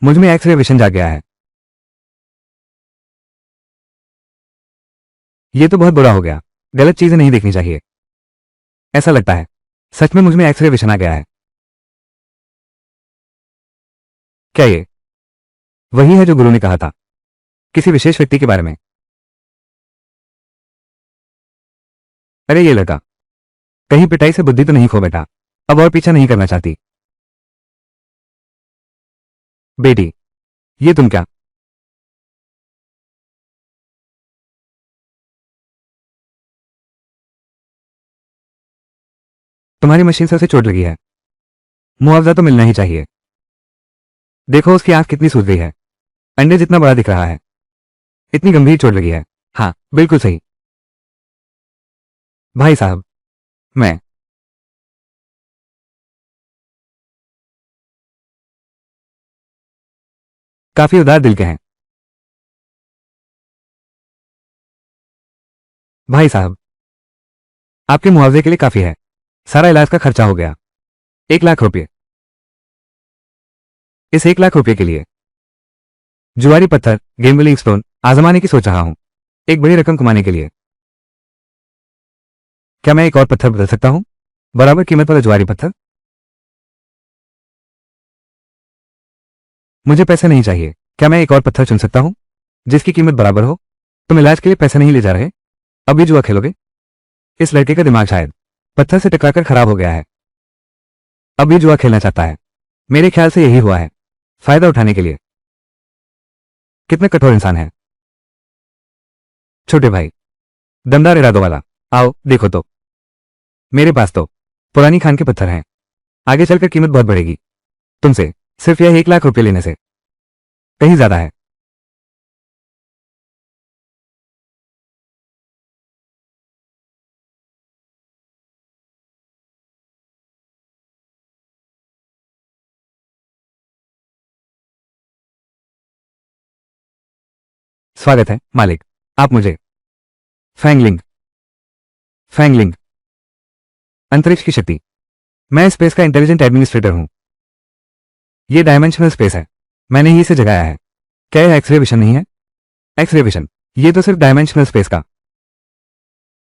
मुझ में X ray vision जाग गया है। ये तो बहुत बुरा हो गया। गलत चीजें नहीं देखनी चाहिए। ऐसा लगता है सच में मुझ में एक्स रे विशन आ गया है। क्या ये वही है जो गुरु ने कहा था किसी विशेष व्यक्ति के बारे में? अरे ये लड़का कहीं पिटाई से बुद्धि तो नहीं खो बैठा, अब और पीछा नहीं करना चाहती? बेटी, ये तुम क्या? तुम्हारी मशीन से उसे चोट लगी है। मुआवजा तो मिलना ही चाहिए। देखो उसकी आंख कितनी सूज गई है, अंडे जितना बड़ा दिख रहा है। इतनी गंभीर चोट लगी है। हाँ बिल्कुल सही। भाई साहब, मैं काफी उदार दिल के हैं। भाई साहब, आपके मुआवजे के लिए काफी है। सारा इलाज का खर्चा हो गया 1 लाख रुपये। इस 1 लाख रुपये के लिए जुआरी पत्थर, गेमबलिंग स्टोन आजमाने की सोच रहा हूं, एक बड़ी रकम कमाने के लिए। क्या मैं एक और पत्थर बदल सकता हूं, बराबर कीमत वाला जुआरी पत्थर? मुझे पैसे नहीं चाहिए। क्या मैं एक और पत्थर चुन सकता हूं जिसकी कीमत बराबर हो? तुम इलाज के लिए पैसे नहीं ले जा रहे, अब भी जुआ खेलोगे? इस लड़के का दिमाग शायद पत्थर से टकराकर खराब हो गया है, अब भी जुआ खेलना चाहता है। मेरे ख्याल से यही हुआ है, फायदा उठाने के लिए। कितने कठोर इंसान है। छोटे भाई, दमदार इरादों वाला, आओ देखो तो। मेरे पास तो पुरानी खान के पत्थर हैं, आगे चलकर कीमत बहुत बढ़ेगी। तुमसे सिर्फ यह 1 लाख रुपये लेने से कहीं ज्यादा है। स्वागत है मालिक। आप मुझे फैंगलिंग फैंगलिंग अंतरिक्ष की शक्ति। मैं स्पेस का इंटेलिजेंट एडमिनिस्ट्रेटर हूं। ये डायमेंशनल स्पेस है, मैंने ही इसे जगाया है। क्या यह एक्सरे विशन नहीं है? एक्सरे विशन, ये तो सिर्फ डायमेंशनल स्पेस का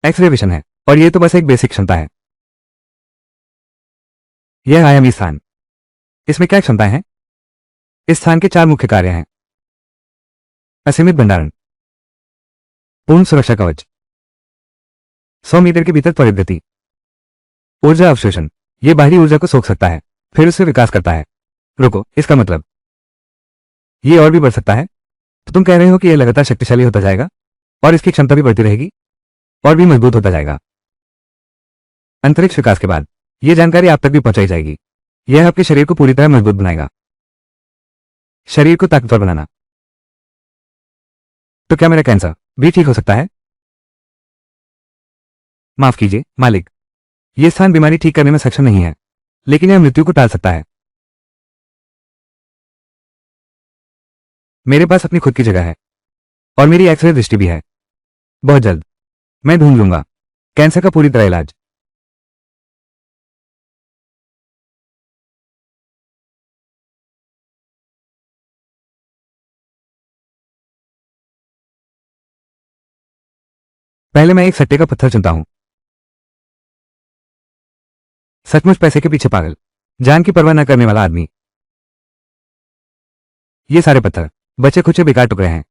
एक्सरे विशन है, और ये तो बस एक बेसिक क्षमता है। यह आयामी स्थान, इसमें क्या क्षमताएं हैं? इस स्थान के 4 मुख्य कार्य हैं। असीमित भंडारण, पूर्ण सुरक्षा कवच, 100 मीटर के भीतर त्वरित गति, ऊर्जा अवशोषण, ये बाहरी ऊर्जा को सोख सकता है फिर उससे विकास करता है। रुको, इसका मतलब ये और भी बढ़ सकता है? तो तुम कह रहे हो कि यह लगातार शक्तिशाली होता जाएगा और इसकी क्षमता भी बढ़ती रहेगी और भी मजबूत होता जाएगा। अंतरिक्ष विकास के बाद यह जानकारी आप तक भी पहुंचाई जाएगी। यह आपके शरीर को पूरी तरह मजबूत बनाएगा। शरीर को ताकतवर बनाना। तो क्या मेरा कैंसर भी ठीक हो सकता है? माफ कीजिए मालिक, यह स्थान बीमारी ठीक करने में सक्षम नहीं है, लेकिन यह मृत्यु को टाल सकता है। मेरे पास अपनी खुद की जगह है और मेरी एक्सरे दृष्टि भी है। बहुत जल्द मैं ढूंढ लूंगा कैंसर का पूरी तरह इलाज। पहले मैं एक सट्टे का पत्थर चुनता हूं। सचमुच पैसे के पीछे पागल, जान की परवाह न करने वाला आदमी। ये सारे पत्थर बचे खुचे बेकार टुकड़े हैं।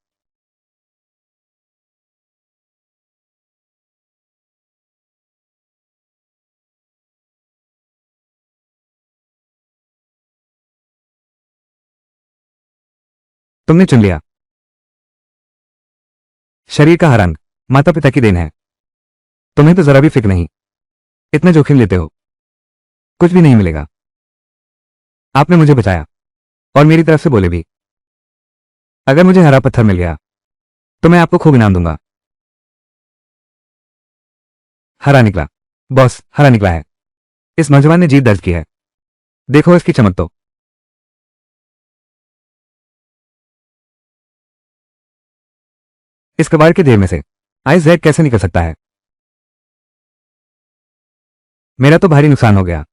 तुमने चुन लिया। शरीर का हर अंग माता पिता की देन है। तुम्हें तो जरा भी फिक्र नहीं, इतना जोखिम लेते हो, कुछ भी नहीं मिलेगा। आपने मुझे बचाया और मेरी तरफ से बोले भी। अगर मुझे हरा पत्थर मिल गया तो मैं आपको खूब इनाम दूंगा। हरा निकला बॉस, हरा निकला है। इस नौजवान ने जीत दर्ज की है। देखो इसकी चमक तो। इस कबाड़ के ढेर में से आइस जैक कैसे निकल सकता है? मेरा तो भारी नुकसान हो गया।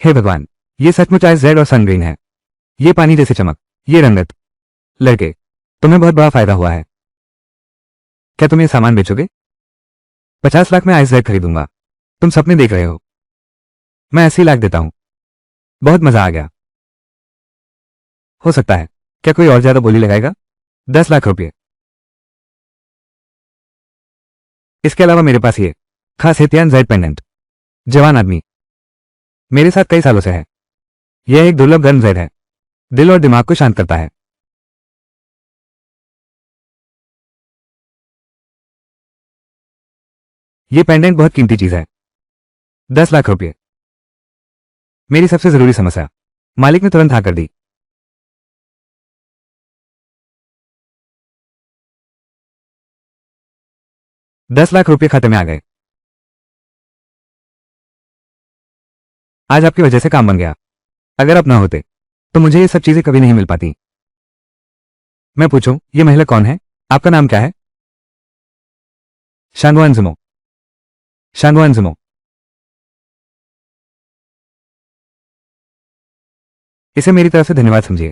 हे भगवान, ये सचमुच आइस जेड और सनग्रीन है। ये पानी जैसी चमक, ये रंगत। लड़के, तुम्हें बहुत बड़ा फायदा हुआ है। क्या तुम ये सामान बेचोगे? 50 लाख में आइस जेड खरीदूंगा। तुम सपने देख रहे हो। मैं 80 लाख देता हूं। बहुत मजा आ गया। हो सकता है। क्या कोई और ज्यादा बोली लगाएगा? 10 लाख रुपये। इसके अलावा मेरे पास ये खास हेतियान जेड पेंडेंट। जवान आदमी, मेरे साथ कई सालों से है। यह एक दुर्लभ गर्म जेड है। दिल और दिमाग को शांत करता है। यह पेंडेंट बहुत कीमती चीज है। 10 लाख रुपये। मेरी सबसे जरूरी समस्या। मालिक ने तुरंत हाँ कर दी। 10 लाख रुपये खाते में आ गए। आज आपकी वजह से काम बन गया। अगर आप ना होते तो मुझे ये सब चीजें कभी नहीं मिल पाती। मैं पूछूं, ये महिला कौन है? आपका नाम क्या है? शांगवान जुमो। शांगवान जुमो। इसे मेरी तरफ से धन्यवाद समझिए।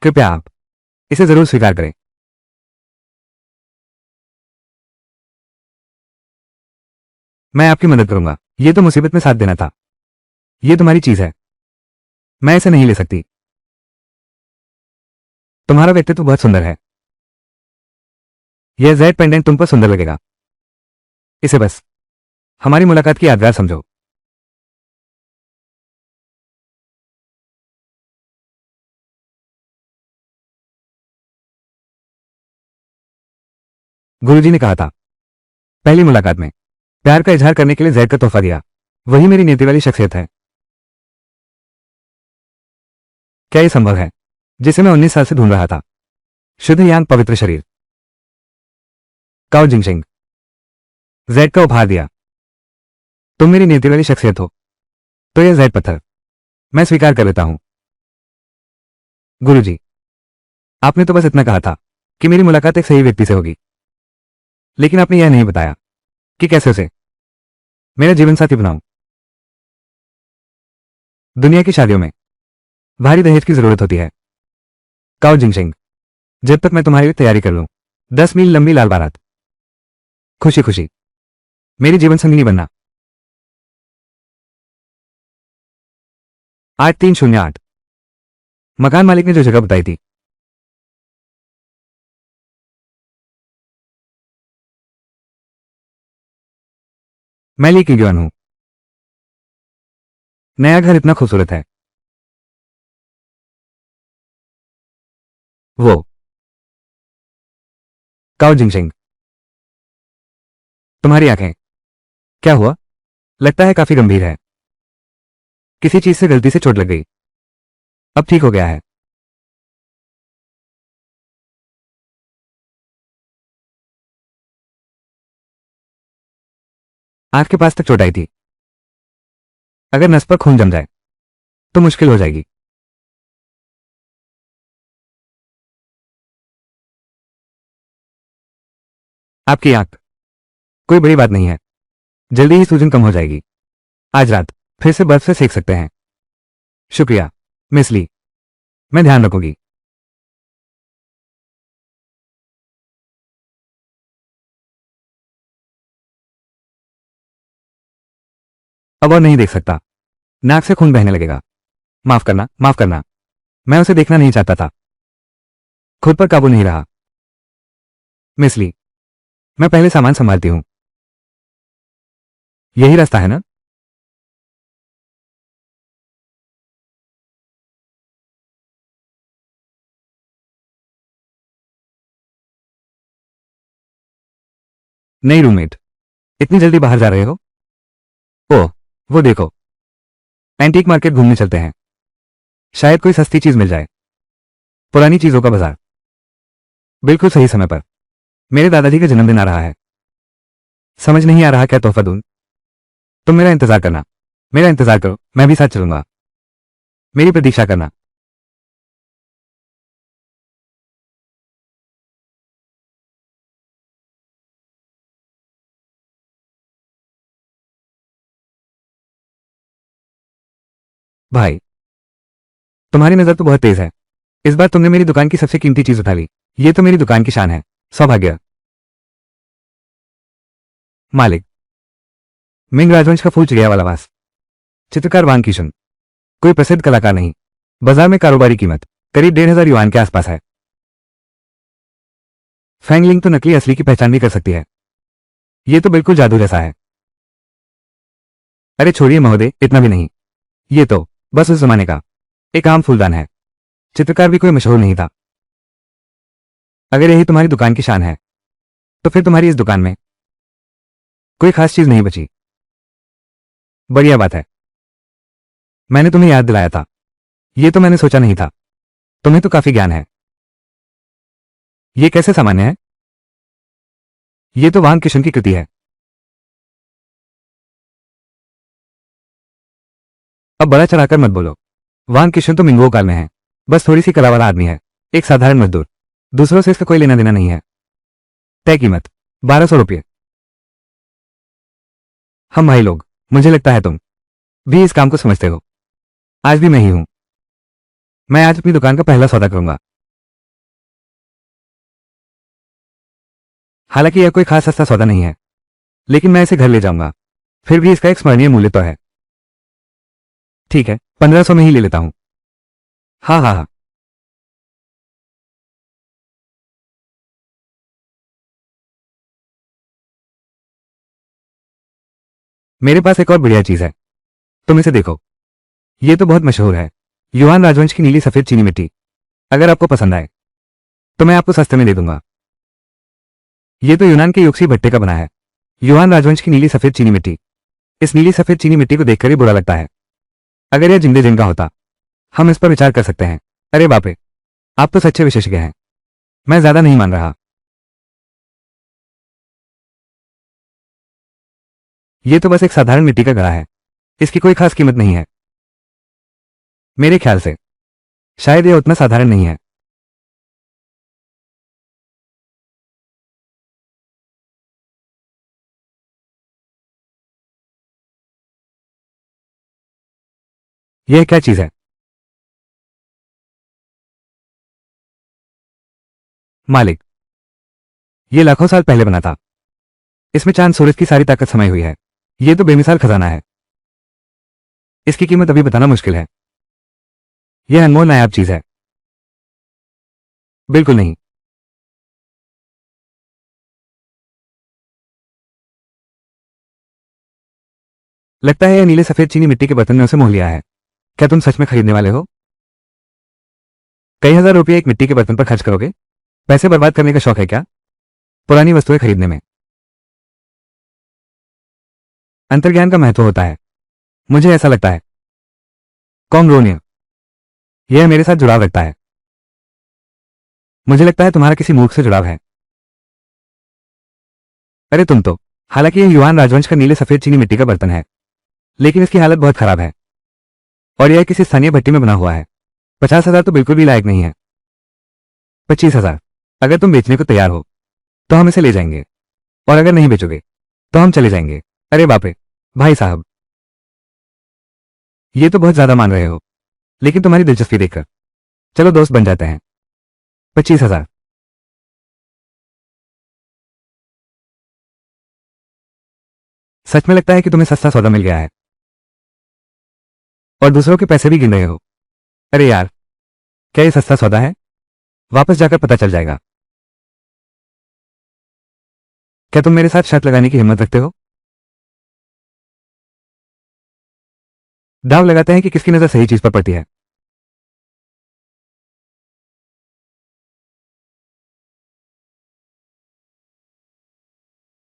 कृपया आप इसे जरूर स्वीकार करें। मैं आपकी मदद करूंगा। ये तो मुसीबत में साथ देना था। ये तुम्हारी चीज है। मैं इसे नहीं ले सकती। तुम्हारा व्यक्तित्व बहुत सुंदर है। यह जेड पेंडेंट तुम पर सुंदर लगेगा। इसे बस हमारी मुलाकात की यादगार समझो। गुरुजी ने कहा था, पहली मुलाकात में प्यार का इजहार करने के लिए जेड का तोहफा दिया। वही मेरी नीति वाली शख्सियत है। क्या यह संभव है, जिसे मैं 19 साल से ढूंढ रहा था? शुद्ध यांग, पवित्र शरीर। काओ जिंगशिंग। जेड का उपहार दिया। तुम मेरी नीति वाली शख्सियत हो, तो यह जेड पत्थर मैं स्वीकार कर लेता हूं। गुरुजी, आपने तो बस इतना कहा था कि मेरी मुलाकात एक सही व्यक्ति से होगी, लेकिन आपने यह नहीं बताया कि कैसे उसे मेरा जीवन साथी बनाऊं। दुनिया की शादियों में भारी दहेज की जरूरत होती है। काओ जिंगशिंग, जब तक मैं तुम्हारी तैयारी कर लूं, 10 मील लंबी लाल बारात, खुशी खुशी मेरी जीवन संगिनी बनना। 8308। मकान मालिक ने जो जगह बताई थी। मैं ली किग्योन हूं। नया घर इतना खूबसूरत है। वो काओ जिंगशिंग, तुम्हारी आंखें। क्या हुआ? लगता है काफी गंभीर है। किसी चीज से गलती से चोट लग गई। अब ठीक हो गया है। आंख के पास तक चोट आई थी। अगर नस पर खून जम जाए तो मुश्किल हो जाएगी। आपकी आंख कोई बड़ी बात नहीं है। जल्दी ही सूजन कम हो जाएगी। आज रात फिर से बर्फ से सेक सकते हैं। शुक्रिया मिस ली, मैं ध्यान रखूंगी। अब और नहीं देख सकता। नाक से खून बहने लगेगा। माफ करना, माफ करना। मैं उसे देखना नहीं चाहता था। खुद पर काबू नहीं रहा। मिस ली, मैं पहले सामान संभालती हूं। यही रास्ता है ना? नई रूममेट, इतनी जल्दी बाहर जा रहे हो? ओह, वो देखो। एंटीक मार्केट घूमने चलते हैं। शायद कोई सस्ती चीज मिल जाए। पुरानी चीजों का बाजार। बिल्कुल सही समय पर। मेरे दादाजी का जन्मदिन आ रहा है। समझ नहीं आ रहा क्या तोहफा दूं। तुम मेरा इंतजार करना। मेरा इंतजार करो, मैं भी साथ चलूंगा। मेरी प्रतीक्षा करना। भाई। तुम्हारी नजर तो बहुत तेज है। इस बार तुमने मेरी दुकान की सबसे कीमती चीज उठा ली। ये तो मेरी दुकान की शान है। सौभाग्य। मालिक। मिंग राजवंश का फूल चिड़िया वाला वास। चित्रकार वांग किशन। कोई प्रसिद्ध कलाकार नहीं। बाजार में कारोबारी कीमत करीब 1,500 युआन के आसपास है। फैंगलिंग तो नकली असली की पहचान भी कर सकती है। ये तो बिल्कुल जादू जैसा है। अरे छोड़िए महोदय, इतना भी नहीं। ये तो बस उस जमाने का एक आम फूलदान है। चित्रकार भी कोई मशहूर नहीं था। अगर यही तुम्हारी दुकान की शान है तो फिर तुम्हारी इस दुकान में कोई खास चीज नहीं बची। बढ़िया बात है। मैंने तुम्हें याद दिलाया था। ये तो मैंने सोचा नहीं था। तुम्हें तो काफी ज्ञान है। ये कैसे सामान्य है? ये तो वांग किशन की कृति है। अब बड़ा चढ़ाकर मत बोलो। वांग किशन तो मिंगो काल में है। बस थोड़ी सी कला वाला आदमी है। एक साधारण मजदूर। दूसरों से इसका कोई लेना देना नहीं है। तय कीमत 1,200 रुपये। हम भाई लोग, मुझे लगता है तुम भी इस काम को समझते हो। आज भी मैं ही हूं। मैं आज अपनी दुकान का पहला सौदा करूंगा। हालांकि यह कोई खास सस्ता सौदा नहीं है, लेकिन मैं इसे घर ले जाऊंगा। फिर भी इसका एक स्मरणीय मूल्य तो है। ठीक है, 1,500 में ही ले लेता हूं। हाँ हाँ हाँ। मेरे पास एक और बढ़िया चीज है। तुम इसे देखो। ये तो बहुत मशहूर है। युआन राजवंश की नीली सफेद चीनी मिट्टी। अगर आपको पसंद आए तो मैं आपको सस्ते में दे दूंगा। ये तो यूनान के युक्सी भट्टे का बना है। युआन राजवंश की नीली सफेद चीनी मिट्टी। इस नीली सफेद चीनी मिट्टी को देखकर ही बुरा लगता है। अगर यह जिंदे जिनका होता, हम इस पर विचार कर सकते हैं। अरे बाप रे, आप तो सच्चे विशेषज्ञ हैं। मैं ज्यादा नहीं मान रहा। ये तो बस एक साधारण मिट्टी का घड़ा है। इसकी कोई खास कीमत नहीं है। मेरे ख्याल से शायद यह उतना साधारण नहीं है। यह क्या चीज है? मालिक, ये लाखों साल पहले बना था। इसमें चांद सूरज की सारी ताकत समाई हुई है। ये तो बेमिसाल खजाना है। इसकी कीमत अभी बताना मुश्किल है। यह अनमोल नायाब चीज है। बिल्कुल नहीं। लगता है यह नीले सफेद चीनी मिट्टी के बर्तन ने उसे मोह लिया है। क्या तुम सच में खरीदने वाले हो? कई हजार रुपये एक मिट्टी के बर्तन पर खर्च करोगे? पैसे बर्बाद करने का शौक है क्या पुरानी वस्तुएं खरीदने में? अंतर्ज्ञान का महत्व होता है, मुझे ऐसा लगता है। कॉमरोनिया, यह मेरे साथ जुड़ाव रखता है। मुझे लगता है तुम्हारा किसी मूर्ख से जुड़ाव है। अरे तुम तो, हालांकि यह युआन राजवंश का नीले सफेद चीनी मिट्टी का बर्तन है, लेकिन इसकी हालत बहुत खराब है। और यह किसी स्थानीय भट्टी में बना हुआ है। 50,000 तो बिल्कुल भी लायक नहीं है। 25,000। अगर तुम बेचने को तैयार हो तो हम इसे ले जाएंगे, और अगर नहीं बेचोगे तो हम चले जाएंगे। अरे बाप रे, भाई साहब, ये तो बहुत ज्यादा मान रहे हो। लेकिन तुम्हारी दिलचस्पी देखकर चलो दोस्त बन जाते हैं। 25,000। सच में लगता है कि तुम्हें सस्ता सौदा मिल गया है और दूसरों के पैसे भी गिन रहे हो। अरे यार, क्या ये सस्ता सौदा है? वापस जाकर पता चल जाएगा। क्या तुम मेरे साथ शर्त लगाने की हिम्मत रखते हो? दाव लगाते हैं कि किसकी नजर सही चीज पर पड़ती है।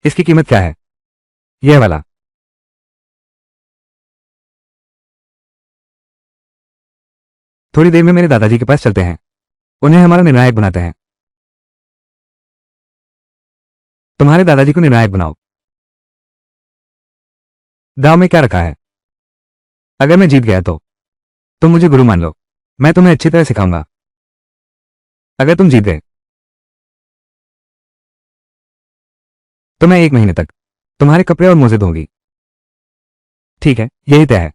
इसकी कीमत क्या है? यह वाला। थोड़ी देर में मेरे दादाजी के पास चलते हैं। उन्हें हमारा निर्णायक बनाते हैं। तुम्हारे दादाजी को निर्णायक बनाओ। दाव में क्या रखा है? अगर मैं जीत गया तो तुम मुझे गुरु मान लो। मैं तुम्हें अच्छी तरह सिखाऊंगा। अगर तुम जीत गए तो मैं 1 महीने तक तुम्हारे कपड़े और मोजे धोऊंगी। ठीक है, यही तय है।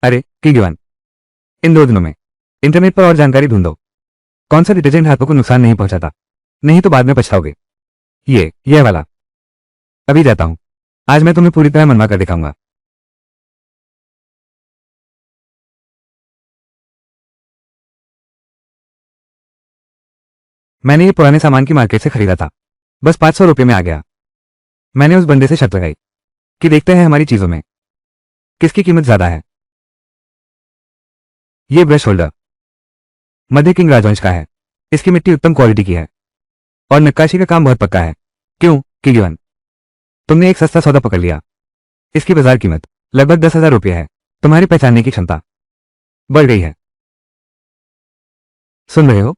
अरे किग्युआन, इन 2 दिनों में इंटरनेट पर और जानकारी ढूंढो, कौन सा डिटर्जेंट हाथों को नुकसान नहीं पहुंचाता, नहीं तो बाद में पछताओगे। यह वाला। अभी जाता हूं, आज मैं तुम्हें पूरी तरह मनवा कर दिखाऊंगा। मैंने ये पुराने सामान की मार्केट से खरीदा था, बस 500 रुपये में आ गया। मैंने उस बंदे से शर्त लगाई कि देखते हैं हमारी चीजों में किसकी कीमत ज्यादा है। ये ब्रश होल्डर मध्य किंग राजवंश का है, इसकी मिट्टी उत्तम क्वालिटी की है और नक्काशी का काम बहुत पक्का है। क्यों किगिवन, तुमने एक सस्ता सौदा पकड़ लिया। इसकी बाजार कीमत लगभग 10,000 रुपये है। तुम्हारी पहचानने की क्षमता बढ़ गई है। सुन रहे हो?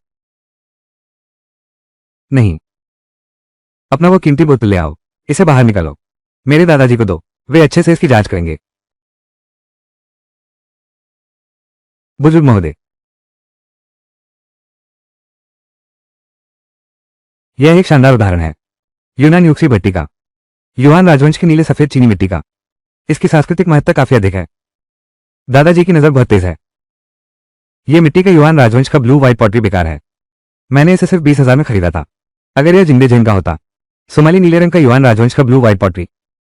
नहीं, अपना वो कीमती बोतल ले आओ, इसे बाहर निकालो, मेरे दादाजी को दो, वे अच्छे से इसकी जांच करेंगे। बुजुर्ग महोदय, यह एक शानदार उदाहरण है यूनान युग की भट्टी का, युआन राजवंश की नीले सफेद चीनी मिट्टी का। इसकी सांस्कृतिक महत्ता काफी अधिक है। दादाजी की नजर बहुत तेज है। यह मिट्टी का युआन राजवंश का ब्लू व्हाइट पॉटरी बेकार है। मैंने इसे सिर्फ 20,000 में खरीदा था। अगर यह जिंदे जैन का होता, सोमाली नीले रंग का युआन राजवंश का ब्लू व्हाइट पॉटरी,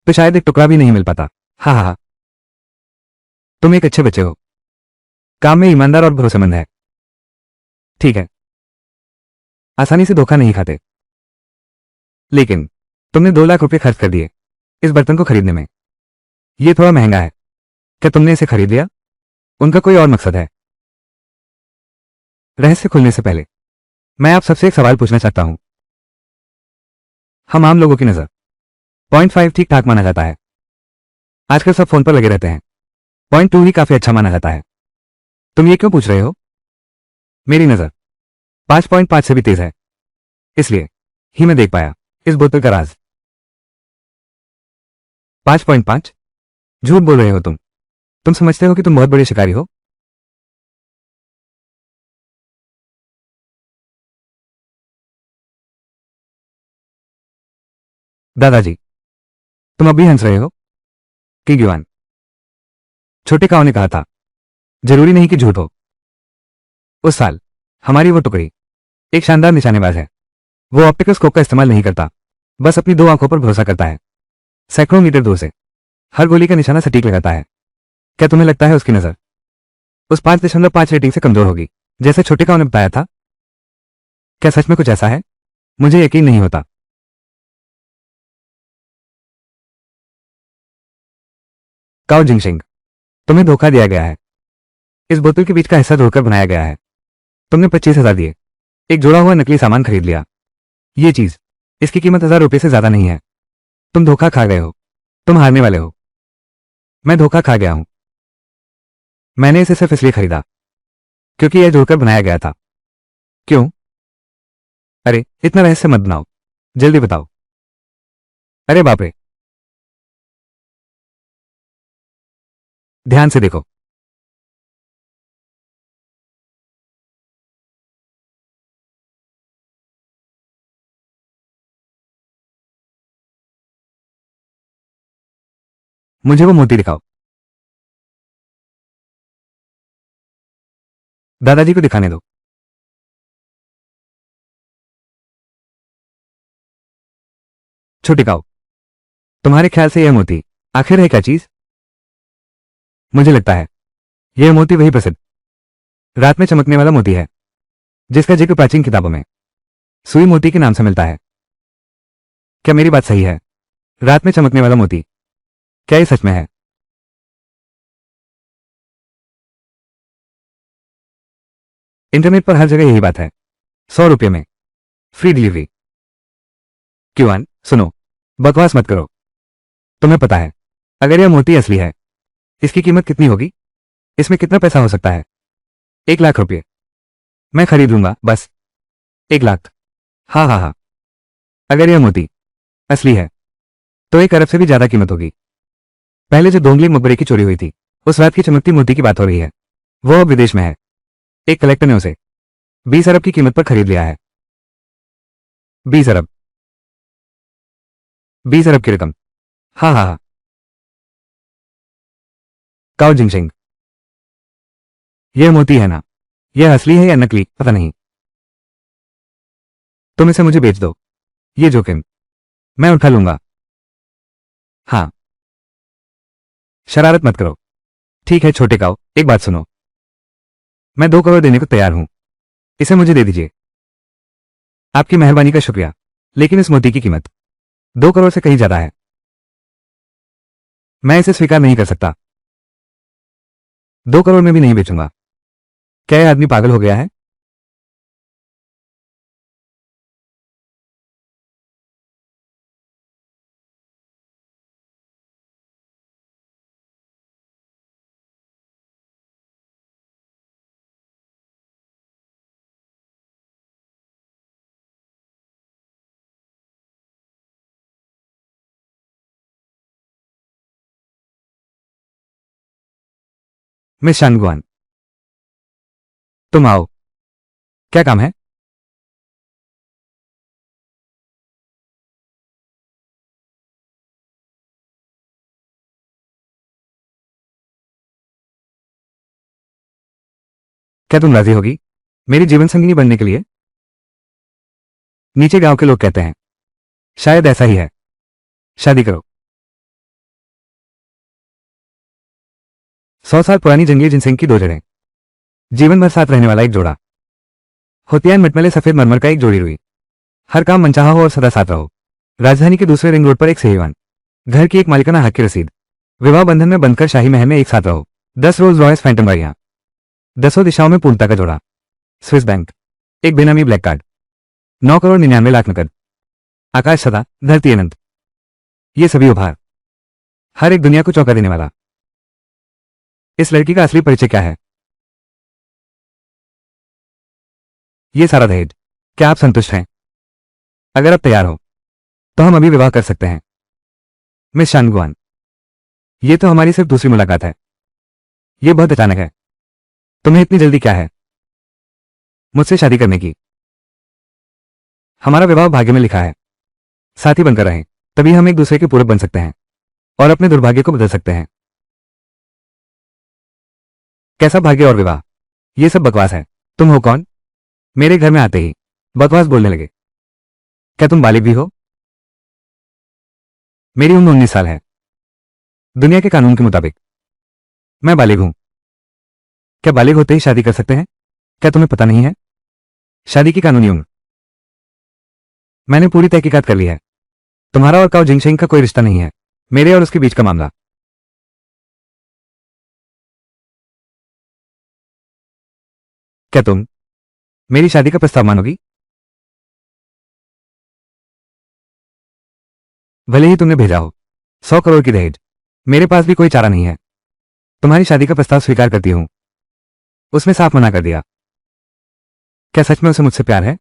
तो शायद एक टुकड़ा भी नहीं मिल पाता। हाँ हाँ हाँ, तुम एक अच्छे बच्चे हो, काम में ईमानदार और भरोसेमंद है। ठीक है, आसानी से धोखा नहीं खाते। लेकिन तुमने 2 लाख रुपए खर्च कर दिए इस बर्तन को खरीदने में। यह थोड़ा महंगा है। क्या तुमने इसे खरीद लिया? उनका कोई और मकसद है? रहस्य खुलने से पहले मैं आप सबसे एक सवाल पूछना चाहता हूं। हम आम लोगों की नजर 0.5 ठीक ठाक माना जाता है। आजकल सब फोन पर लगे रहते हैं। 0.2 ही काफी अच्छा माना जाता है। तुम ये क्यों पूछ रहे हो? मेरी नजर 5.5 से भी तेज है, इसलिए ही मैं देख पाया इस बोतल का राज। 5.5? झूठ बोल रहे हो तुम समझते हो कि तुम बहुत बड़े शिकारी हो? दादाजी, तुम अभी हंस रहे हो? किग्युआन, छोटे काओ ने कहा था, जरूरी नहीं कि झूठ हो। उस साल हमारी वो टुकड़ी एक शानदार निशानेबाज है। वो ऑप्टिकल स्कोप का इस्तेमाल नहीं करता, बस अपनी 2 आंखों पर भरोसा करता है। सैकड़ों मीटर दूर से हर गोली का निशाना सटीक लगाता है। क्या तुम्हें लगता है उसकी नजर उस 5.5 रेटिंग से कमजोर होगी, जैसे छोटे काओ ने बताया था? क्या सच में कुछ ऐसा है? मुझे यकीन नहीं होता। काओ जिंगशिंग, तुम्हें धोखा दिया गया है। इस बोतल के बीच का हिस्सा जोड़कर बनाया गया है। तुमने 25,000 दिए, एक जोड़ा हुआ नकली सामान खरीद लिया। ये चीज, इसकी कीमत 1,000 रुपये से ज्यादा नहीं है। तुम धोखा खा गए हो। तुम हारने वाले हो। मैं धोखा खा गया हूं। मैंने इसे सिर्फ इसलिए खरीदा क्योंकि यह जोड़कर बनाया गया था। क्यों? अरे इतना रहस्य मत बनाओ, जल्दी बताओ। अरे बाप रे, ध्यान से देखो। मुझे वो मोती दिखाओ। दादाजी को दिखाने दो। छोटी काओ, तुम्हारे ख्याल से यह मोती आखिर है क्या चीज? मुझे लगता है यह मोती वही प्रसिद्ध रात में चमकने वाला मोती है, जिसका जिक्र प्राचीन किताबों में सुई मोती के नाम से मिलता है। क्या मेरी बात सही है? रात में चमकने वाला मोती, क्या ये सच में है? इंटरनेट पर हर जगह यही बात है। 100 रुपये में फ्री डिलीवरी। क्यूआन, सुनो, बकवास मत करो। तुम्हें पता है अगर यह मोती असली है, इसकी कीमत कितनी होगी? इसमें कितना पैसा हो सकता है? 1 लाख रुपये। मैं खरीद लूंगा, बस 1 लाख। हाँ हाँ हाँ, अगर यह मोती असली है तो 1 अरब से भी ज्यादा कीमत होगी। पहले जो दोंगली मकबरे की चोरी हुई थी, उस रात की चमकती मोती की बात हो रही है। वो अब विदेश में है। एक कलेक्टर ने उसे 20 अरब की कीमत पर खरीद लिया है। 20 अरब? 20 अरब की रकम? हाँ हाँ हाँ। काओ जिंगशिंग, यह मोती है ना? यह असली है या नकली पता नहीं। तुम इसे मुझे बेच दो। ये जोखिम मैं उठा लूंगा। हाँ, शरारत मत करो। ठीक है छोटे काऊ, एक बात सुनो। मैं 2 करोड़ देने को तैयार हूं। इसे मुझे दे दीजिए। आपकी मेहरबानी का शुक्रिया, लेकिन इस मोती की कीमत 2 करोड़ से कहीं ज्यादा है। मैं इसे स्वीकार नहीं कर सकता। 2 करोड़ में भी नहीं बेचूंगा। क्या यह आदमी पागल हो गया है? मिस शानगुआन, तुम आओ। क्या काम है? क्या तुम राजी होगी मेरी जीवन संगिनी बनने के लिए? नीचे गांव के लोग कहते हैं शायद ऐसा ही है। शादी करो। 100 साल पुरानी जंगली जिनसेंग की 2 जड़ें, जीवन भर साथ रहने वाला एक जोड़ा, होतियान मटमैले सफेद मरमर का एक जोड़ी रुई। हर काम मनचाहा हो और सदा साथ रहो। राजधानी के दूसरे रिंग रोड पर एक सेहीवान घर की एक मालिकाना हक की रसीद। विवाह बंधन में बंधकर शाही महल में एक साथ रहो। 10 रोल्स रॉयस फैंटम गाड़ियां, 10 दिशाओं में पूर्णता का जोड़ा। स्विस बैंक, एक बेनामी ब्लैक कार्ड, 9 करोड़ 99 लाख नकद। आकाश सदा, धरती अनंत। ये सभी उपहार, हर एक दुनिया को चौंका देने वाला। इस लड़की का असली परिचय क्या है? ये सारा दहेज। क्या आप संतुष्ट हैं? अगर आप तैयार हो तो हम अभी विवाह कर सकते हैं। मिस शानगुआन, ये तो हमारी सिर्फ दूसरी मुलाकात है। ये बहुत अचानक है। तुम्हें इतनी जल्दी क्या है मुझसे शादी करने की? हमारा विवाह भाग्य में लिखा है। साथी बनकर रहें, तभी हम एक दूसरे के पूरक बन सकते हैं और अपने दुर्भाग्य को बदल सकते हैं। कैसा भाग्य और विवाह? ये सब बकवास है। तुम हो कौन? मेरे घर में आते ही बकवास बोलने लगे। क्या तुम बालिग भी हो? मेरी उम्र 19 साल है। दुनिया के कानून के मुताबिक मैं बालिग हूं। क्या बालिग होते ही शादी कर सकते हैं? क्या तुम्हें पता नहीं है शादी की कानूनी उम्र? मैंने पूरी तहकीकात कर ली है। तुम्हारा और काओ जिंगशेंग का कोई रिश्ता नहीं है, मेरे और उसके बीच का मामला। क्या तुम मेरी शादी का प्रस्ताव मानोगी? भले ही तुमने भेजा हो 100 करोड़ की दहेज, मेरे पास भी कोई चारा नहीं है। तुम्हारी शादी का प्रस्ताव स्वीकार करती हूं। उसने साफ मना कर दिया। क्या सच में उसे मुझसे प्यार है?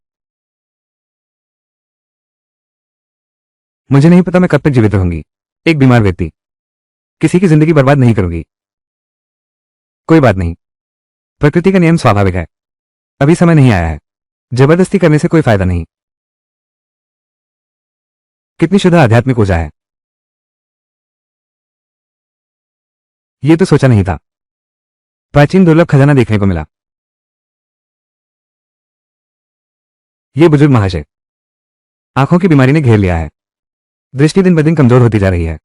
मुझे नहीं पता मैं कब तक जीवित रहूंगी। एक बीमार व्यक्ति, किसी की जिंदगी बर्बाद नहीं करूंगी। कोई बात नहीं, प्रकृति का नियम स्वाभाविक है। अभी समय नहीं आया है। जबरदस्ती करने से कोई फायदा नहीं। कितनी शुद्ध आध्यात्मिक ऊर्जा है। ये तो सोचा नहीं था। प्राचीन दुर्लभ खजाना देखने को मिला। ये बुजुर्ग महाशय, आंखों की बीमारी ने घेर लिया है। दृष्टि दिन ब दिन कमजोर होती जा रही है।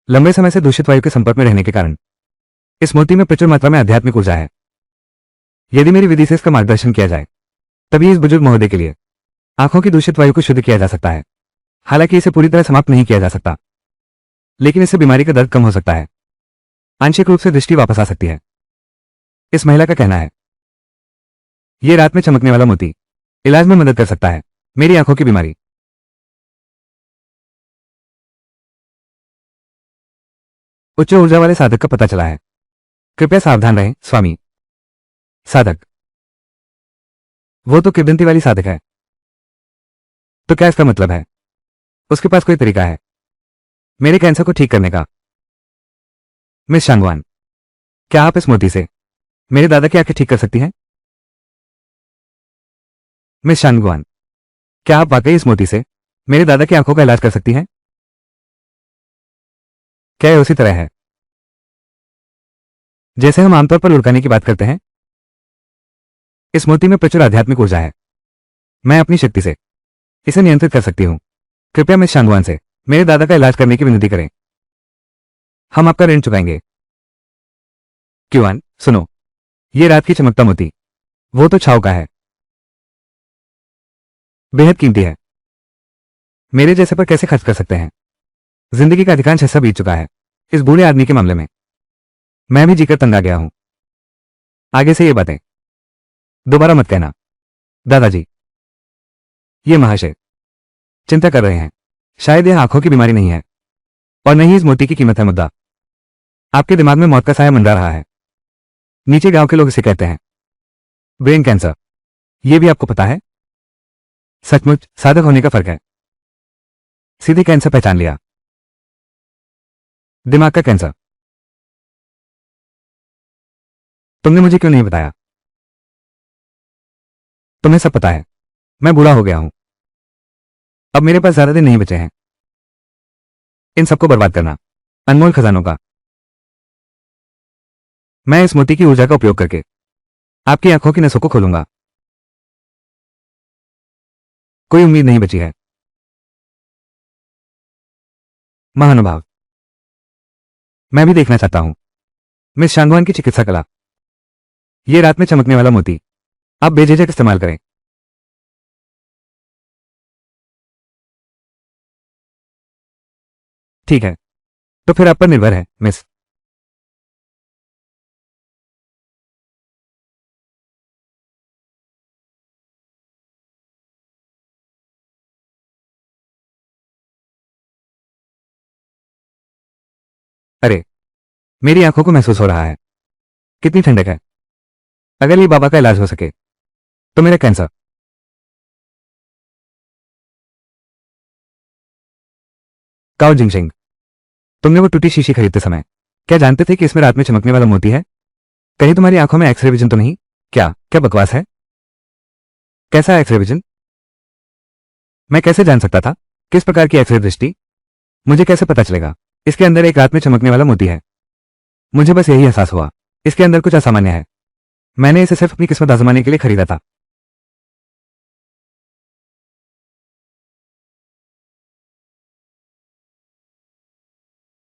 लंबे समय से दूषित वायु के संपर्क में रहने के कारण इस मूर्ति में प्रचुर मात्रा में आध्यात्मिक ऊर्जा है। यदि मेरी विधि से इसका मार्गदर्शन किया जाए तभी इस बुजुर्ग महोदय के लिए आंखों की दूषित वायु को शुद्ध किया जा सकता है। हालांकि इसे पूरी तरह समाप्त नहीं किया जा सकता, लेकिन इससे बीमारी का दर्द कम हो सकता है। आंशिक रूप से दृष्टि वापस आ सकती है। इस महिला का कहना है यह रात में चमकने वाला मोती इलाज में मदद कर सकता है मेरी आंखों की बीमारी। उच्च ऊर्जा वाले साधक का पता चला है। कृपया सावधान रहें स्वामी। साधक, वो तो किंवदंती वाली साधक है। तो क्या इसका मतलब है उसके पास कोई तरीका है मेरे कैंसर को ठीक करने का? मिस शांगवान, क्या आप इस मोती से मेरे दादा की आंखें ठीक कर सकती हैं? मिस शांगवान, क्या आप वाकई इस मोती से मेरे दादा की आंखों का इलाज कर सकती हैं? क्या यह उसी तरह है जैसे हम आमतौर पर लुढ़काने की बात करते हैं? इस मोती में प्रचुर आध्यात्मिक ऊर्जा है। मैं अपनी शक्ति से इसे नियंत्रित कर सकती हूँ। कृपया मिस शांगवान से मेरे दादा का इलाज करने की विनती करें। हम आपका ऋण चुकाएंगे। क्यूआन, सुनो, ये रात की चमकता मोती, वो तो छाव का है, बेहद कीमती है। मेरे जैसे पर कैसे खर्च कर सकते हैं? जिंदगी का अधिकांश हिस्सा बीत चुका है इस बूढ़े आदमी के मामले में। मैं भी जीकर तंग आ गया हूं। आगे से ये बातें दोबारा मत कहना। दादाजी, ये महाशय चिंता कर रहे हैं। शायद यह आंखों की बीमारी नहीं है और नहीं इस मोती की कीमत है मुद्दा। आपके दिमाग में मौत का साया मंडरा रहा है। नीचे गांव के लोग इसे कहते हैं ब्रेन कैंसर। यह भी आपको पता है? सचमुच साधक होने का फर्क है। सीधे कैंसर पहचान लिया। दिमाग का कैंसर। तुमने मुझे क्यों नहीं बताया? तुम्हें सब पता है। मैं बूढ़ा हो गया हूं। अब मेरे पास ज्यादा दिन नहीं बचे हैं इन सबको बर्बाद करना, अनमोल खजानों का। मैं इस मोती की ऊर्जा का उपयोग करके आपकी आंखों की नसों को खोलूंगा। कोई उम्मीद नहीं बची है। महानुभाव, मैं भी देखना चाहता हूं मिस शांगवान की चिकित्सा कला। यह रात में चमकने वाला मोती आप बेझिझक इस्तेमाल करें। ठीक है, तो फिर आप पर निर्भर है मिस। अरे, मेरी आंखों को महसूस हो रहा है कितनी ठंडक है। अगर ये बाबा का इलाज हो सके तो मेरा कैंसर। काओ जिंगशिंग, तुमने वो टूटी शीशी खरीदते समय क्या जानते थे कि इसमें रात में चमकने वाला मोती है? कहीं तुम्हारी आंखों में एक्सरे विजन तो नहीं? क्या क्या बकवास है? कैसा एक्सरे विजन? मैं कैसे जान सकता था? किस प्रकार की एक्सरे दृष्टि? मुझे कैसे पता चलेगा? इसके अंदर एक रात में चमकने वाला मोती है। मुझे बस यही एहसास हुआ, इसके अंदर कुछ असामान्य है। मैंने इसे सिर्फ अपनी किस्मत आजमाने के लिए खरीदा था।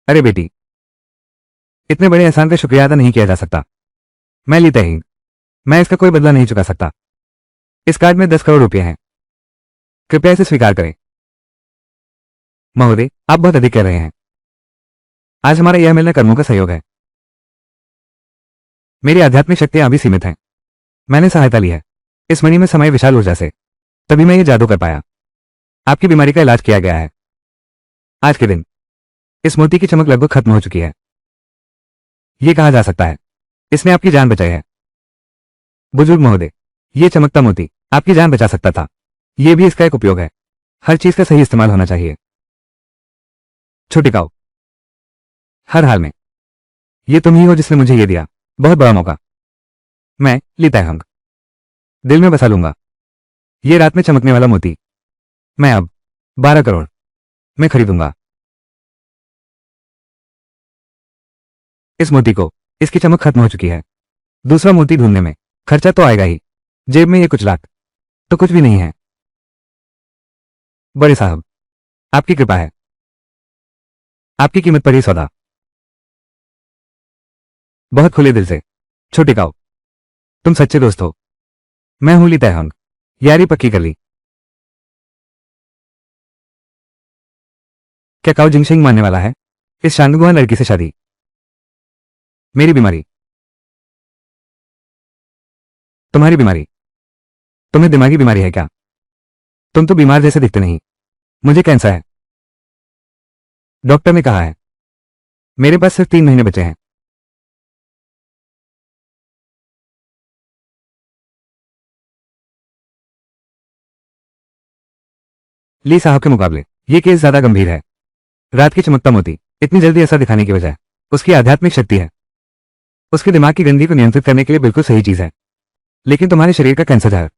अरे बेटी, इतने बड़े एहसान का शुक्रिया अदा नहीं किया जा सकता। मैं लीता ही, मैं इसका कोई बदला नहीं चुका सकता। इस कार्ड में 10 करोड़ रुपए हैं। कृपया इसे स्वीकार करें। महोदय, आप बहुत अधिक कह रहे हैं। आज हमारा यह मिलना कर्मों का सहयोग है। मेरी आध्यात्मिक शक्तियां अभी सीमित हैं। मैंने सहायता ली है इस मणि में समय विशाल ऊर्जा से, तभी मैं ये जादू कर पाया। आपकी बीमारी का इलाज किया गया है। आज के दिन इस मोती की चमक लगभग खत्म हो चुकी है। यह कहा जा सकता है इसने आपकी जान बचाई है। बुजुर्ग महोदय, ये चमकता मोती आपकी जान बचा सकता था। यह भी इसका एक उपयोग है। हर चीज का सही इस्तेमाल होना चाहिए। छोटी काऊ, हर हाल में ये तुम ही हो जिसने मुझे ये दिया बहुत बड़ा मौका। मैं लीता हंग दिल में बसा लूंगा ये रात में चमकने वाला मोती। मैं अब 12 करोड़ में खरीदूंगा इस मोती को। इसकी चमक खत्म हो चुकी है। दूसरा मोती ढूंढने में खर्चा तो आएगा ही। जेब में ये कुछ लाख तो कुछ भी नहीं है। बड़े साहब, आपकी कृपा है। आपकी कीमत पर ही सौदा। बहुत खुले दिल से। छोटे काऊ, तुम सच्चे दोस्त हो। मैं हूं ली तैहंग। यारी पक्की कर ली। क्या काऊ जिंगशिंग मानने वाला है इस शांगुआन लड़की से शादी? मेरी बीमारी, तुम्हारी बीमारी, तुम्हें दिमागी बीमारी है क्या? तुम तो बीमार जैसे दिखते नहीं। मुझे कैंसर है, डॉक्टर ने कहा है। मेरे पास सिर्फ 3 महीने बचे हैं। ली साहब के मुकाबले यह केस ज्यादा गंभीर है। रात की चमकता मोती इतनी जल्दी ऐसा दिखाने की वजह उसकी आध्यात्मिक शक्ति है। उसके दिमाग की गंदगी को नियंत्रित करने के लिए बिल्कुल सही चीज है। लेकिन तुम्हारे शरीर का कैंसर जहर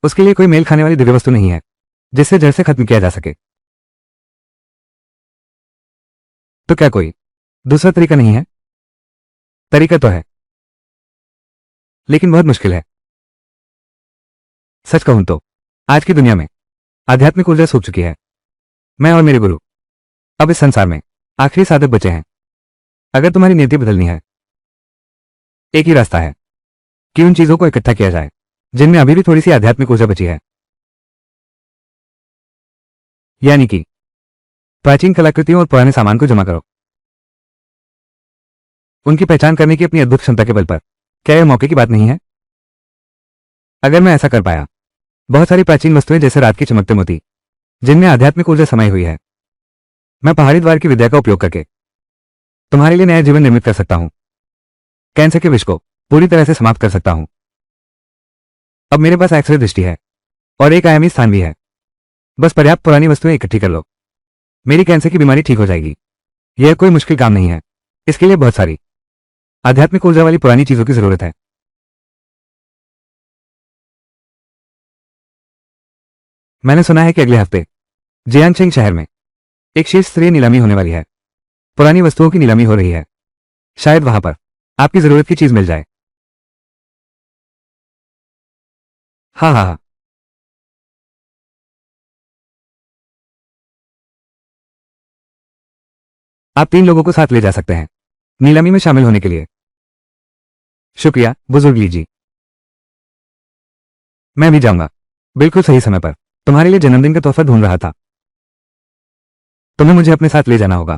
उसके लिए कोई मेल खाने वाली दिव्य वस्तु नहीं है जिससे जड़ से खत्म किया जा सके। तो क्या कोई दूसरा तरीका नहीं है? तरीका तो है, लेकिन बहुत मुश्किल है। सच कहूं तो आज की दुनिया में आध्यात्मिक ऊर्जा सूख चुकी है। मैं और मेरे गुरु अब इस संसार में आखिरी साधक बचे हैं। अगर तुम्हारी नीति बदलनी है, एक ही रास्ता है कि उन चीजों को इकट्ठा किया जाए जिनमें अभी भी थोड़ी सी आध्यात्मिक ऊर्जा बची है, यानी कि प्राचीन कलाकृतियों और पुराने सामान को जमा करो। उनकी पहचान करने की अपनी अद्भुत क्षमता के बल पर क्या यह मौके की बात नहीं है? अगर मैं ऐसा कर पाया, बहुत सारी प्राचीन वस्तुएं जैसे रात की चमकते मोती जिनमें आध्यात्मिक ऊर्जा समाई हुई है, मैं पहाड़ी द्वार की विद्या का उपयोग करके तुम्हारे लिए नया जीवन निर्मित कर सकता हूं। कैंसर के विष को पूरी तरह से समाप्त कर सकता हूं। अब मेरे पास एक्सरे दृष्टि है और एक आयामी स्थान भी है। बस पर्याप्त पुरानी वस्तुएं इकट्ठी कर लो, मेरी कैंसर की बीमारी ठीक हो जाएगी। यह कोई मुश्किल काम नहीं है। इसके लिए बहुत सारी आध्यात्मिक ऊर्जा वाली पुरानी चीजों की जरूरत है। मैंने सुना है कि अगले हफ्ते जियांगशेंग शहर में एक शीर्ष स्तरीय नीलामी होने वाली है। पुरानी वस्तुओं की नीलामी हो रही है। शायद वहां पर आपकी जरूरत की चीज मिल जाए। हाँ हाँ हाँ। आप 3 लोगों को साथ ले जा सकते हैं नीलामी में शामिल होने के लिए। शुक्रिया बुजुर्ग ली जी। मैं भी जाऊंगा, बिल्कुल सही समय पर। तुम्हारे लिए जन्मदिन का तोहफा ढूंढ रहा था। तुम्हें मुझे अपने साथ ले जाना होगा।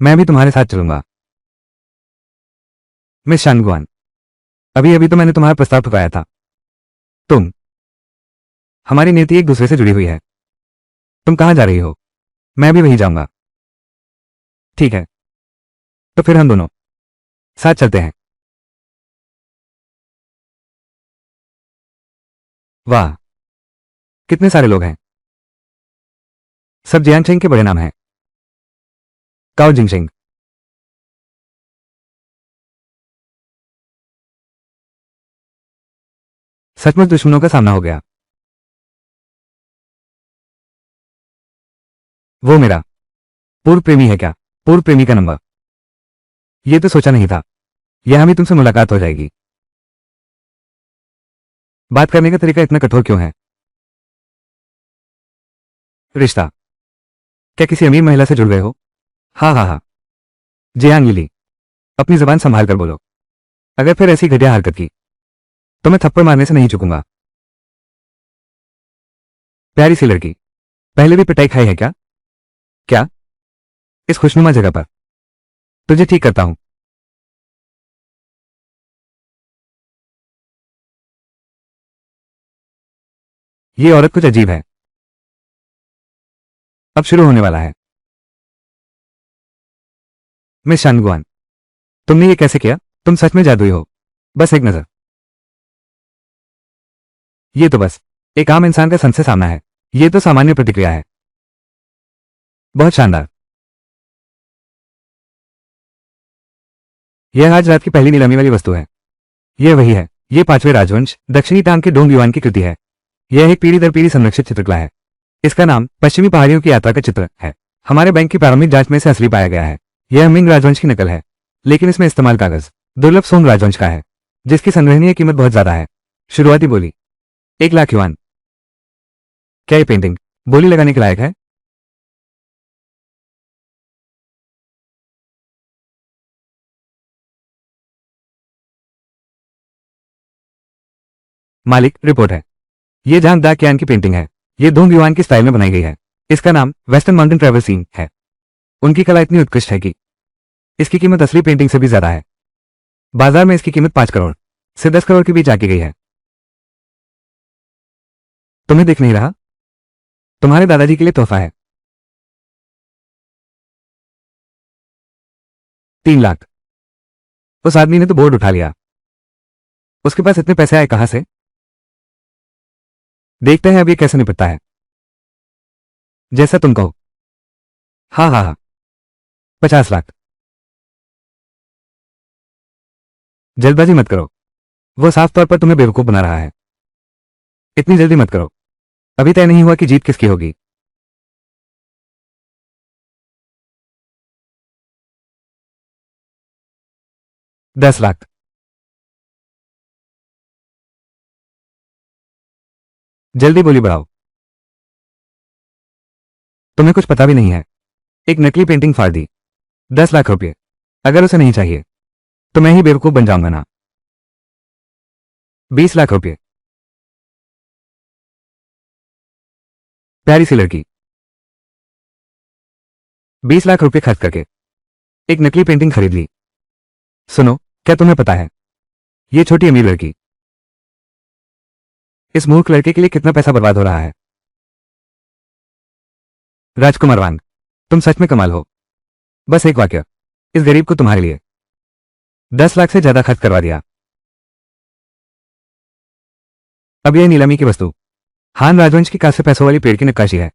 मैं भी तुम्हारे साथ चलूंगा। मिस शानगुआन, अभी अभी तो मैंने तुम्हारा प्रस्ताव ठुकराया था। तुम हमारी नीति एक दूसरे से जुड़ी हुई है। तुम कहां जा रही हो? मैं भी वहीं जाऊंगा। ठीक है, तो फिर हम दोनों साथ चलते हैं। वाह, कितने सारे लोग हैं। सब जियांगशेंग के बड़े नाम हैं। काओ जिंगशेंग। सचमुच दुश्मनों का सामना हो गया। वो मेरा पूर्व प्रेमी है क्या? पूर्व प्रेमी का नंबर? ये तो सोचा नहीं था। यहां भी तुमसे मुलाकात हो जाएगी। बात करने का तरीका इतना कठोर क्यों है? रिश्ता? क्या किसी अमीर महिला से जुड़ गए हो? हाँ हाँ हाँ। जियांग लिली, अपनी जबान संभाल कर बोलो। अगर फिर ऐसी घटिया हरकत की तो मैं थप्पड़ मारने से नहीं चूकूंगा। प्यारी सी लड़की, पहले भी पिटाई खाई है क्या? क्या? इस खुशनुमा जगह पर? तुझे ठीक करता हूं। ये औरत कुछ अजीब है। अब शुरू होने वाला है। मिस शानगुआन, तुमने ये कैसे किया? तुम सच में जादुई हो। बस एक नजर। ये तो बस एक आम इंसान का संत से सामना है। ये तो सामान्य प्रतिक्रिया है। बहुत शानदार। यह आज रात की पहली नीलामी वाली वस्तु है। यह वही है। ये 5वें राजवंश दक्षिणी तांग के डोंग युआन की कृति है। यह एक पीढ़ी दर पीढ़ी संरक्षित चित्रकला है। इसका नाम पश्चिमी पहाड़ियों की यात्रा का चित्र है। हमारे बैंक की प्रारंभिक जांच में से असली पाया गया है। यह मिंग राजवंश की नकल है, लेकिन इसमें इस्तेमाल कागज दुर्लभ सोंग राजवंश का है, जिसकी संग्रहणीय कीमत बहुत ज्यादा है। शुरुआती बोली 1 लाख युआन। क्या ये पेंटिंग बोली लगाने के लायक है? मालिक, रिपोर्ट है। ये जहां दा क्यान की पेंटिंग है। ये दोंग युआन की स्टाइल में बनाई गई है। इसका नाम वेस्टर्न माउंटेन ट्रेवल सीन है। उनकी कला इतनी उत्कृष्ट है कि इसकी कीमत असली पेंटिंग से भी ज्यादा है। बाजार में इसकी कीमत 5 करोड़ से 10 करोड़ के बीच आकी गई है। तुम्हें दिख नहीं रहा? तुम्हारे दादाजी के लिए तोहफा है। 3 लाख। उस आदमी ने तो बोर्ड उठा लिया। उसके पास इतने पैसे आए कहां से? देखते हैं अब ये कैसे निपटता है। जैसा तुम कहो। हाँ हाँ हाँ। 50 लाख। जल्दबाजी मत करो। वो साफ तौर पर तुम्हें बेवकूफ बना रहा है। इतनी जल्दी मत करो। अभी तय नहीं हुआ कि जीत किसकी होगी। 10 लाख। जल्दी बोली बढ़ाओ। तुम्हें कुछ पता भी नहीं है। एक नकली पेंटिंग फाड़ दी। 10 लाख रुपये। अगर उसे नहीं चाहिए तो मैं ही बेवकूफ बन जाऊंगा ना। 20 लाख रुपये। प्यारी सी लड़की। 20 लाख रुपये खर्च करके एक नकली पेंटिंग खरीद ली। सुनो, क्या तुम्हें पता है ये छोटी अमीर लड़की इस मूर्ख लड़के के लिए कितना पैसा बर्बाद हो रहा है। राजकुमार वांग, तुम सच में कमाल हो। बस एक वाक्य इस गरीब को तुम्हारे लिए 10 लाख से ज्यादा खर्च करवा दिया। अब यह नीलामी की वस्तु हान राजवंश की कांस्य पैसों वाली पेड़ की नक्काशी है।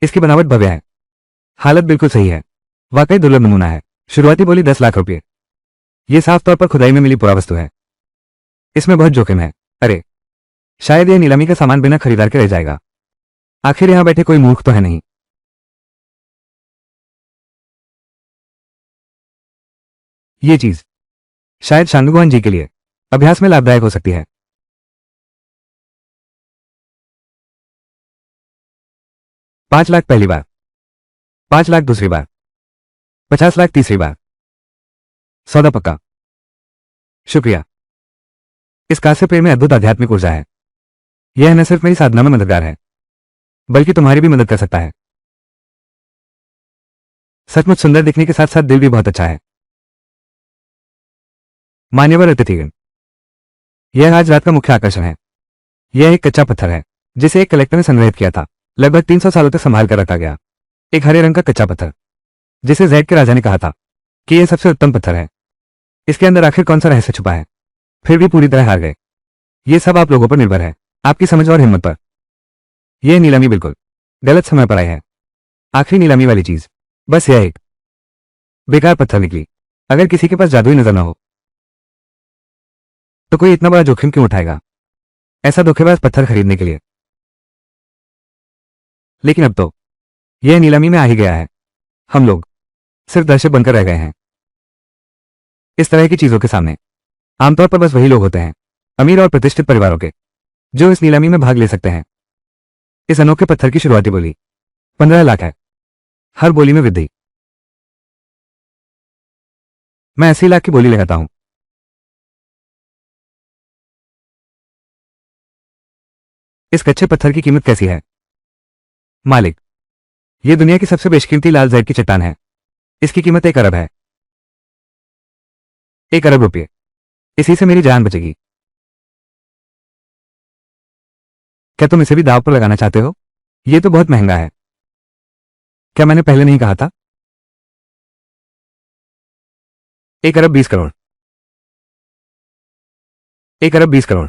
इसकी बनावट भव्य है, हालत बिल्कुल सही है, वाकई दुर्लभ नमूना है। शुरुआती बोली 10 लाख रुपये। यह साफ तौर पर खुदाई में मिली पुरावस्तु है। इसमें बहुत जोखिम है। अरे, शायद यह नीलामी का सामान बिना खरीदार के रह जाएगा। आखिर यहां बैठे कोई मूर्ख तो है नहीं। ये चीज शायद शांगुआन जी के लिए अभ्यास में लाभदायक हो सकती है। 5 लाख पहली बार, 5 लाख दूसरी बार, 50 लाख तीसरी बार। सौदा पक्का। शुक्रिया। इस कांस्य पेड़ में अद्भुत आध्यात्मिक ऊर्जा है। यह न सिर्फ मेरी साधना में मददगार है बल्कि तुम्हारी भी मदद कर सकता है। सचमुच सुंदर दिखने के साथ साथ दिल भी बहुत अच्छा है। मान्यवर अतिथिगण, यह आज रात का मुख्य आकर्षण है। यह एक कच्चा पत्थर है जिसे एक कलेक्टर ने संग्रहित किया था। लगभग 300 सालों तक संभाल कर रखा गया। एक हरे रंग का कच्चा पत्थर जिसे जैड के राजा ने कहा था कि यह सबसे उत्तम पत्थर है। इसके अंदर आखिर कौन सा रहस्य छुपा है। फिर भी पूरी तरह हार गए। यह सब आप लोगों पर निर्भर है, आपकी समझ और हिम्मत पर। यह नीलामी बिल्कुल गलत समय पर आई है। आखिरी नीलामी वाली चीज बस यह एक बेकार पत्थर निकली। अगर किसी के पास जादुई नजर ना हो तो कोई इतना बड़ा जोखिम क्यों उठाएगा ऐसा धोखेबाज पत्थर खरीदने के लिए। लेकिन अब तो यह नीलामी में आ ही गया है। हम लोग सिर्फ दर्शक बनकर रह गए हैं। इस तरह की चीजों के सामने आमतौर पर बस वही लोग होते हैं, अमीर और प्रतिष्ठित परिवारों के, जो इस नीलामी में भाग ले सकते हैं। इस अनोखे पत्थर की शुरुआती बोली 15 लाख है। हर बोली में वृद्धि। मैं 80 लाख की बोली लगाता हूं। इस कच्चे पत्थर की कीमत कैसी है मालिक। यह दुनिया की सबसे बेशकीमती लाल जैड की चट्टान है। इसकी कीमत 1 अरब है। 1 अरब रुपये। इसी से मेरी जान बचेगी। क्या तुम इसे भी दांव पर लगाना चाहते हो। यह तो बहुत महंगा है। क्या मैंने पहले नहीं कहा था। 1 अरब 20 करोड़। 1 अरब 20 करोड़।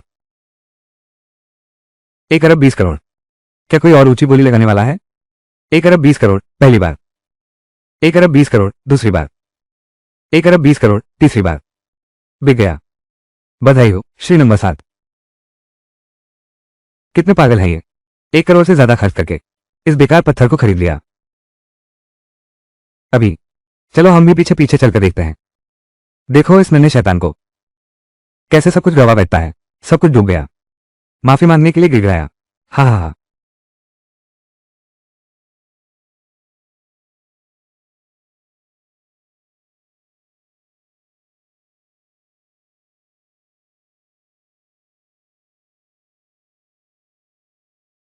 1 अरब 20 करोड़। क्या कोई और ऊंची बोली लगाने वाला है। 1 अरब 20 करोड़ पहली बार। 1 अरब 20 करोड़ दूसरी बार। 1 अरब 20 करोड़ तीसरी बार। बिक गया। बधाई हो श्री नंबर 7। कितने पागल हैं ये। 1 करोड़ से ज्यादा खर्च करके इस बेकार पत्थर को खरीद लिया। अभी चलो हम भी पीछे पीछे चलकर देखते हैं। देखो इस नन्हे शैतान को, कैसे सब कुछ गवा बैठता है। सब कुछ डूब गया। माफी मांगने के लिए गिड़गिड़ाया। हा हा हा।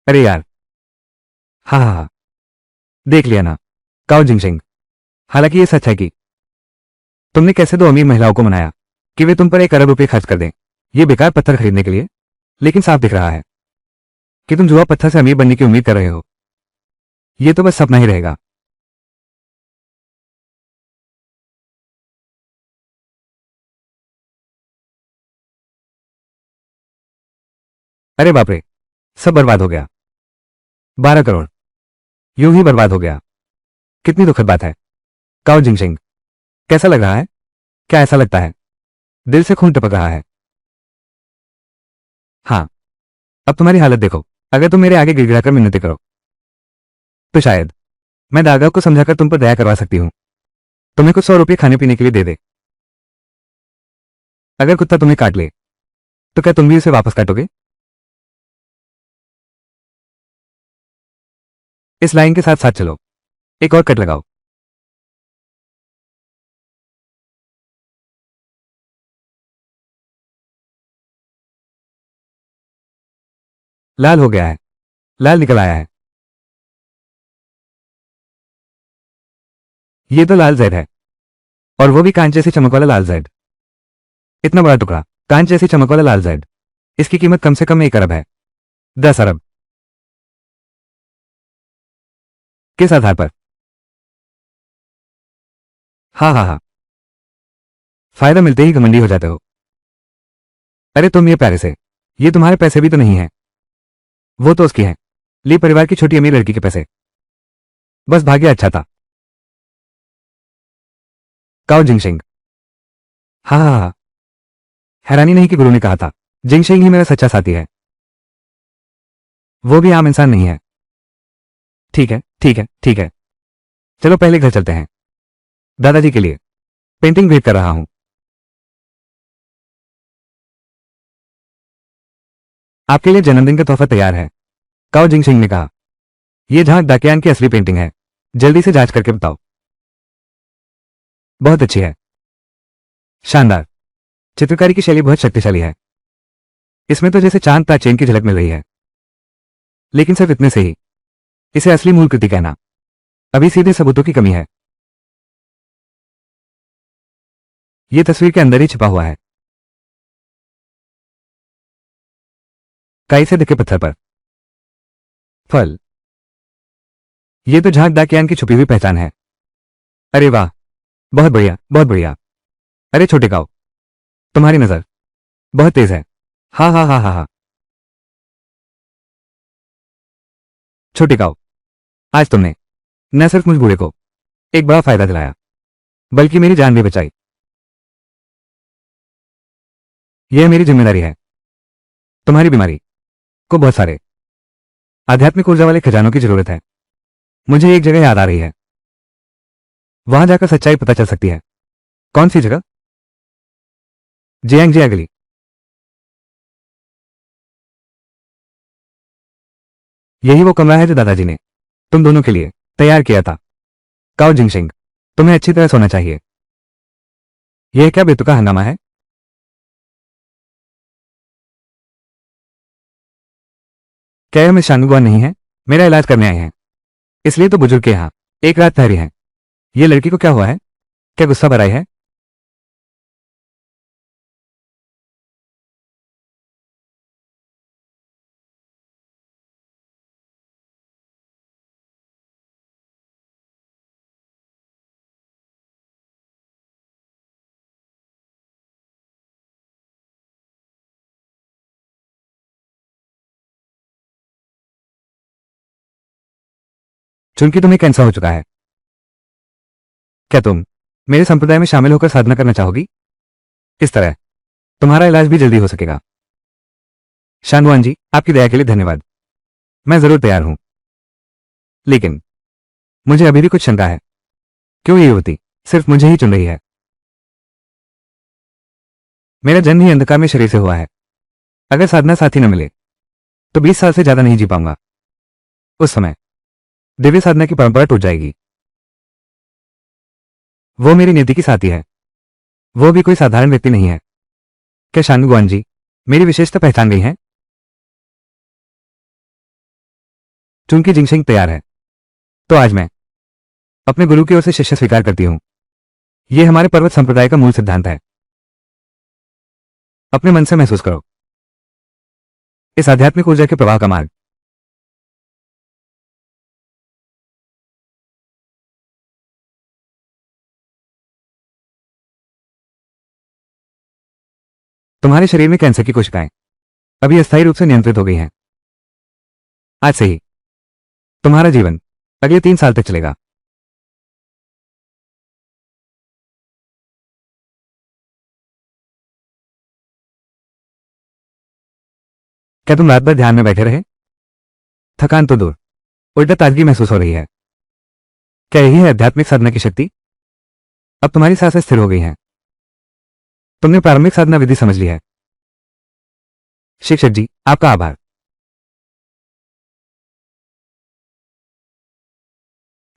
अरे यार। हा हा हा। देख लिया ना काओ जिंगशिंग। हालांकि ये सच है कि तुमने कैसे दो अमीर महिलाओं को मनाया कि वे तुम पर 1 अरब रुपये खर्च कर दें ये बेकार पत्थर खरीदने के लिए। लेकिन साफ दिख रहा है कि तुम जुआ पत्थर से अमीर बनने की उम्मीद कर रहे हो। ये तो बस सपना ही रहेगा। अरे बाप रे, सब बर्बाद हो गया। 12 करोड़ यूं ही बर्बाद हो गया। कितनी दुखद बात है। काओ जिंगशिंग, कैसा लग रहा है। क्या ऐसा लगता है दिल से खून टपक रहा है। हाँ, अब तुम्हारी हालत देखो। अगर तुम मेरे आगे गिड़गिड़ाकर मिन्नतें करो तो शायद मैं दागा को समझाकर तुम पर दया करवा सकती हूँ। तुम्हें कुछ 100 रुपये खाने पीने के लिए दे दे। अगर कुत्ता तुम्हें काट ले तो क्या तुम भी उसे वापस काटोगे। इस लाइन के साथ साथ चलो, एक और कट लगाओ। लाल हो गया है, लाल निकल आया है। ये तो लाल जेड है, और वो भी कांच जैसी चमक वाला लाल जेड। इतना बड़ा टुकड़ा, कांच जैसी चमक वाला लाल जेड। इसकी कीमत कम से कम 1 अरब है। 10 अरब। किस आधार पर? हाँ हाँ हाँ, फायदा मिलते ही घमंडी हो जाते हो। अरे तुम ये प्यारे से, ये तुम्हारे पैसे भी तो नहीं है, वो तो उसकी है, ली परिवार की छोटी अमीर लड़की के पैसे। बस भाग्य अच्छा था। काओ जिंगशेंग। हाँ हाँ हाँ, हैरानी नहीं कि गुरु ने कहा था, जिंगशेंग ही मेरा सच्चा साथी है। वो भी आम इंसान नहीं है। ठीक है ठीक है ठीक है, चलो पहले घर चलते हैं। दादाजी के लिए पेंटिंग भेंट कर रहा हूं। आपके लिए जन्मदिन का तोहफा तैयार है, काओ जिंगशेंग ने कहा। यह झांक डाकियान की असली पेंटिंग है, जल्दी से जांच करके बताओ। बहुत अच्छी है, शानदार। चित्रकारी की शैली बहुत शक्तिशाली है। इसमें तो जैसे चांद तारा की झलक मिल रही है। लेकिन सिर्फ इतने से ही इसे असली मूल कृति कहना, अभी सीधे सबूतों की कमी है। यह तस्वीर के अंदर ही छिपा हुआ है, काई से ढके पत्थर पर। फल। यह तो झांक डाकियान की छुपी हुई पहचान है। अरे वाह, बहुत बढ़िया बहुत बढ़िया। अरे छोटे काओ, तुम्हारी नजर बहुत तेज है। हाँ हाँ हाँ हाँ हाँ। छोटे काओ, आज तुमने न सिर्फ मुझ बूढ़े को एक बड़ा फायदा दिलाया, बल्कि मेरी जान भी बचाई। यह मेरी जिम्मेदारी है। तुम्हारी बीमारी को बहुत सारे आध्यात्मिक ऊर्जा वाले खजानों की जरूरत है। मुझे एक जगह याद आ रही है, वहां जाकर सच्चाई पता चल सकती है। कौन सी जगह? जियांग जिया गली। यही वो कमरा है जो दादाजी ने तुम दोनों के लिए तैयार किया था। काओ जिंगशेंग, तुम्हें अच्छी तरह सोना चाहिए। यह क्या बेतुका हंगामा है? क्या यह मिस शांगुआन नहीं है? मेरा इलाज करने आए हैं, इसलिए तो बुजुर्ग के यहाँ एक रात ठहरी है। ये लड़की को क्या हुआ है? क्या गुस्सा भराई है? चूंकि तुम्हें कैंसर हो चुका है, क्या तुम मेरे संप्रदाय में शामिल होकर साधना करना चाहोगी? इस तरह तुम्हारा इलाज भी जल्दी हो सकेगा। शानवान जी, आपकी दया के लिए धन्यवाद। मैं जरूर तैयार हूं, लेकिन मुझे अभी भी कुछ शंका है। क्यों ये युवती सिर्फ मुझे ही चुन रही है? मेरा जन्म ही अंधकार में शरीर से हुआ है। अगर साधना साथी न मिले तो 20 साल से ज्यादा नहीं जी पाऊंगा। उस समय दिव्य साधना की परंपरा टूट जाएगी। वो मेरी नियति की साथी है, वो भी कोई साधारण व्यक्ति नहीं है। क्या शांगुआन जी मेरी विशेषता पहचान गई है? चूंकि जिंगशेंग तैयार है, तो आज मैं अपने गुरु की ओर से शिष्य स्वीकार करती हूं। यह हमारे पर्वत संप्रदाय का मूल सिद्धांत है। अपने मन से महसूस करो इस आध्यात्मिक ऊर्जा के प्रवाह का मार्ग। तुम्हारे शरीर में कैंसर की कोशिकाएं अभी अस्थायी रूप से नियंत्रित हो गई हैं। आज से ही तुम्हारा जीवन अगले 3 साल तक चलेगा। क्या तुम रात भर ध्यान में बैठे रहे? थकान तो दूर, उल्टा ताजगी महसूस हो रही है। क्या यही है आध्यात्मिक साधना की शक्ति? अब तुम्हारी सांसें स्थिर हो गई हैं। तुमने प्रारंभिक साधना विधि समझ ली है। शिक्षक जी, आपका आभार।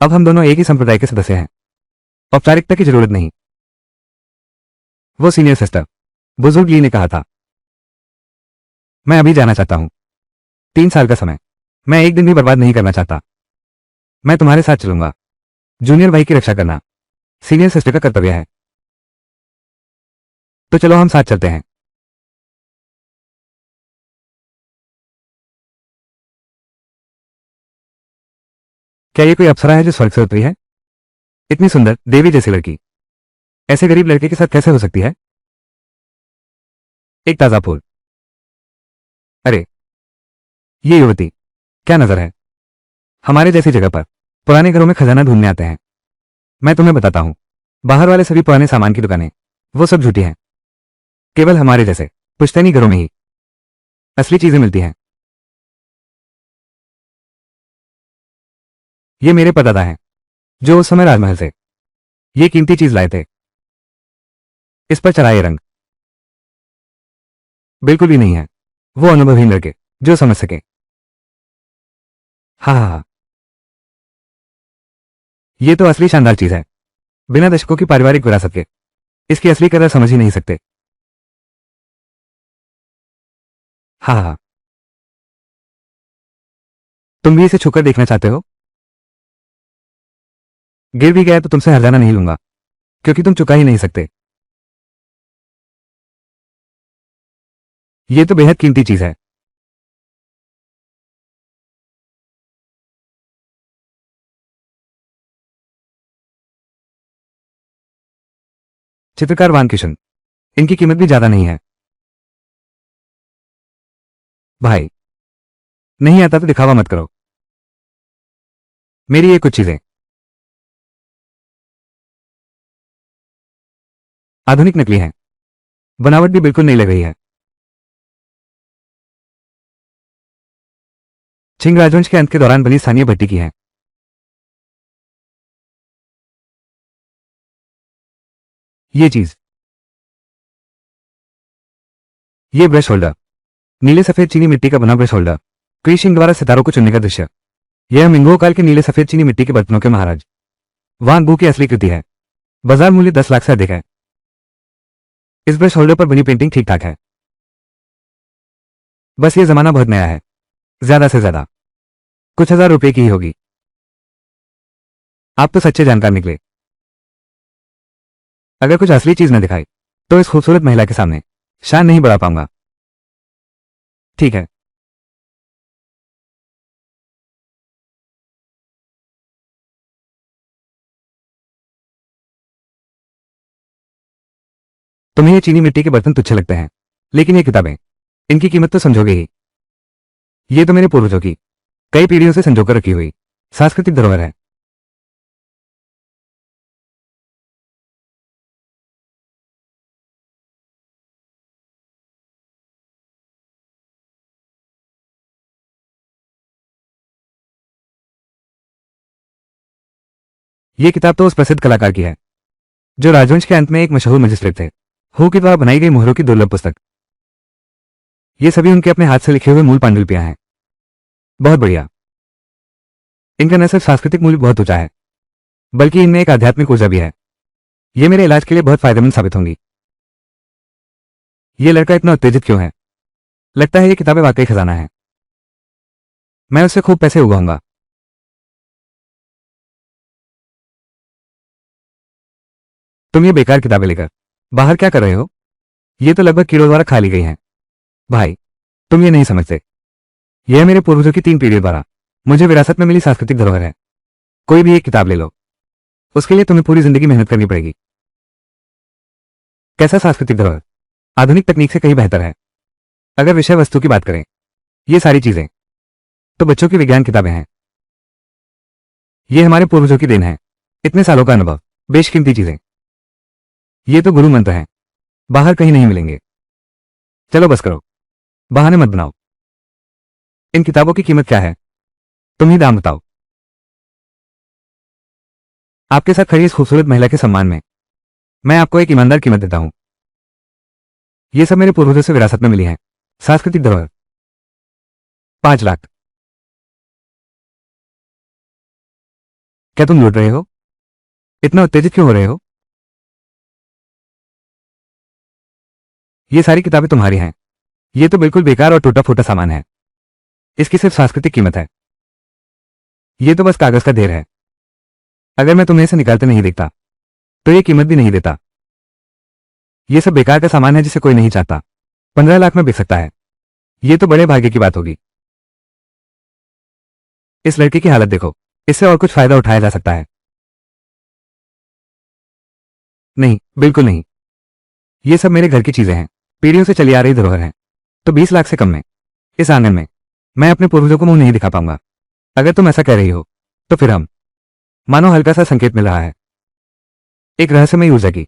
अब हम दोनों एक ही संप्रदाय के सदस्य हैं। औपचारिकता की जरूरत नहीं। वो सीनियर सिस्टर बुजुर्ग ली ने कहा था। मैं अभी जाना चाहता हूं। 3 साल का समय। मैं एक दिन भी बर्बाद नहीं करना चाहता। मैं तुम्हारे साथ चलूंगा। जूनियर भाई की रक्षा करना सीनियर सिस्टर का कर्तव्य है। तो चलो हम साथ चलते हैं। क्या ये कोई अप्सरा है जो स्वर्ग से उतरी है? इतनी सुंदर देवी जैसी लड़की ऐसे गरीब लड़के के साथ कैसे हो सकती है? एक ताजा फूल। अरे, ये युवती क्या नजर है। हमारे जैसी जगह पर पुराने घरों में खजाना ढूंढने आते हैं। मैं तुम्हें बताता हूं, बाहर वाले सभी पुराने सामान की दुकानें वो सब झूठी हैं। केवल हमारे जैसे पुश्तैनी घरों में ही असली चीजें मिलती हैं। ये मेरे परदादा हैं जो उस समय राजमहल से ये कीमती चीज लाए थे। इस पर चढ़ाए रंग बिल्कुल भी नहीं है। वो अनुभवहीन लड़के जो समझ सके। हाँ हाँ हाँ, ये तो असली शानदार चीज है। बिना दशकों की पारिवारिक विरासत के इसकी असली कदर समझ ही नहीं सकते। हाँ हाँ हाँ, तुम भी इसे छूकर देखना चाहते हो? गिर भी गया तो तुमसे हर्जाना नहीं लूंगा, क्योंकि तुम चुका ही नहीं सकते। ये तो बेहद कीमती चीज है। चित्रकार वान किशन, इनकी कीमत भी ज्यादा नहीं है। भाई, नहीं आता तो दिखावा मत करो। मेरी ये कुछ चीजें आधुनिक नकली हैं। बनावट भी बिल्कुल नहीं लग रही है। छिंग राजवंश के अंत के दौरान बनी स्थानीय भट्टी की है। ये चीज, ये ब्रश होल्डर, नीले सफेद चीनी मिट्टी का बना ब्रश होल्डर। क्री द्वारा सितारों को चुनने का दृश्य। यह मिंगो काल के नीले सफेद चीनी मिट्टी के बर्तनों के महाराज वांग बू की असली कृति है। बाजार मूल्य 10 लाख से अधिक है। इस ब्रश होल्डर पर बनी पेंटिंग ठीक ठाक है। बस ये जमाना बहुत नया है। ज्यादा से ज्यादा कुछ हजार रुपए की ही होगी। आप तो सच्चे जानकार निकले। अगर कुछ असली चीज न दिखाई तो इस खूबसूरत महिला के सामने शान नहीं बढ़ा पाऊंगा। ठीक है, तुम्हें ये चीनी मिट्टी के बर्तन तुच्छ लगते हैं, लेकिन ये किताबें, इनकी कीमत तो समझोगे ही। ये तो मेरे पूर्वजों की कई पीढ़ियों से संजोकर रखी हुई सांस्कृतिक धरोहर है। ये किताब तो उस प्रसिद्ध कलाकार की है जो राजवंश के अंत में एक मशहूर मजिस्ट्रेट थे। हु के द्वारा बनाई गई मोहरों की दुर्लभ पुस्तक। ये सभी उनके अपने हाथ से लिखे हुए मूल पांडुलिपियां हैं। बहुत बढ़िया। इनका न सिर्फ सांस्कृतिक मूल्य बहुत ऊंचा है, बल्कि इनमें एक आध्यात्मिक ऊर्जा भी है। ये मेरे इलाज के लिए बहुत फायदेमंद साबित होंगी। ये लड़का इतना उत्तेजित क्यों है? लगता है ये किताबें वाकई खजाना है। मैं उससे खूब पैसे उगाऊंगा। तुम ये बेकार किताबें लेकर बाहर क्या कर रहे हो? ये तो लगभग कीड़ों द्वारा खा ली गई हैं। भाई, तुम ये नहीं समझते। यह मेरे पूर्वजों की 3 पीढ़ियों द्वारा मुझे विरासत में मिली सांस्कृतिक धरोहर है। कोई भी एक किताब ले लो, उसके लिए तुम्हें पूरी जिंदगी मेहनत करनी पड़ेगी। कैसा सांस्कृतिक धरोहर? आधुनिक तकनीक से कहीं बेहतर है। अगर विषय वस्तु की बात करें, ये सारी चीजें तो बच्चों की विज्ञान किताबें हैं। ये हमारे पूर्वजों की देन है। इतने सालों का अनुभव, बेशकीमती चीजें। ये तो गुरु मंत्र हैं, बाहर कहीं नहीं मिलेंगे। चलो बस करो, बहाने मत बनाओ। इन किताबों की कीमत क्या है? तुम ही दाम बताओ। आपके साथ खड़ी इस खूबसूरत महिला के सम्मान में मैं आपको एक ईमानदार कीमत देता हूं। ये सब मेरे पूर्वजों से विरासत में मिली है सांस्कृतिक धरोहर। 5 लाख। क्या तुम लौट रहे हो? इतना उत्तेजित क्यों हो रहे हो? ये सारी किताबें तुम्हारी हैं। ये तो बिल्कुल बेकार और टूटा फूटा सामान है। इसकी सिर्फ सांस्कृतिक कीमत है। ये तो बस कागज का ढेर है। अगर मैं तुम्हें इसे निकालते नहीं देखता तो ये कीमत भी नहीं देता। ये सब बेकार का सामान है जिसे कोई नहीं चाहता। 15 लाख में बिक सकता है। ये तो बड़े भाग्य की बात होगी। इस लड़के की हालत देखो। इससे और कुछ फायदा उठाया जा सकता है। नहीं, बिल्कुल नहीं। ये सब मेरे घर की चीजें हैं। पीढ़ियों से चली आ रही धरोहर हैं। तो 20 लाख से कम में इस आंगन में मैं अपने पूर्वजों को मुंह नहीं दिखा पाऊंगा। अगर तुम ऐसा कह रही हो तो फिर हम मानो हल्का सा संकेत मिल रहा है। एक रहस्यमयी ऊर्जा की।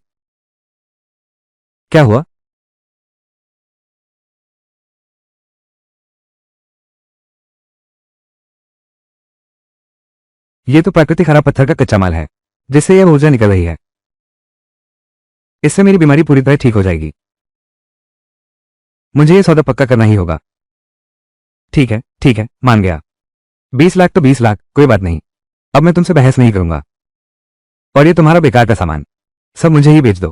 क्या हुआ? ये तो प्राकृतिक हरा पत्थर का कच्चा माल है जिससे यह ऊर्जा निकल रही है। इससे मेरी बीमारी पूरी तरह ठीक हो जाएगी। मुझे यह सौदा पक्का करना ही होगा। ठीक है, मान गया। 20 लाख तो 20 लाख, कोई बात नहीं। अब मैं तुमसे बहस नहीं करूंगा। और ये तुम्हारा बेकार का सामान सब मुझे ही बेच दो।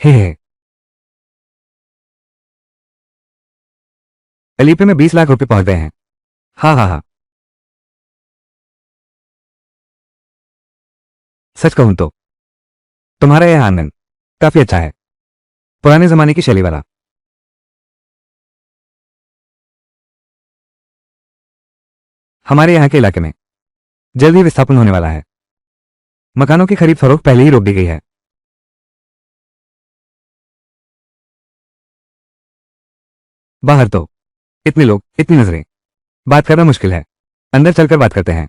हे, अलीपे में 20 लाख रुपए पहुंच गए हैं। हाँ हाँ हाँ। सच कहूं तो तुम्हारा यह आंगन काफी अच्छा है। पुराने जमाने की शैली वाला। हमारे यहाँ के इलाके में जल्द ही विस्थापन होने वाला है। मकानों की खरीद फरोख्त पहले ही रोक दी गई है। बाहर तो इतने लोग, इतनी नजरें, बात करना मुश्किल है। अंदर चलकर बात करते हैं।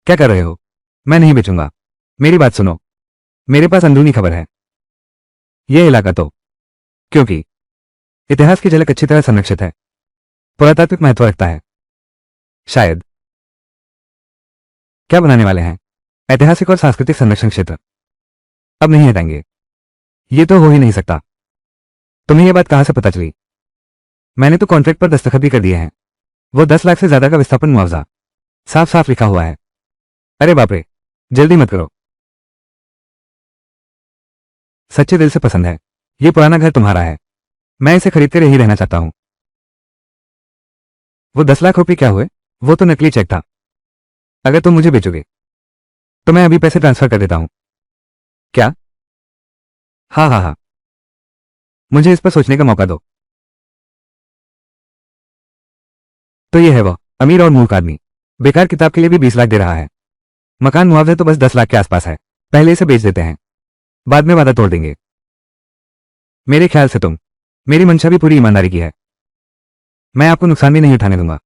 क्या कर रहे हो? मैं नहीं बेचूंगा। मेरी बात सुनो। मेरे पास अंदरूनी खबर है। यह इलाका तो क्योंकि इतिहास की झलक अच्छी तरह संरक्षित है, पुरातात्विक महत्व रखता है। शायद। क्या बनाने वाले हैं? ऐतिहासिक और सांस्कृतिक संरक्षण क्षेत्र। अब नहीं हटाएंगे। ये तो हो ही नहीं सकता। तुम्हें यह बात कहां से पता चली? मैंने तो कॉन्ट्रैक्ट पर दस्तखत भी कर दिए हैं। वो 10 लाख से ज्यादा का विस्थापन मुआवजा साफ साफ लिखा हुआ है। अरे बाप रे, जल्दी मत करो। सच्चे दिल से पसंद है। ये पुराना घर तुम्हारा है। मैं इसे खरीद कर यही रहना चाहता हूं। वो 10 लाख रुपए क्या हुए? वो तो नकली चेक था। अगर तुम मुझे बेचोगे तो मैं अभी पैसे ट्रांसफर कर देता हूं। क्या? हाँ हाँ हाँ। मुझे इस पर सोचने का मौका दो। तो ये है वह अमीर और मूर्ख आदमी। बेकार किताब के लिए भी 20 लाख दे रहा है। मकान मुआवजा तो बस 10 लाख के आसपास है। पहले इसे बेच देते हैं, बाद में वादा तोड़ देंगे। मेरे ख्याल से तुम मेरी मंशा भी पूरी ईमानदारी की है। मैं आपको नुकसान भी नहीं उठाने दूंगा।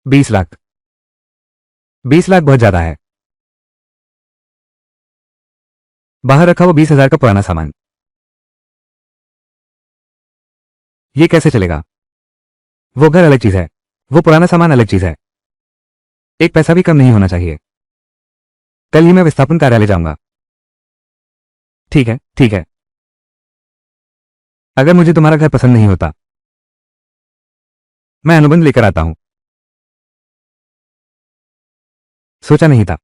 20 लाख। 20 लाख बहुत ज्यादा है। बाहर रखा वो 20 हजार का पुराना सामान। ये कैसे चलेगा? वो घर अलग चीज है, वो पुराना सामान अलग चीज है। एक पैसा भी कम नहीं होना चाहिए। कल ही मैं विस्थापन कार्यालय जाऊंगा। ठीक है। अगर मुझे तुम्हारा घर पसंद नहीं होता मैं अनुबंध लेकर आता हूं। सोचा नहीं था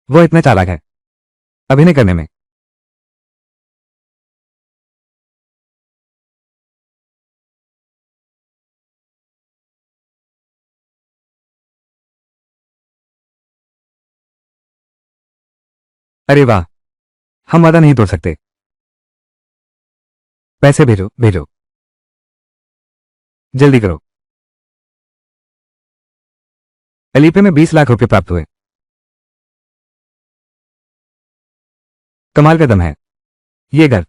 वो इतना चालाक है अभिनय करने में। अरे वाह, हम वादा नहीं तोड़ सकते। पैसे भेजो भेजो, जल्दी करो। अलीपे में 20 लाख रुपए प्राप्त हुए। कमाल का दम है। ये घर।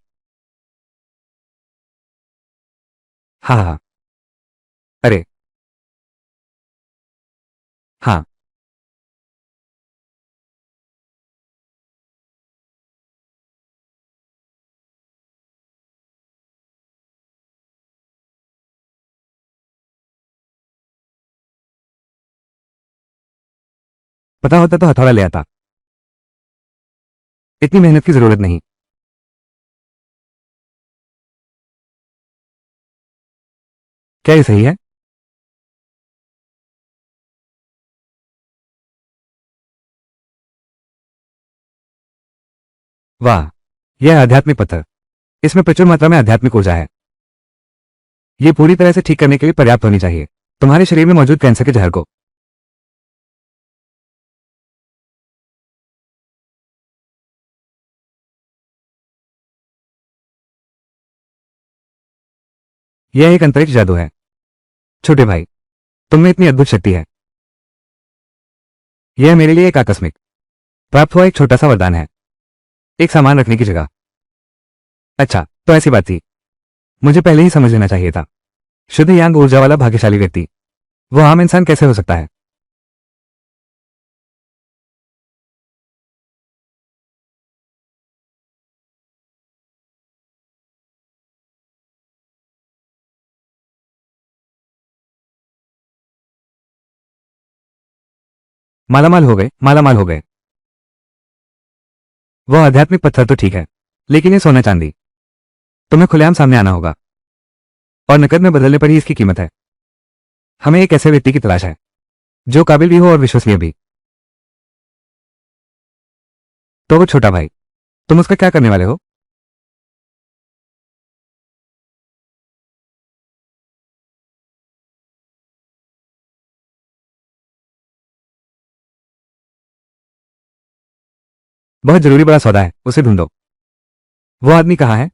हाँ हाँ हाँ। अरे हाँ। पता होता तो हथौड़ा ले आता। इतनी मेहनत की जरूरत नहीं। क्या ये सही है? वाह, यह है आध्यात्मिक पत्थर। इसमें प्रचुर मात्रा में आध्यात्मिक ऊर्जा है। ये पूरी तरह से ठीक करने के लिए पर्याप्त होनी चाहिए तुम्हारे शरीर में मौजूद कैंसर के जहर को। यह एक अंतरिक्ष जादू है छोटे भाई, तुम में इतनी अद्भुत शक्ति है। यह मेरे लिए एक आकस्मिक प्राप्त हुआ एक छोटा सा वरदान है, एक सामान रखने की जगह। अच्छा, तो ऐसी बात थी। मुझे पहले ही समझ लेना चाहिए था। शुद्ध यांग ऊर्जा वाला भाग्यशाली व्यक्ति वो आम इंसान कैसे हो सकता है? मालामाल हो गए, मालामाल हो गए। वह आध्यात्मिक पत्थर तो ठीक है, लेकिन ये सोना चांदी तुम्हें खुलेआम सामने आना होगा, और नकद में बदलने पर ही इसकी कीमत है। हमें एक ऐसे व्यक्ति की तलाश है जो काबिल भी हो और विश्वसनीय भी। तो वो छोटा भाई, तुम उसका क्या करने वाले हो? बहुत जरूरी बड़ा सौदा है, उसे ढूंढो। वो आदमी कहाँ है?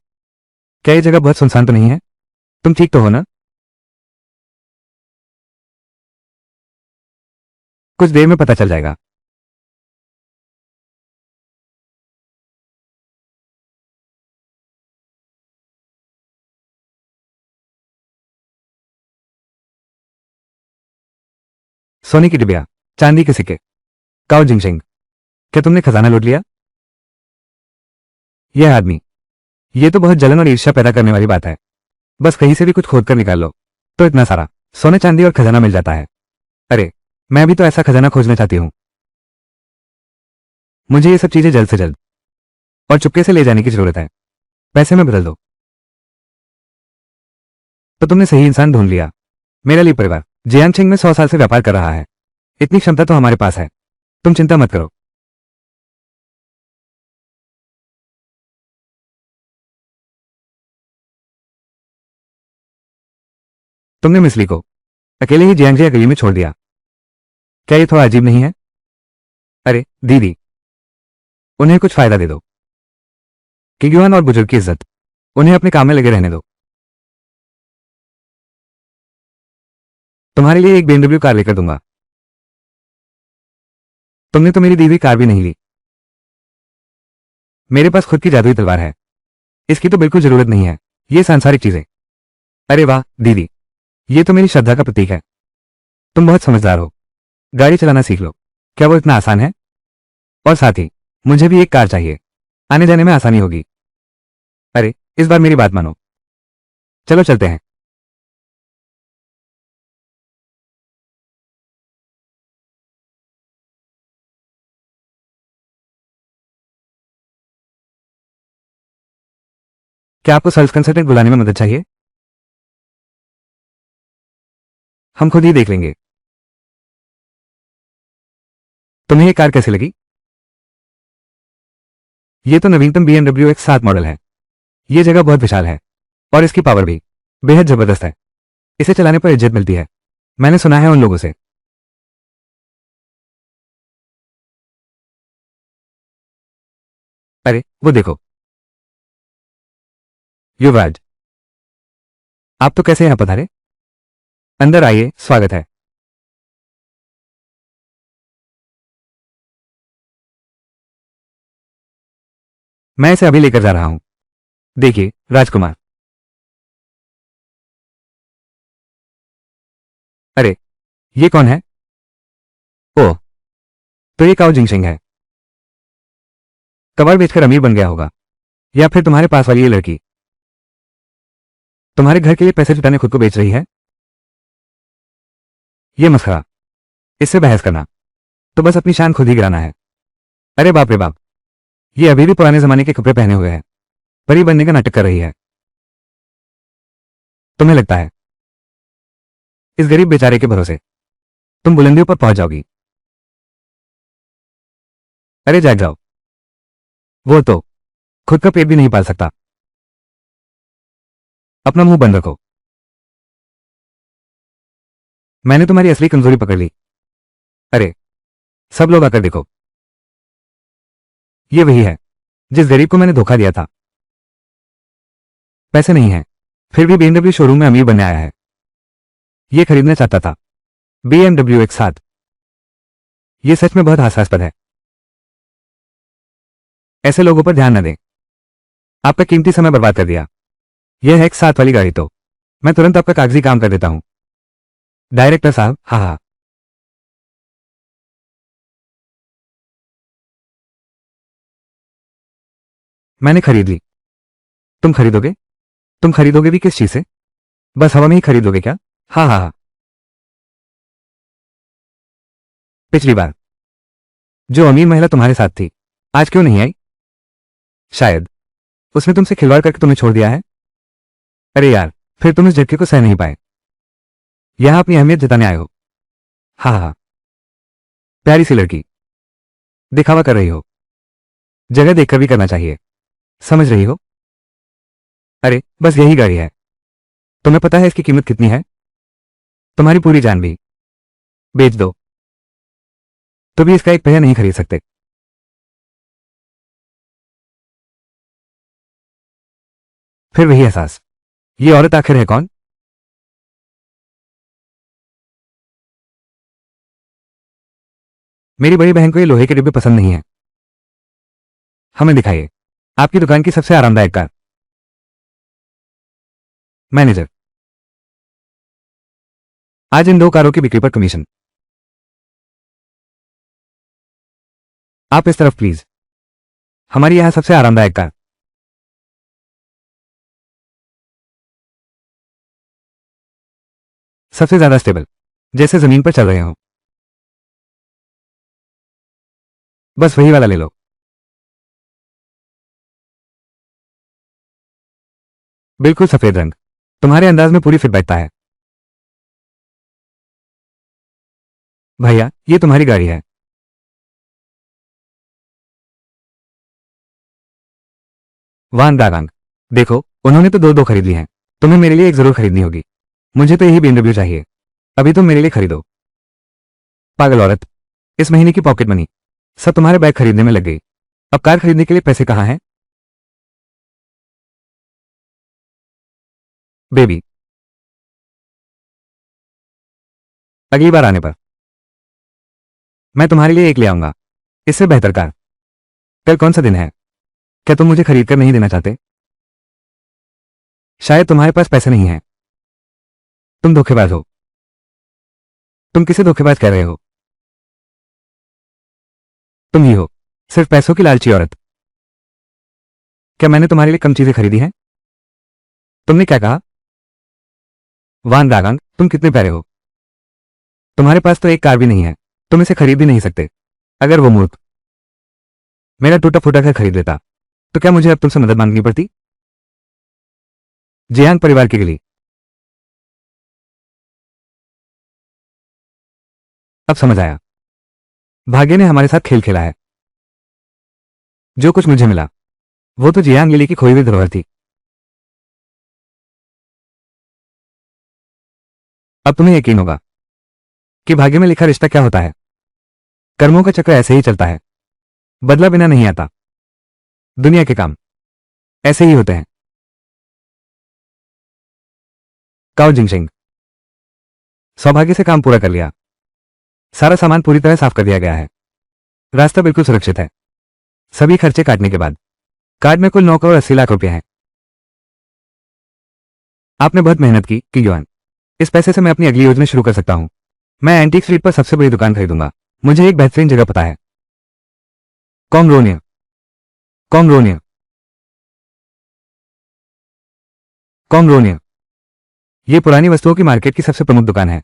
क्या ये जगह बहुत सुनसान तो नहीं है? तुम ठीक तो हो ना? कुछ देर में पता चल जाएगा। सोने की डिबिया, चांदी के सिक्के, काओ जिंगशिंग। क्या तुमने खजाना लूट लिया? यह आदमी, ये तो बहुत जलन और ईर्ष्या पैदा करने वाली बात है। बस कहीं से भी कुछ खोद कर निकाल लो तो इतना सारा सोने चांदी और खजाना मिल जाता है। अरे, मैं भी तो ऐसा खजाना खोजना चाहती हूँ। मुझे ये सब चीजें जल्द से जल्द और चुपके से ले जाने की जरूरत है। पैसे में बदल दो। तो तुमने सही इंसान ढूंढ लिया। मेरा ली परिवार जियांगछिंग में 100 साल से व्यापार कर रहा है। इतनी क्षमता तो हमारे पास है, तुम चिंता मत करो। तुमने मिसली को अकेले ही जियांगजिया गली में छोड़ दिया। क्या ये थोड़ा अजीब नहीं है? अरे दीदी, उन्हें कुछ फायदा दे दो। किग्युआन और बुजुर्ग की इज्जत, उन्हें अपने काम में लगे रहने दो। तुम्हारे लिए एक BMW कार लेकर दूंगा। तुमने तो मेरी दी हुई कार भी नहीं ली। मेरे पास खुद की जादुई तलवार है, इसकी तो बिल्कुल जरूरत नहीं है ये सांसारिक चीजें। अरे वाह दीदी, ये तो मेरी श्रद्धा का प्रतीक है। तुम बहुत समझदार हो। गाड़ी चलाना सीख लो। क्या वो इतना आसान है? और साथ ही मुझे भी एक कार चाहिए, आने जाने में आसानी होगी। अरे, इस बार मेरी बात मानो। चलो चलते हैं। क्या आपको सेल्स कंसल्टेंट बुलाने में मदद चाहिए? हम खुद ही देख लेंगे। तुम्हें ये कार कैसे लगी? ये तो नवीनतम BMW X7 मॉडल है। ये जगह बहुत विशाल है और इसकी पावर भी बेहद जबरदस्त है। इसे चलाने पर इज्जत मिलती है, मैंने सुना है उन लोगों से। अरे वो देखो, युवराज, आप तो कैसे यहां पधारे? अंदर आइए, स्वागत है। मैं इसे अभी लेकर जा रहा हूं। देखिए राजकुमार। अरे, ये कौन है? ओह, तो ये काओ जिंगशिंग है। कबाड़ बेचकर अमीर बन गया होगा, या फिर तुम्हारे पास वाली ये लड़की तुम्हारे घर के लिए पैसे जुटाने खुद को बेच रही है। ये मसखरा, इससे बहस करना तो बस अपनी शान खुद ही गिराना है। अरे बाप रे बाप, ये अभी भी पुराने जमाने के कपड़े पहने हुए है, परी बनने का नाटक कर रही है। तुम्हें लगता है इस गरीब बेचारे के भरोसे तुम बुलंदियों पर पहुंच जाओगी। अरे जाग जाओ, वो तो खुद का पेट भी नहीं पाल सकता। अपना मुंह बंद रखो। मैंने तुम्हारी असली कमजोरी पकड़ ली। अरे सब लोग आकर देखो, ये वही है जिस गरीब को मैंने धोखा दिया था। पैसे नहीं है, फिर भी BMW शोरूम में अमीर बनने आया है। ये खरीदना चाहता था BMW X7। ये सच में बहुत हास्यास्पद है। ऐसे लोगों पर ध्यान न दें। आपका कीमती समय बर्बाद कर दिया। यह है X7 वाली गाड़ी तो मैं तुरंत आपका कागजी काम कर देता हूं। डायरेक्टर साहब, हाँ हाँ। मैंने खरीद ली। तुम खरीदोगे? तुम खरीदोगे भी किस चीज से? बस हवा में ही खरीदोगे क्या? हाँ हाँ हाँ। पिछली बार जो अमीर महिला तुम्हारे साथ थी, आज क्यों नहीं आई? शायद उसने तुमसे खिलवाड़ करके तुम्हें छोड़ दिया है। अरे यार, फिर तुम इस झटके को सह नहीं पाए। यहां अपनी अहमियत जताने आए हो। हाँ हाँ हाँ। प्यारी सी लड़की, दिखावा कर रही हो। जगह देखकर भी करना चाहिए, समझ रही हो? अरे बस यही गाड़ी है। तुम्हें पता है इसकी कीमत कितनी है? तुम्हारी पूरी जान भी। बेच दो तो भी इसका एक पहिया नहीं खरीद सकते। फिर वही एहसास। ये औरत आखिर है कौन? मेरी बड़ी बहन को ये लोहे के डिब्बे पसंद नहीं है। हमें दिखाइए आपकी दुकान की सबसे आरामदायक कार। मैनेजर, आज इन 2 कारों की बिक्री पर कमीशन। आप इस तरफ प्लीज। हमारी यहां सबसे आरामदायक कार, सबसे ज्यादा स्टेबल, जैसे जमीन पर चल रहे हो। बस वही वाला ले लो। बिल्कुल सफेद रंग तुम्हारे अंदाज में पूरी फिट बैठता है। भैया ये तुम्हारी गाड़ी है। वान दागांग, देखो उन्होंने तो 2-2 खरीद ली हैं। तुम्हें मेरे लिए एक जरूर खरीदनी होगी। मुझे तो यही BMW चाहिए। अभी तुम मेरे लिए खरीदो। पागल औरत, इस महीने की पॉकेट मनी सब तुम्हारे बैग खरीदने में लग गई। अब कार खरीदने के लिए पैसे कहाँ हैं? बेबी, अगली बार आने पर मैं तुम्हारे लिए एक ले आऊंगा, इससे बेहतर कार। कल कौन सा दिन है? क्या तुम मुझे खरीद कर नहीं देना चाहते? शायद तुम्हारे पास पैसे नहीं हैं। तुम धोखेबाज हो। तुम किसे धोखेबाज कह रहे हो? तुम ही हो, सिर्फ पैसों की लालची औरत। क्या मैंने तुम्हारे लिए कम चीजें खरीदी हैं? तुमने क्या कहा? वान दागांग, तुम कितने प्यारे हो। तुम्हारे पास तो एक कार भी नहीं है, तुम इसे खरीद भी नहीं सकते। अगर वो मूर्ख मेरा टूटा फूटा घर खरीद लेता तो क्या मुझे अब तुमसे मदद मांगनी पड़ती? जियांग परिवार की गली। अब समझ आया, भाग्य ने हमारे साथ खेल खेला है। जो कुछ मुझे मिला वो तो जियांग लिली की खोई हुई धरोहर थी। अब तुम्हें यकीन होगा कि भाग्य में लिखा रिश्ता क्या होता है। कर्मों का चक्र ऐसे ही चलता है, बदला बिना नहीं आता। दुनिया के काम ऐसे ही होते हैं। काओ जिंगशिंग, सौभाग्य से काम पूरा कर लिया। सारा सामान पूरी तरह साफ कर दिया गया है। रास्ता बिल्कुल सुरक्षित है। सभी खर्चे काटने के बाद कार्ड में कुल 9 करोड़ 80 लाख रुपए हैं। आपने बहुत मेहनत की युआन। इस पैसे से मैं अपनी अगली योजना शुरू कर सकता हूं। मैं एंटीक स्ट्रीट पर सबसे बड़ी दुकान खरीदूंगा। मुझे एक बेहतरीन जगह पता है। कॉन्ग्रोनिया, कॉन्ग्रोनिया, कॉन्ग्रोनिया। ये पुरानी वस्तुओं की मार्केट की सबसे प्रमुख दुकान है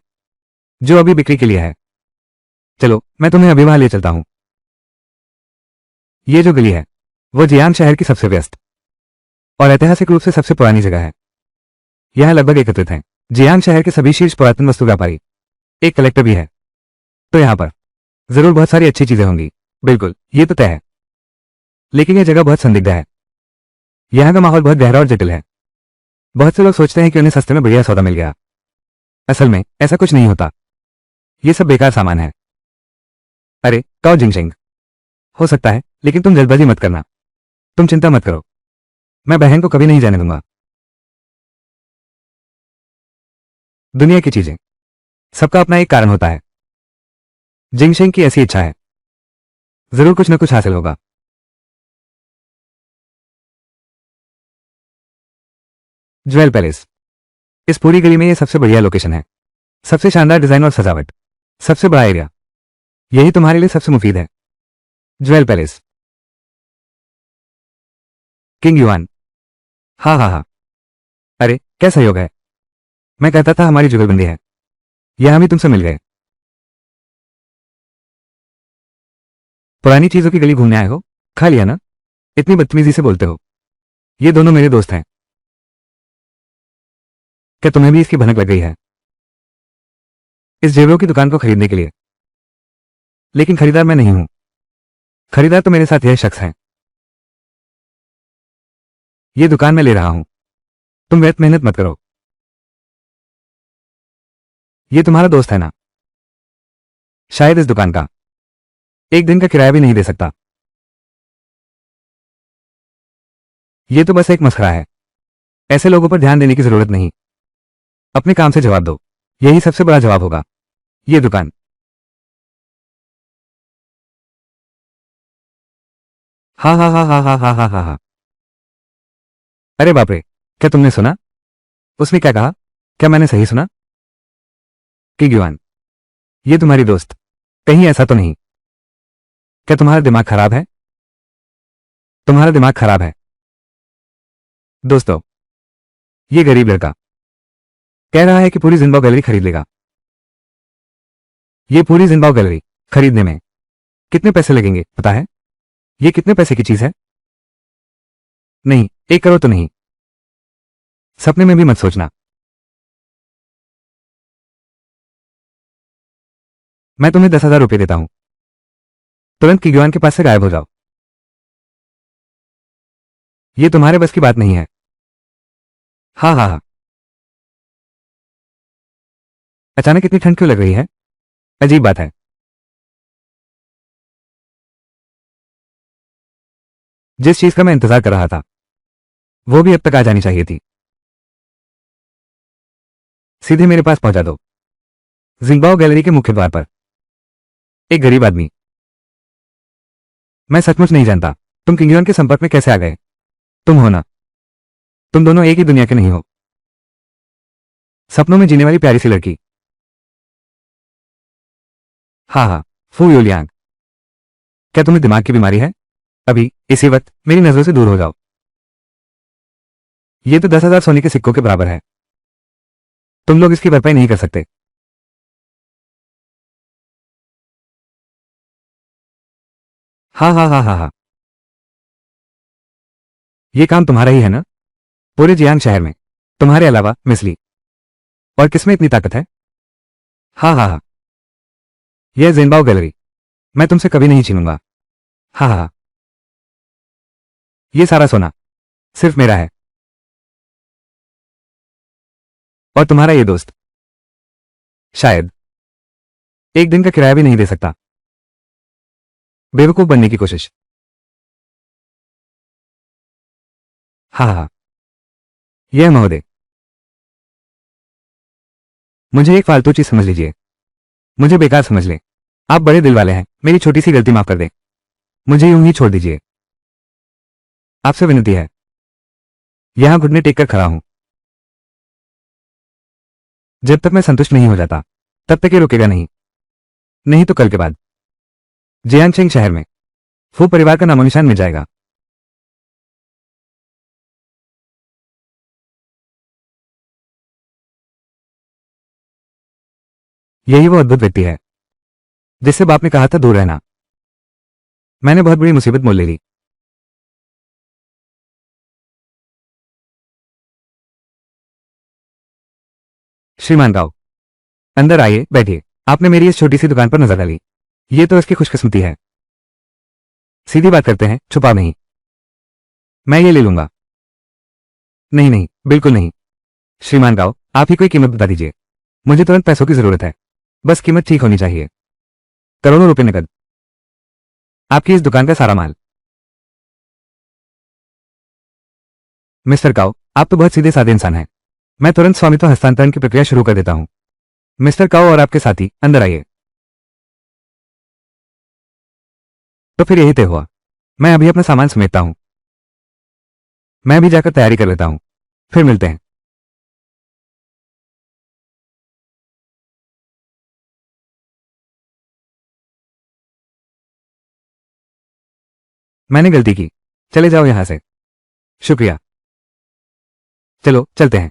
जो अभी बिक्री के लिए है। चलो मैं तुम्हें अभी वहां ले चलता हूं। ये जो गली है वो जियांग शहर की सबसे व्यस्त और ऐतिहासिक रूप से सबसे पुरानी जगह है। यहां लगभग एकत्रित हैं जियांग शहर के सभी शीर्ष पुरातन वस्तु व्यापारी, एक कलेक्टर भी है, तो यहाँ पर जरूर बहुत सारी अच्छी चीजें होंगी। बिल्कुल, ये तो तय है। लेकिन यह जगह बहुत संदिग्ध है। यहाँ का माहौल बहुत गहरा और जटिल है। बहुत से लोग सोचते हैं कि उन्हें सस्ते में बढ़िया सौदा मिल गया। असल में ऐसा कुछ नहीं होता। ये सब बेकार सामान है। अरे काओ जिंगशिंग, हो सकता है, लेकिन तुम जल्दबाजी मत करना। तुम चिंता मत करो, मैं बहन को कभी नहीं जाने दूंगा। दुनिया की चीजें, सबका अपना एक कारण होता है। जिंगशिंग की ऐसी इच्छा है, जरूर कुछ न कुछ हासिल होगा। ज्वेल पैलेस, इस पूरी गली में ये सबसे बढ़िया लोकेशन है। सबसे शानदार डिजाइन और सजावट, सबसे बड़ा एरिया, यही तुम्हारे लिए सबसे मुफीद है। Jewel palace. किंग युआन, हाँ हाँ हाँ। अरे क्या सहयोग है। मैं कहता था हमारी जुगलबंदी है, यह हम ही तुमसे मिल गए। पुरानी चीजों की गली घूमने आए हो, खा लिया ना। इतनी बदतमीजी से बोलते हो। ये दोनों मेरे दोस्त हैं। क्या तुम्हें भी इसकी भनक लग गई है इस जेवरों की दुकान को खरीदने के लिए? लेकिन खरीदार मैं नहीं हूं। खरीदार तो मेरे साथ यह शख्स है। ये दुकान मैं ले रहा हूं, तुम व्यर्थ मेहनत मत करो। ये तुम्हारा दोस्त है ना? शायद इस दुकान का एक दिन का किराया भी नहीं दे सकता। ये तो बस एक मसखरा है। ऐसे लोगों पर ध्यान देने की जरूरत नहीं। अपने काम से जवाब दो, यही सबसे बड़ा जवाब होगा। ये दुकान। हाँ हाँ हाँ हाँ हाँ हाँ हाँ हाँ हाँ। अरे बाप रे, क्या तुमने सुना? उसने क्या कहा? क्या मैंने सही सुना? कि ग्युआन, ये तुम्हारी दोस्त, कहीं ऐसा तो नहीं? क्या तुम्हारा दिमाग खराब है? तुम्हारा दिमाग खराब है। दोस्तों, ये गरीब लड़का कह रहा है कि पूरी जिंबाओ गैलरी खरीद लेगा। ये पूरी जिंबाओ गैलरी खरीदने में कितने पैसे लगेंगे पता है? ये कितने पैसे की चीज है? नहीं, 1 करोड़ तो नहीं। सपने में भी मत सोचना। मैं तुम्हें 10,000 रुपये देता हूं, तुरंत किग्युआन के पास से गायब हो जाओ। ये तुम्हारे बस की बात नहीं है। हाँ हाँ हाँ। अचानक इतनी ठंड क्यों लग रही है? अजीब बात है। जिस चीज का मैं इंतजार कर रहा था, वो भी अब तक आ जानी चाहिए थी। सीधे मेरे पास पहुंचा दो। जिंबाओ गैलरी के मुख्य द्वार पर एक गरीब आदमी। मैं सचमुच नहीं जानता तुम किंगियन के संपर्क में कैसे आ गए। तुम हो ना? तुम दोनों एक ही दुनिया के नहीं हो। सपनों में जीने वाली प्यारी सी लड़की। हाँ हाँ, फू यूलियांग, क्या तुम्हें दिमाग की बीमारी है? अभी इसी वक्त मेरी नजरों से दूर हो जाओ। ये तो 10,000 सोने के सिक्कों के बराबर है। तुम लोग इसकी भरपाई नहीं कर सकते। हाँ हाँ हाँ हाँ हाँ। ये काम तुम्हारा ही है ना? पूरे जियांग शहर में तुम्हारे अलावा मिसली और किसमें इतनी ताकत है? हाँ हाँ हाँ। यह जिनबाओ गैलरी मैं तुमसे कभी नहीं छीनूंगा। हाँ हाँ हाँ। ये सारा सोना सिर्फ मेरा है। और तुम्हारा ये दोस्त शायद एक दिन का किराया भी नहीं दे सकता। बेवकूफ बनने की कोशिश। हाँ हाँ हाँ। यह महोदय, मुझे एक फालतू चीज समझ लीजिए। मुझे बेकार समझ ले। आप बड़े दिल वाले हैं, मेरी छोटी सी गलती माफ कर दें। मुझे यूं ही छोड़ दीजिए। आपसे विनती है। यहां घुटने टेक कर खड़ा हूं। जब तक मैं संतुष्ट नहीं हो जाता, तब तक ये रुकेगा नहीं। नहीं तो कल के बाद जियांगशेंग शहर में फू परिवार का नामो निशान मिट जाएगा। यही वो अद्भुत व्यक्ति है जिससे बाप ने कहा था दूर रहना। मैंने बहुत बड़ी मुसीबत मोल ले ली। श्रीमान गाओ, अंदर आइए, बैठिए। आपने मेरी इस छोटी सी दुकान पर नजर डाली, ये तो इसकी खुशकिस्मती है। सीधी बात करते हैं, छुपा नहीं। मैं ये ले लूंगा। नहीं नहीं, बिल्कुल नहीं। श्रीमान गाओ, आप ही कोई कीमत बता दीजिए। मुझे तुरंत पैसों की जरूरत है, बस कीमत ठीक होनी चाहिए। करोड़ों रुपए नकद, आपकी इस दुकान का सारा माल। मिस्टर काओ, आप तो बहुत सीधे साधे इंसान हैं। मैं तुरंत स्वामित्व हस्तांतरण की प्रक्रिया शुरू कर देता हूं। मिस्टर काओ और आपके साथी अंदर आइए। तो फिर यही तय हुआ। मैं अभी अपना सामान समेटता हूं। मैं भी जाकर तैयारी कर लेता हूं, फिर मिलते हैं। मैंने गलती की, चले जाओ यहां से। शुक्रिया। चलो चलते हैं,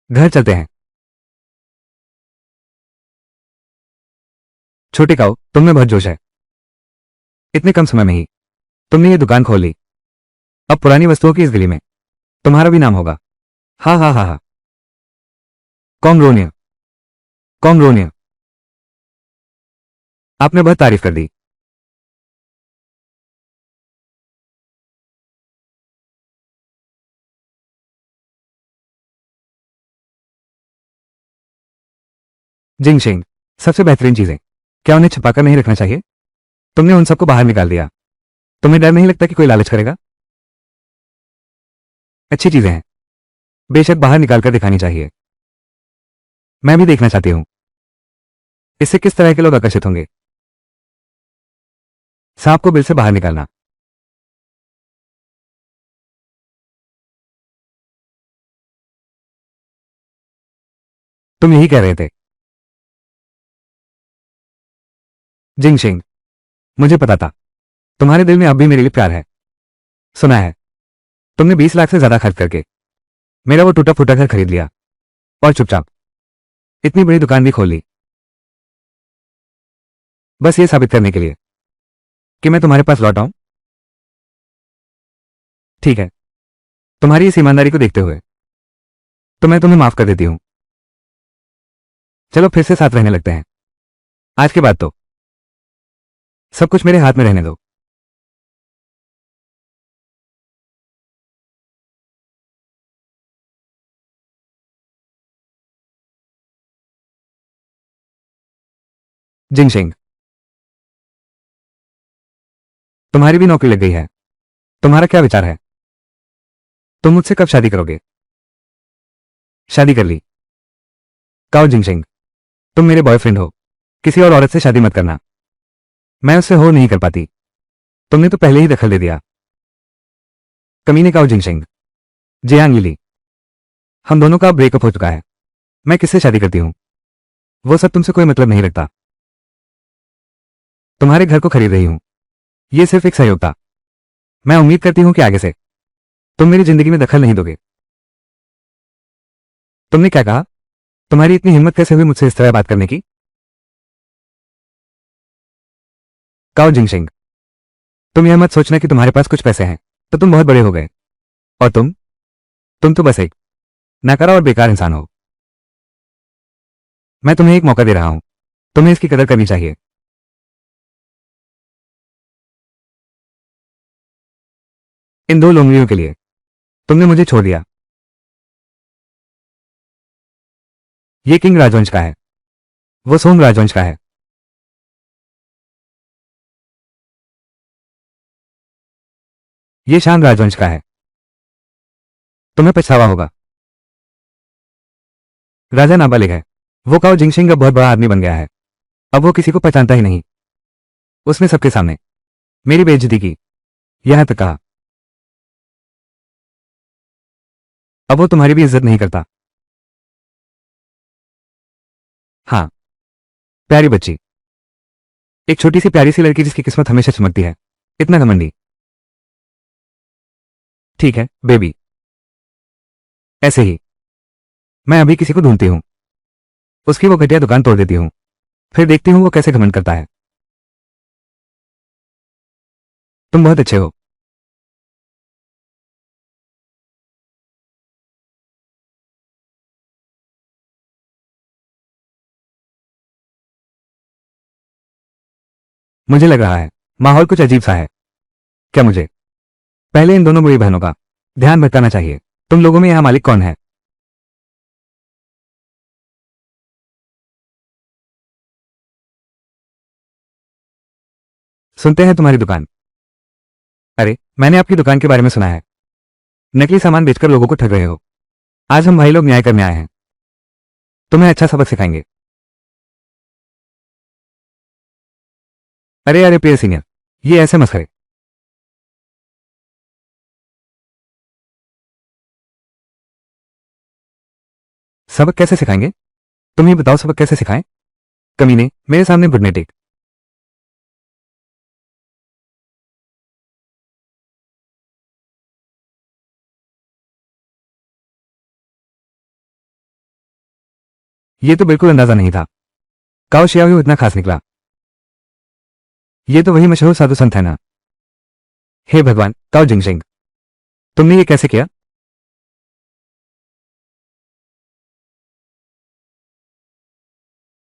घर चलते हैं। छोटे काओ, तुम में बहुत जोश है। इतने कम समय में ही तुमने ये दुकान खोल ली। अब पुरानी वस्तुओं की इस गली में तुम्हारा भी नाम होगा। हाँ हाँ हाँ हाँ। कॉन्ग्रोनिया, कॉन्ग्रोनिया। आपने बहुत तारीफ कर दी। जिंगशिंग, सबसे बेहतरीन चीजें क्या उन्हें छिपाकर नहीं रखना चाहिए? तुमने उन सबको बाहर निकाल दिया। तुम्हें डर नहीं लगता कि कोई लालच करेगा? अच्छी चीजें हैं, बेशक बाहर निकालकर दिखानी चाहिए। मैं भी देखना चाहती हूं इससे किस तरह के लोग आकर्षित होंगे। सांप को बिल से बाहर निकालना। तुम यही कह रहे थे। जिंगशिंग, मुझे पता था तुम्हारे दिल में अब भी मेरे लिए प्यार है। सुना है तुमने 20 लाख से ज्यादा खर्च करके मेरा वो टूटा फूटा घर खरीद लिया और चुपचाप इतनी बड़ी दुकान भी खोल ली, बस ये साबित करने के लिए कि मैं तुम्हारे पास लौट आऊं। ठीक है, तुम्हारी इस ईमानदारी को देखते हुए तो मैं तुम्हें माफ कर देती हूं। चलो फिर से साथ रहने लगते हैं। आज के बाद तो सब कुछ मेरे हाथ में रहने दो। जिंगशिंग, तुम्हारी भी नौकरी लग गई है। तुम्हारा क्या विचार है? तुम मुझसे कब शादी करोगे? शादी कर ली। काओ जिंगशिंग, तुम मेरे बॉयफ्रेंड हो, किसी और औरत से शादी मत करना। मैं उससे हो नहीं कर पाती। तुमने तो पहले ही दखल दे दिया। कमीने काओ जिंगशिंग। जियांग लिली, हम दोनों का ब्रेकअप हो चुका है। मैं किससे शादी करती हूं? वो सब तुमसे कोई मतलब नहीं रखता। तुम्हारे घर को खरीद रही हूं, ये सिर्फ एक सहयोग था। मैं उम्मीद करती हूं कि आगे से तुम मेरी जिंदगी में दखल नहीं दोगे। तुमने क्या कहा? तुम्हारी इतनी हिम्मत कैसे हुई मुझसे इस तरह बात करने की? काओ जिंगशिंग, तुम यह मत सोचना कि तुम्हारे पास कुछ पैसे हैं तो तुम बहुत बड़े हो गए। और तुम तो बस एक नकारा और बेकार इंसान हो। मैं तुम्हें एक मौका दे रहा हूं, तुम्हें इसकी कदर करनी चाहिए। इन दो लोमड़ियों के लिए तुमने मुझे छोड़ दिया। ये किंग राजवंश का है, वो सोम राजवंश का है। ये शान राजवंश का है। तुम्हें पछतावा होगा। राजा नाबालिग है। वो काओ जिंगशिंग अब बहुत बड़ा आदमी बन गया है। अब वो किसी को पहचानता ही नहीं। उसने सबके सामने मेरी बेइज्जती की, यहां तक कहा अब वो तुम्हारी भी इज्जत नहीं करता। हाँ, प्यारी बच्ची, एक छोटी सी प्यारी सी लड़की जिसकी किस्मत हमेशा चमकती है। इतना घमंडी। ठीक है बेबी, ऐसे ही मैं अभी किसी को ढूंढती हूँ, उसकी वो घटिया दुकान तोड़ देती हूँ, फिर देखती हूँ वो कैसे घमंड करता है। तुम बहुत अच्छे हो। मुझे लग रहा है माहौल कुछ अजीब सा है। क्या मुझे पहले इन दोनों बुरी बहनों का ध्यान भटकाना चाहिए? तुम लोगों में यहाँ मालिक कौन है? सुनते हैं तुम्हारी दुकान। अरे, मैंने आपकी दुकान के बारे में सुना है। नकली सामान बेचकर लोगों को ठग रहे हो। आज हम भाई लोग न्याय करने आए हैं। तुम्हें अच्छा सबक सिखाएंगे। अरे अरे प्रिय सीनियर, ये ऐसे मस्खरे। सबक कैसे सिखाएंगे? तुम ही बताओ, सबक कैसे सिखाएं? कमीने, मेरे सामने घुटने टेक। ये तो बिल्कुल अंदाजा नहीं था। काओ शियाओ इतना खास निकला। ये तो वही मशहूर साधु संत है ना? हे भगवान, काओ जिंगशिंग, तुमने ये कैसे किया?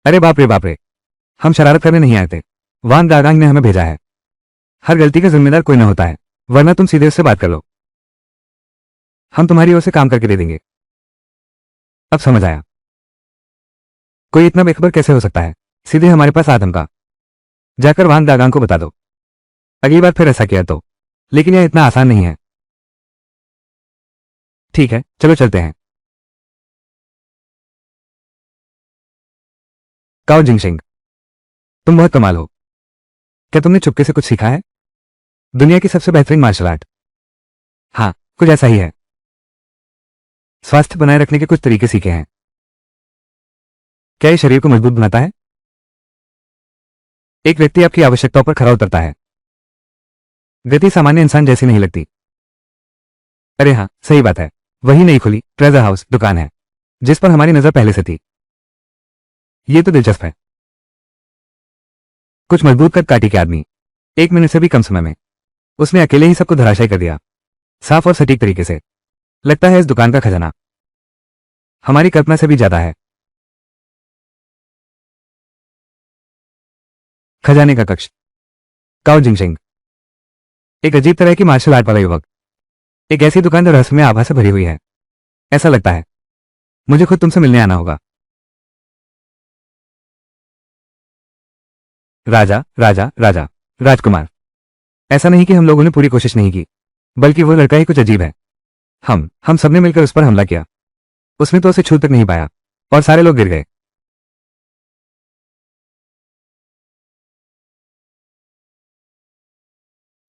अरे बाप रे बाप रे, हम शरारत करने नहीं आए थे। वान दागांग ने हमें भेजा है। हर गलती का जिम्मेदार कोई ना होता है, वरना तुम सीधे उससे बात कर लो। हम तुम्हारी ओर से काम करके दे देंगे। अब समझ आया, कोई इतना बेखबर कैसे हो सकता है। सीधे हमारे पास आदम का। जाकर वान दागांग को बता दो। अगली बार फिर ऐसा किया तो। लेकिन यह इतना आसान नहीं है। ठीक है, चलो चलते हैं। काओ जिंगशिंग, तुम बहुत कमाल हो। क्या तुमने चुपके से कुछ सीखा है? दुनिया की सबसे बेहतरीन मार्शल आर्ट। हाँ, कुछ ऐसा ही है। स्वास्थ्य बनाए रखने के कुछ तरीके सीखे हैं। क्या ये शरीर को मजबूत बनाता है? एक व्यक्ति आपकी आवश्यकताओं पर खरा उतरता है। गति सामान्य इंसान जैसी नहीं लगती। अरे हाँ, सही बात है। वही नई खुली ट्रेजर हाउस दुकान है जिस पर हमारी नजर पहले से थी। ये तो दिलचस्प है। कुछ मजबूत कद काटी के आदमी, 1 मिनट से भी कम समय में उसने अकेले ही सबको धराशायी कर दिया, साफ और सटीक तरीके से। लगता है इस दुकान का खजाना हमारी कल्पना से भी ज्यादा है। खजाने का कक्ष। काओ जिंगशिंग, एक अजीब तरह की मार्शल आर्ट वाला युवक। एक ऐसी दुकान जो रहस्य में आभा से भरी हुई है। ऐसा लगता है मुझे खुद तुमसे मिलने आना होगा। राजा राजा राजा राजकुमार। ऐसा नहीं कि हम लोगों ने पूरी कोशिश नहीं की, बल्कि वो लड़का ही कुछ अजीब है। हम सबने मिलकर उस पर हमला किया। उसने तो उसे छू तक नहीं पाया और सारे लोग गिर गए।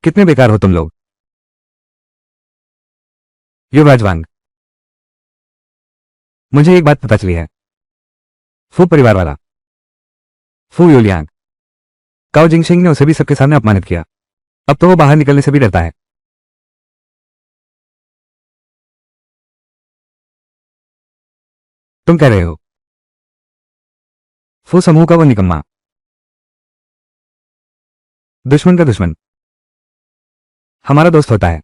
कितने बेकार हो तुम लोग। युवराज वांग, मुझे एक बात पता चली है। फू परिवार वाला फू यूलियांग, काओ जिंगशिंग ने उसे भी सबके सामने अपमानित किया। अब तो वो बाहर निकलने से भी डरता है। तुम कह रहे हो फू समूह का वो निकम्मा, दुश्मन का दुश्मन, हमारा दोस्त होता है।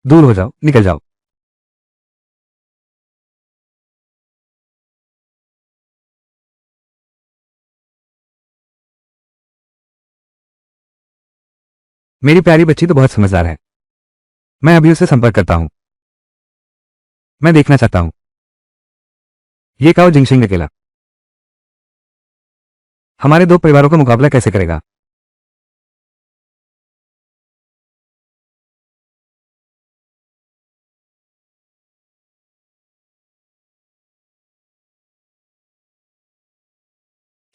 दूर हो जाओ, निकल जाओ। मेरी प्यारी बच्ची तो बहुत समझदार है। मैं अभी उससे संपर्क करता हूं। मैं देखना चाहता हूं ये काओ जिंगशिंग अकेला हमारे दो परिवारों का मुकाबला कैसे करेगा।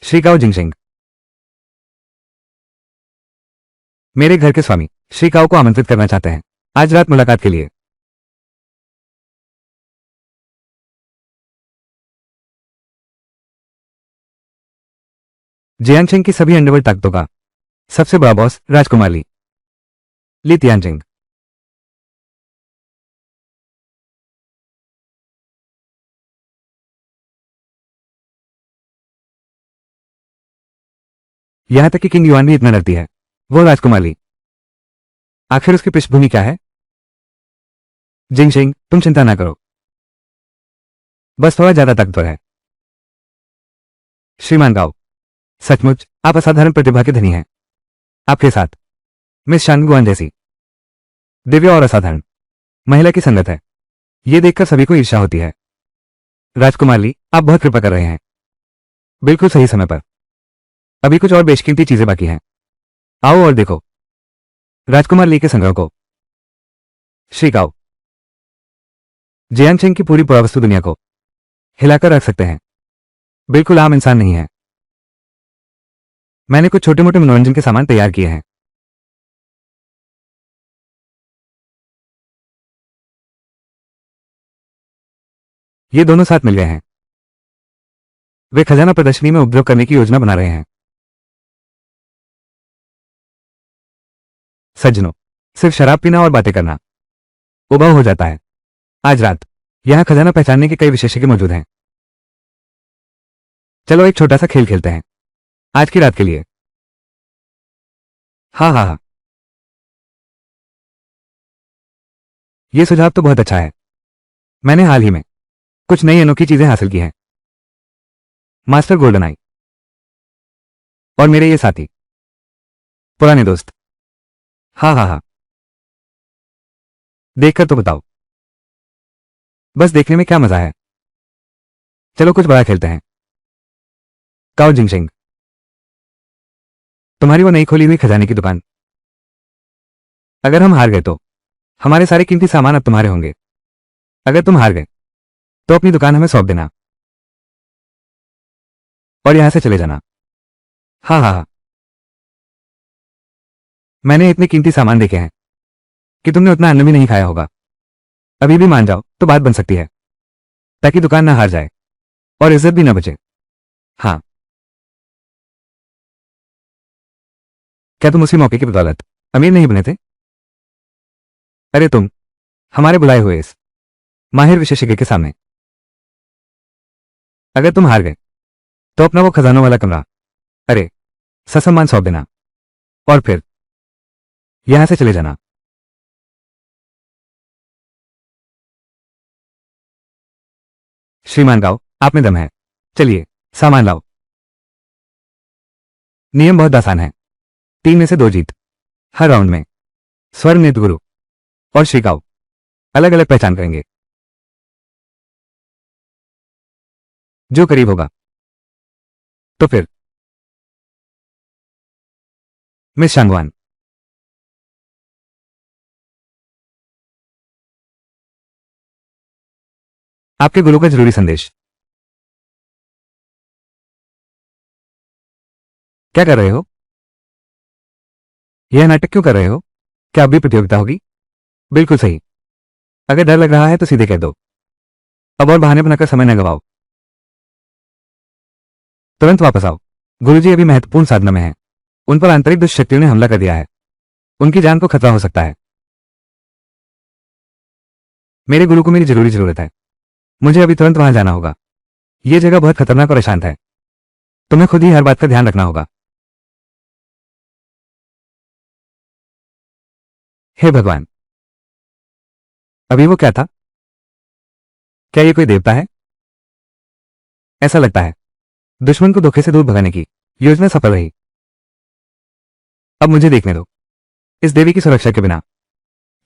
श्री काओ जिंगशिंग, मेरे घर के स्वामी श्री काओ को आमंत्रित करना चाहते हैं आज रात मुलाकात के लिए। जियांगशिंग की सभी अंडरवर्ल्ड ताकतों का सबसे बड़ा बॉस राजकुमार ली ली तियांजिंग। यहां तक कि किंग युआन भी इतना डरती है। वो राजकुमार ली, आखिर उसकी पृष्ठभूमि क्या है? जिंगशिंग, तुम चिंता ना करो, बस थोड़ा ज्यादा ताकतवर है। श्रीमान गाओ, सचमुच आप असाधारण प्रतिभा के धनी हैं। आपके साथ मिस शांगुआन जैसी दिव्य और असाधारण महिला की संगत है, ये देखकर सभी को ईर्ष्या होती है। राजकुमार ली, आप बहुत कृपा कर रहे हैं। बिल्कुल सही समय पर। अभी कुछ और बेशकीमती चीजें बाकी हैं। आओ और देखो राजकुमार ली के संग्रह को। श्री गाओ, जियांगचेंग की पूरी पुरावस्तु दुनिया को हिलाकर रख सकते हैं। बिल्कुल आम इंसान नहीं है। मैंने कुछ छोटे मोटे मनोरंजन के सामान तैयार किए हैं। ये दोनों साथ मिल गए हैं। वे खजाना प्रदर्शनी में उपद्रव करने की योजना बना रहे हैं। सज्जनों, सिर्फ शराब पीना और बातें करना उबाऊ हो जाता है। आज रात यहां खजाना पहचानने के कई विशेषज्ञ मौजूद हैं। चलो एक छोटा सा खेल खेलते हैं आज की रात के लिए। हाँ हाँ हाँ, ये सुझाव तो बहुत अच्छा है। मैंने हाल ही में कुछ नई अनोखी चीजें हासिल की हैं। मास्टर गोल्डन आई और मेरे ये साथी पुराने दोस्त। हाँ हाँ हाँ, देखकर तो बताओ, बस देखने में क्या मजा है। चलो कुछ बड़ा खेलते हैं। काओ जिंगशेंग, तुम्हारी वो नई खोली हुई खजाने की दुकान। अगर हम हार गए तो हमारे सारे कीमती सामान अब तुम्हारे होंगे। अगर तुम हार गए तो अपनी दुकान हमें सौंप देना और यहां से चले जाना। हाँ हाँ हाँ, मैंने इतने कीमती सामान देखे हैं कि तुमने उतना अन्न भी नहीं खाया होगा। अभी भी मान जाओ तो बात बन सकती है, ताकि दुकान ना हार जाए और इज्जत भी ना बचे। हाँ, क्या तुम उसी मौके की बदौलत अमीर नहीं बने थे? अरे तुम हमारे बुलाए हुए इस माहिर विशेषज्ञ के सामने अगर तुम हार गए तो अपना वो खजानों वाला कमरा, अरे ससम्मान सौंप देना और फिर यहां से चले जाना। श्रीमान गाओ, आप में दम है। चलिए सामान लाओ। नियम बहुत आसान है। 3 में से 2 जीत। हर राउंड में स्वर नृत्य गुरु और श्री गाओ अलग अलग पहचान करेंगे। जो करीब होगा तो फिर मिस शांगवान, आपके गुरु का जरूरी संदेश। क्या कर रहे हो? यह नाटक क्यों कर रहे हो? क्या अब भी प्रतियोगिता होगी? बिल्कुल सही। अगर डर लग रहा है तो सीधे कह दो। अब और बहाने बनाकर समय न गवाओ। तुरंत वापस आओ। गुरुजी अभी महत्वपूर्ण साधना में हैं। उन पर आंतरिक दुष्ट शक्तियों ने हमला कर दिया है। उनकी जान को खतरा हो सकता है। मेरे गुरु को मेरी जरूरी जरूरत है। मुझे अभी तुरंत वहां जाना होगा। यह जगह बहुत खतरनाक और अशांत है। तुम्हें खुद ही हर बात का ध्यान रखना होगा। हे भगवान, अभी वो क्या था? क्या ये कोई देवता है? ऐसा लगता है दुश्मन को धोखे से दूर भगाने की योजना सफल रही। अब मुझे देखने दो। इस देवी की सुरक्षा के बिना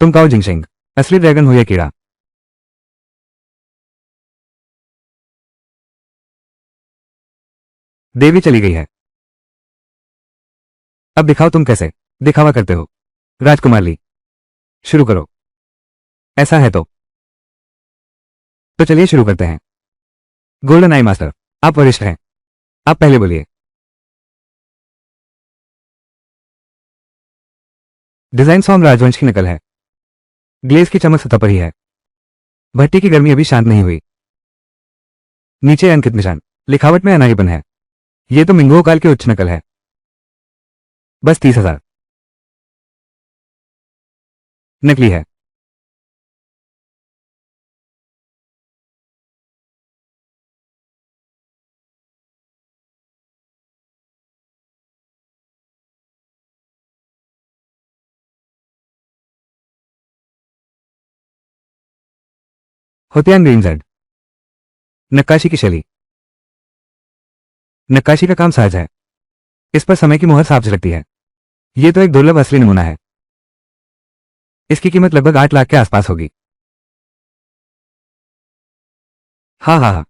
तुम काओ जिंगशेंग असली ड्रैगन हो या कीड़ा। देवी चली गई है। अब दिखाओ तुम कैसे दिखावा करते हो। राजकुमार ली, शुरू करो। ऐसा है तो चलिए शुरू करते हैं। गोल्डन आई मास्टर, आप वरिष्ठ हैं। आप पहले बोलिए। डिजाइन सॉन्ग राजवंश की नकल है। ग्लेज की चमक सतह पर ही है। भट्टी की गर्मी अभी शांत नहीं हुई। नीचे अंकित निशान, लिखावट में अनाहीपन है। ये तो मिंगो काल की उच्च नकल है। बस 30,000। नकली है। होतियान ग्रीन जेड, नक्काशी की शैली। नक्काशी का काम सहज है, इस पर समय की मुहर साफ झलकती है। ये तो एक दुर्लभ असली नमूना है। इसकी कीमत लगभग 8 लाख के आसपास होगी। हाँ हाँ हाँ,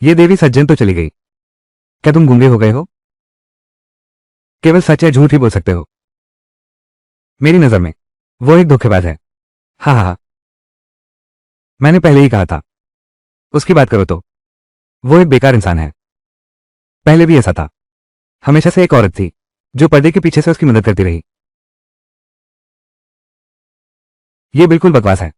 ये देवी सज्जन तो चली गई। क्या तुम गूंगे हो गए हो? केवल सच या झूठ ही बोल सकते हो। मेरी नजर में वो एक धोखेबाज है। हाँ हाँ हाँ, मैंने पहले ही कहा था। उसकी बात करो तो वो एक बेकार इंसान है। पहले भी ऐसा था। हमेशा से एक औरत थी जो पर्दे के पीछे से उसकी मदद करती रही। ये बिल्कुल बकवास है।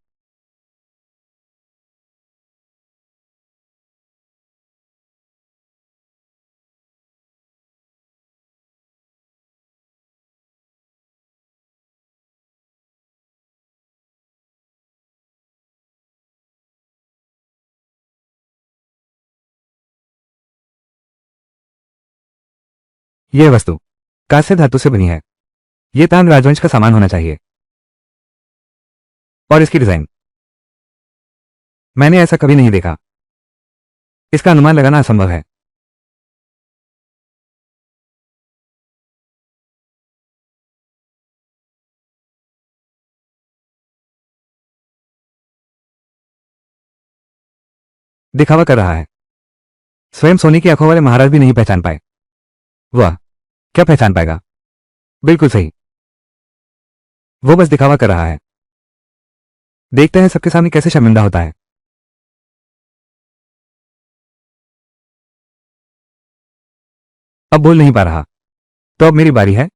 यह वस्तु कांस्य धातु से बनी है। यह तान राजवंश का सामान होना चाहिए। और इसकी डिजाइन, मैंने ऐसा कभी नहीं देखा। इसका अनुमान लगाना असंभव है। दिखावा कर रहा है। स्वयं सोने की आंखों वाले महाराज भी नहीं पहचान पाए। वह क्या पहचान पाएगा? बिल्कुल सही, वो बस दिखावा कर रहा है। देखते हैं सबके सामने कैसे शर्मिंदा होता है। अब बोल नहीं पा रहा, तो अब मेरी बारी है।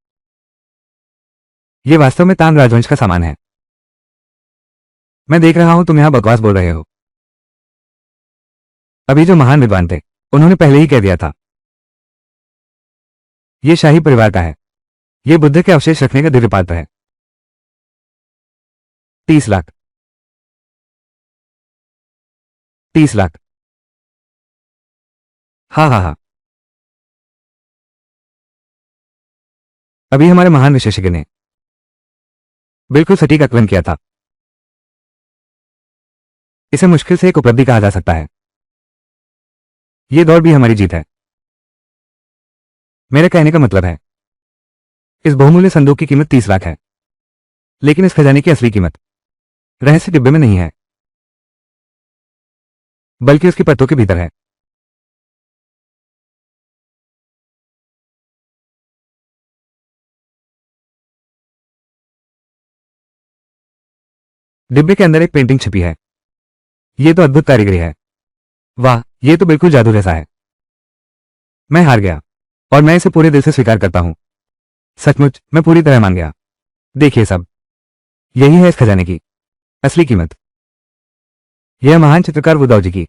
यह वास्तव में तान राजवंश का सामान है। मैं देख रहा हूं तुम यहां बकवास बोल रहे हो। अभी जो महान विद्वान थे उन्होंने पहले ही कह दिया था। यह शाही परिवार का है। यह बुद्ध के अवशेष रखने का दिव्य पात्र है। 30 लाख। 30 लाख। हाँ हाँ हाँ, अभी हमारे महान विशेषज्ञ ने बिल्कुल सटीक आकलन किया था। इसे मुश्किल से एक उपलब्धि कहा जा सकता है। यह दौड़ भी हमारी जीत है। मेरे कहने का मतलब है, इस बहुमूल्य संदूक की कीमत 30 लाख है, लेकिन इस खजाने की असली कीमत रहस्य डिब्बे में नहीं है, बल्कि उसकी परतों के भीतर है। डिब्बे के अंदर एक पेंटिंग छिपी है। यह तो अद्भुत कारीगरी है। वाह, यह तो बिल्कुल जादू जैसा है। मैं हार गया, और मैं इसे पूरे दिल से स्वीकार करता हूं। सचमुच मैं पूरी तरह मान गया। देखिए सब, यही है इस खजाने की असली कीमत। यह महान चित्रकार वुदाओ जी की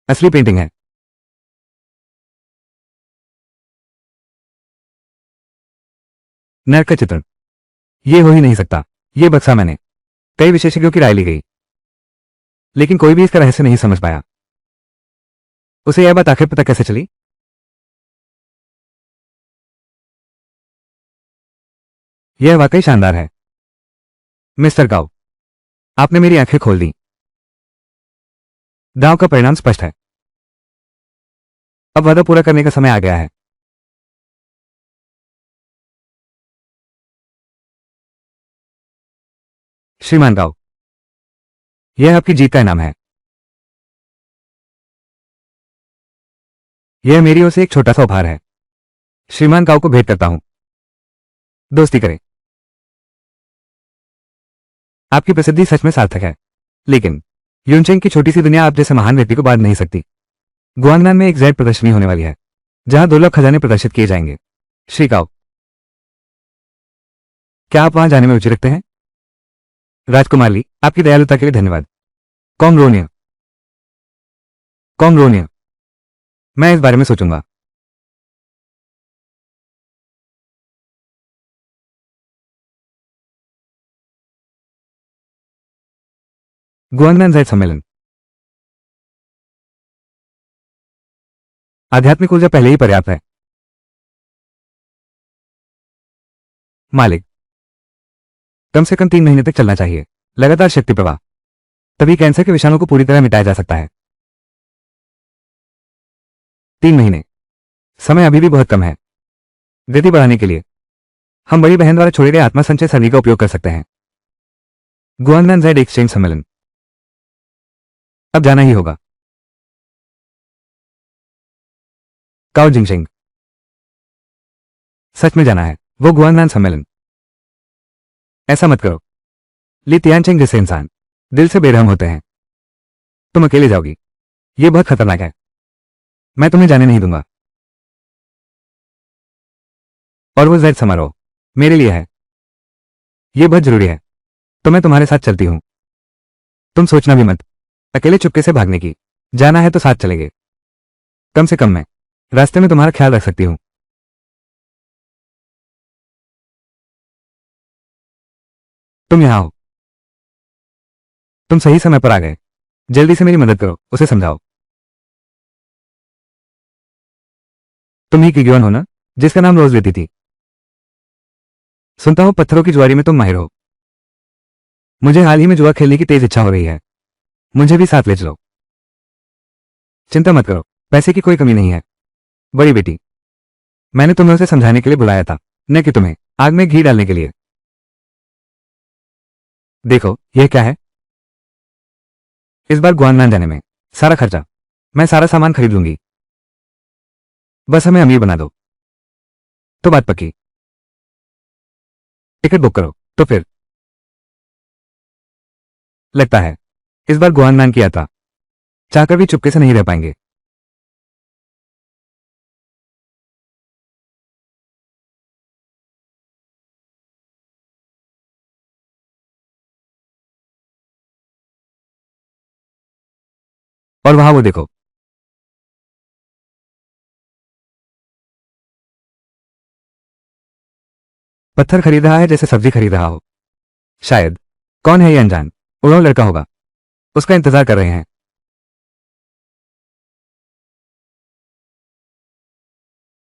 असली पेंटिंग है। नर्क का चित्रण, यह हो ही नहीं सकता। यह बक्सा मैंने कई विशेषज्ञों की राय ली गई, लेकिन कोई भी इसका रहस्य नहीं समझ पाया। उसे यह बात आखिर पता कैसे चली? यह वाकई शानदार है मिस्टर गाओ। आपने मेरी आंखें खोल दी। दांव का परिणाम स्पष्ट है। अब वादा पूरा करने का समय आ गया है। श्रीमान गाओ, यह आपकी जीत का इनाम है। यह मेरी ओर से एक छोटा सा उपहार है। श्रीमान गाओ को भेंट करता हूं। दोस्ती करें। आपकी प्रसिद्धि सच में सार्थक है, लेकिन यूनचेंग की छोटी सी दुनिया आप जैसे महान व्यक्ति को बांध नहीं सकती। गुआंगनान में एक जेड प्रदर्शनी होने वाली है, जहां दुर्लभ खजाने प्रदर्शित किए जाएंगे। श्री गाओ, क्या आप वहां जाने में रुचि रखते हैं? राजकुमार ली, आपकी दयालुता के लिए धन्यवाद। कॉन्ग्रोनिया। कॉन्ग्रोनिया, मैं इस बारे में सोचूंगा। गुआंगनान जेड सम्मेलन। आध्यात्मिक ऊर्जा पहले ही पर्याप्त है। मालिक, कम से कम 3 महीने तक चलना चाहिए। लगातार शक्ति प्रवाह, तभी कैंसर के विषाणु को पूरी तरह मिटाया जा सकता है। 3 महीने। समय अभी भी बहुत कम है। गति बढ़ाने के लिए हम बड़ी बहन द्वारा छोड़े गए आत्मा संचय सरणी का उपयोग कर सकते हैं। गुआंगनान जेड एक्सचेंज सम्मेलन। अब जाना ही होगा। काओ जिंगशेंग। सच में जाना है, वो गुआंगनान सम्मेलन। ऐसा मत करो। ली तियानचेंग जैसे इंसान दिल से बेरहम होते हैं। तुम अकेले जाओगी, ये बहुत खतरनाक है। मैं तुम्हें जाने नहीं दूंगा। और वो जेड समारोह मेरे लिए है, ये बहुत जरूरी है, तो मैं तुम्हारे साथ चलती हूं। तुम सोचना भी मत अकेले चुपके से भागने की। जाना है तो साथ चलेंगे। कम से कम मैं रास्ते में तुम्हारा ख्याल रख सकती हूं। तुम यहां हो। तुम सही समय पर आ गए। जल्दी से मेरी मदद करो, उसे समझाओ। तुम ही किग्योन हो ना, जिसका नाम रोज लेती थी। सुनता हूं पत्थरों की जुआरी में तुम माहिर हो। मुझे हाल ही में जुआ खेलने की तेज इच्छा हो रही है। मुझे भी साथ ले चलो। चिंता मत करो, पैसे की कोई कमी नहीं है। बड़ी बेटी, मैंने तुम्हें उसे समझाने के लिए बुलाया था, न कि तुम्हें आग में घी डालने के लिए। देखो यह क्या है। इस बार गुआंगनान जाने में सारा खर्चा मैं सारा सामान खरीद लूंगी। बस हमें अमीर बना दो तो बात पक्की। टिकट बुक करो तो फिर। लगता है इस बार गुआंगनान की यात्रा चाहकर भी चुपके से नहीं रह पाएंगे। और वहां वो देखो, पत्थर खरीद रहा है जैसे सब्जी खरीद रहा हो। शायद कौन है ये अनजान उड़ाऊ लड़का होगा, उसका इंतजार कर रहे हैं।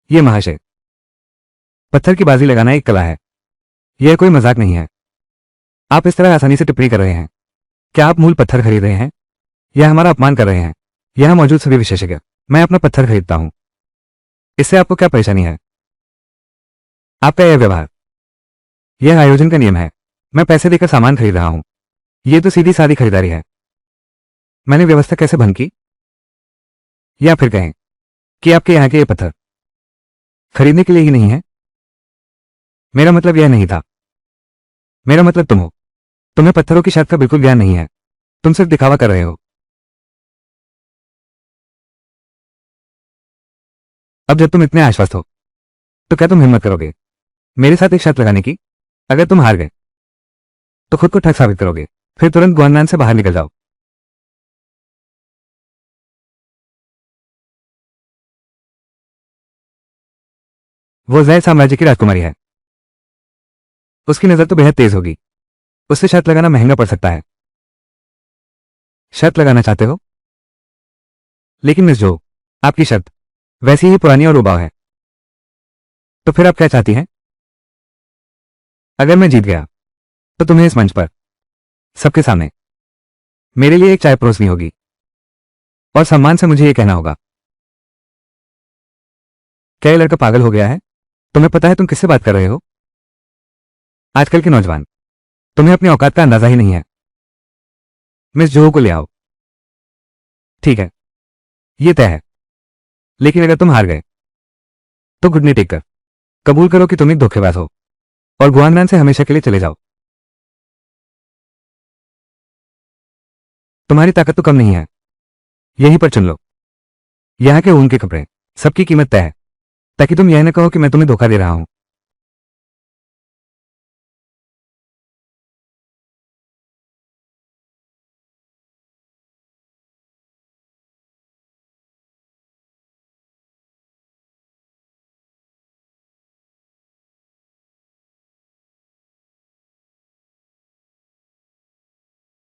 ये महाशय, पत्थर की बाजी लगाना एक कला है, यह कोई मजाक नहीं है। आप इस तरह आसानी से टिप्पणी कर रहे हैं। क्या आप मूल पत्थर खरीद रहे हैं या हमारा अपमान कर रहे हैं। यहां मौजूद सभी विशेषज्ञ, मैं अपना पत्थर खरीदता हूं। इससे आपको क्या परेशानी है। आपका यह व्यवहार, यह आयोजन का नियम है। मैं पैसे देकर सामान खरीद रहा हूं, यह तो सीधी सादी खरीदारी है। मैंने व्यवस्था कैसे भंग की। या फिर कहें कि आपके यहां के ये पत्थर खरीदने के लिए ही नहीं है। मेरा मतलब यह नहीं था। मेरा मतलब तुम हो। तुम्हें पत्थरों की शर्त का बिल्कुल ज्ञान नहीं है। तुम सिर्फ दिखावा कर रहे हो। अब जब तुम इतने आश्वस्त हो तो क्या तुम हिम्मत करोगे मेरे साथ एक शर्त लगाने की। अगर तुम हार गए तो खुद को ठग साबित करोगे, फिर तुरंत गुआंगनान से बाहर निकल जाओ। वो जैद साम्राज्य की राजकुमारी है, उसकी नजर तो बेहद तेज होगी। उससे शर्त लगाना महंगा पड़ सकता है। शर्त लगाना चाहते हो। लेकिन मिस जो, आपकी शर्त वैसी ही पुरानी और उबाऊ है। तो फिर आप क्या चाहती हैं। अगर मैं जीत गया तो तुम्हें इस मंच पर सबके सामने मेरे लिए एक चाय परोसनी होगी और सम्मान से मुझे यह कहना होगा, क्या ये लड़का पागल हो गया है। तुम्हें पता है तुम किससे बात कर रहे हो। आजकल के नौजवान, तुम्हें अपनी औकात का अंदाजा ही नहीं है। मिस जोहो को ले आओ। ठीक है, यह तय है। लेकिन अगर तुम हार गए तो घुटने टेक कर कबूल करो कि तुम एक धोखेबाज हो और गुआंगनान से हमेशा के लिए चले जाओ। तुम्हारी ताकत तो कम नहीं है, यहीं पर चुन लो। यहां के ऊन के कपड़े, सबकी कीमत तय है, ताकि तुम यह न कहो कि मैं तुम्हें धोखा दे रहा हूं।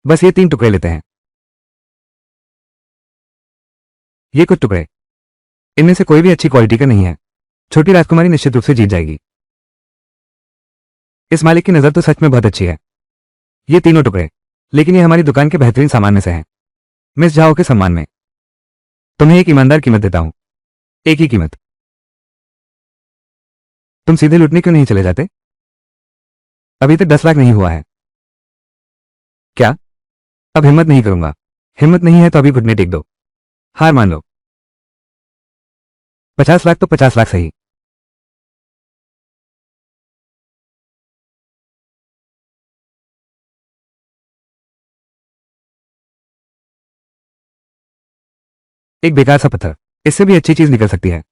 बस ये 3 टुकड़े लेते हैं। ये कुछ टुकड़े, इनमें से कोई भी अच्छी क्वालिटी का नहीं है। छोटी राजकुमारी निश्चित रूप से जीत जाएगी। इस मालिक की नजर तो सच में बहुत अच्छी है। ये तीनों टुकड़े, लेकिन ये हमारी दुकान के बेहतरीन सामान में से हैं। मिस जाओ के सम्मान में तुम्हें एक ईमानदार कीमत देता हूं। एक ही कीमत। तुम सीधे लूटने क्यों नहीं चले जाते? अभी तक 10 लाख नहीं हुआ है। क्या? अब हिम्मत नहीं करूंगा। हिम्मत नहीं है तो अभी घुटने टेक दो, हार मान लो। 50 लाख तो 50 लाख सही। एक बेकार सा पत्थर, इससे भी अच्छी चीज निकल सकती है।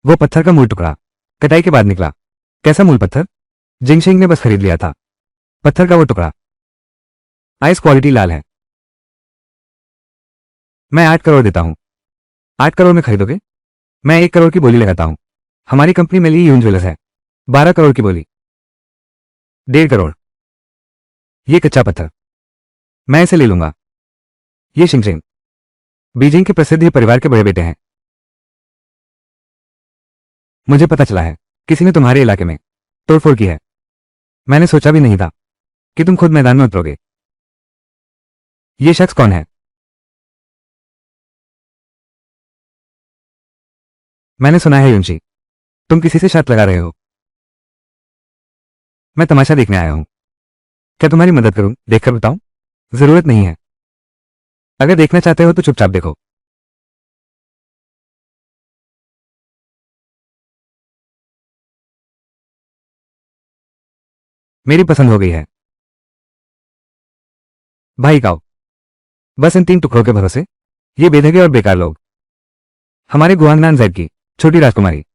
वो पत्थर का मूल टुकड़ा कटाई के बाद निकला। कैसा मूल पत्थर? जिंगशिंग ने बस खरीद लिया था। पत्थर का वो टुकड़ा आइस क्वालिटी लाल है। मैं 8 करोड़ देता हूं। 8 करोड़ में खरीदोगे? मैं 1 करोड़ की बोली लगाता हूं। हमारी कंपनी में ली यून ज्वेलर्स है। 12 करोड़ की बोली। 1.5 करोड़। ये कच्चा पत्थर, मैं इसे ले लूंगा। ये शिंगजिंग बीजिंग के प्रसिद्ध परिवार के बड़े बेटे हैं। मुझे पता चला है किसी ने तुम्हारे इलाके में तोड़फोड़ की है। मैंने सोचा भी नहीं था कि तुम खुद मैदान में उतरोगे। ये शख्स कौन है? मैंने सुना है युंशी, तुम किसी से शर्त लगा रहे हो। मैं तमाशा देखने आया हूं। क्या तुम्हारी मदद करूं? देखकर बताऊं? जरूरत नहीं है। अगर देखना चाहते हो तो चुपचाप देखो। मेरी पसंद हो गई है। भाई काओ, बस इन 3 टुकड़ों के भरोसे ये बेधगे और बेकार लोग। हमारे गुआंगनान जैद की छोटी राजकुमारी।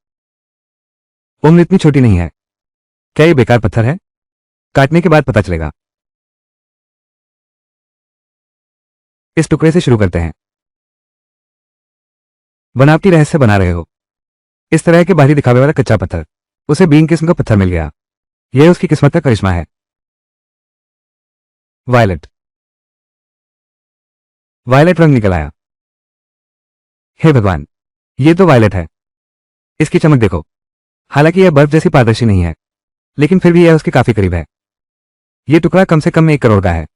उम्र इतनी छोटी नहीं है। क्या ये बेकार पत्थर है? काटने के बाद पता चलेगा। इस टुकड़े से शुरू करते हैं। बनावटी रहस्य बना रहे हो। इस तरह के बाहरी दिखावे वाला कच्चा पत्थर उसे बीन किस्म का पत्थर मिल गया। यह उसकी किस्मत का करिश्मा है। वायलट। वायलट रंग निकल आया। हे भगवान, ये तो वायलट है। इसकी चमक देखो। हालांकि यह बर्फ जैसी पारदर्शी नहीं है, लेकिन फिर भी यह उसके काफी करीब है। यह टुकड़ा कम से कम 1 करोड़ का है।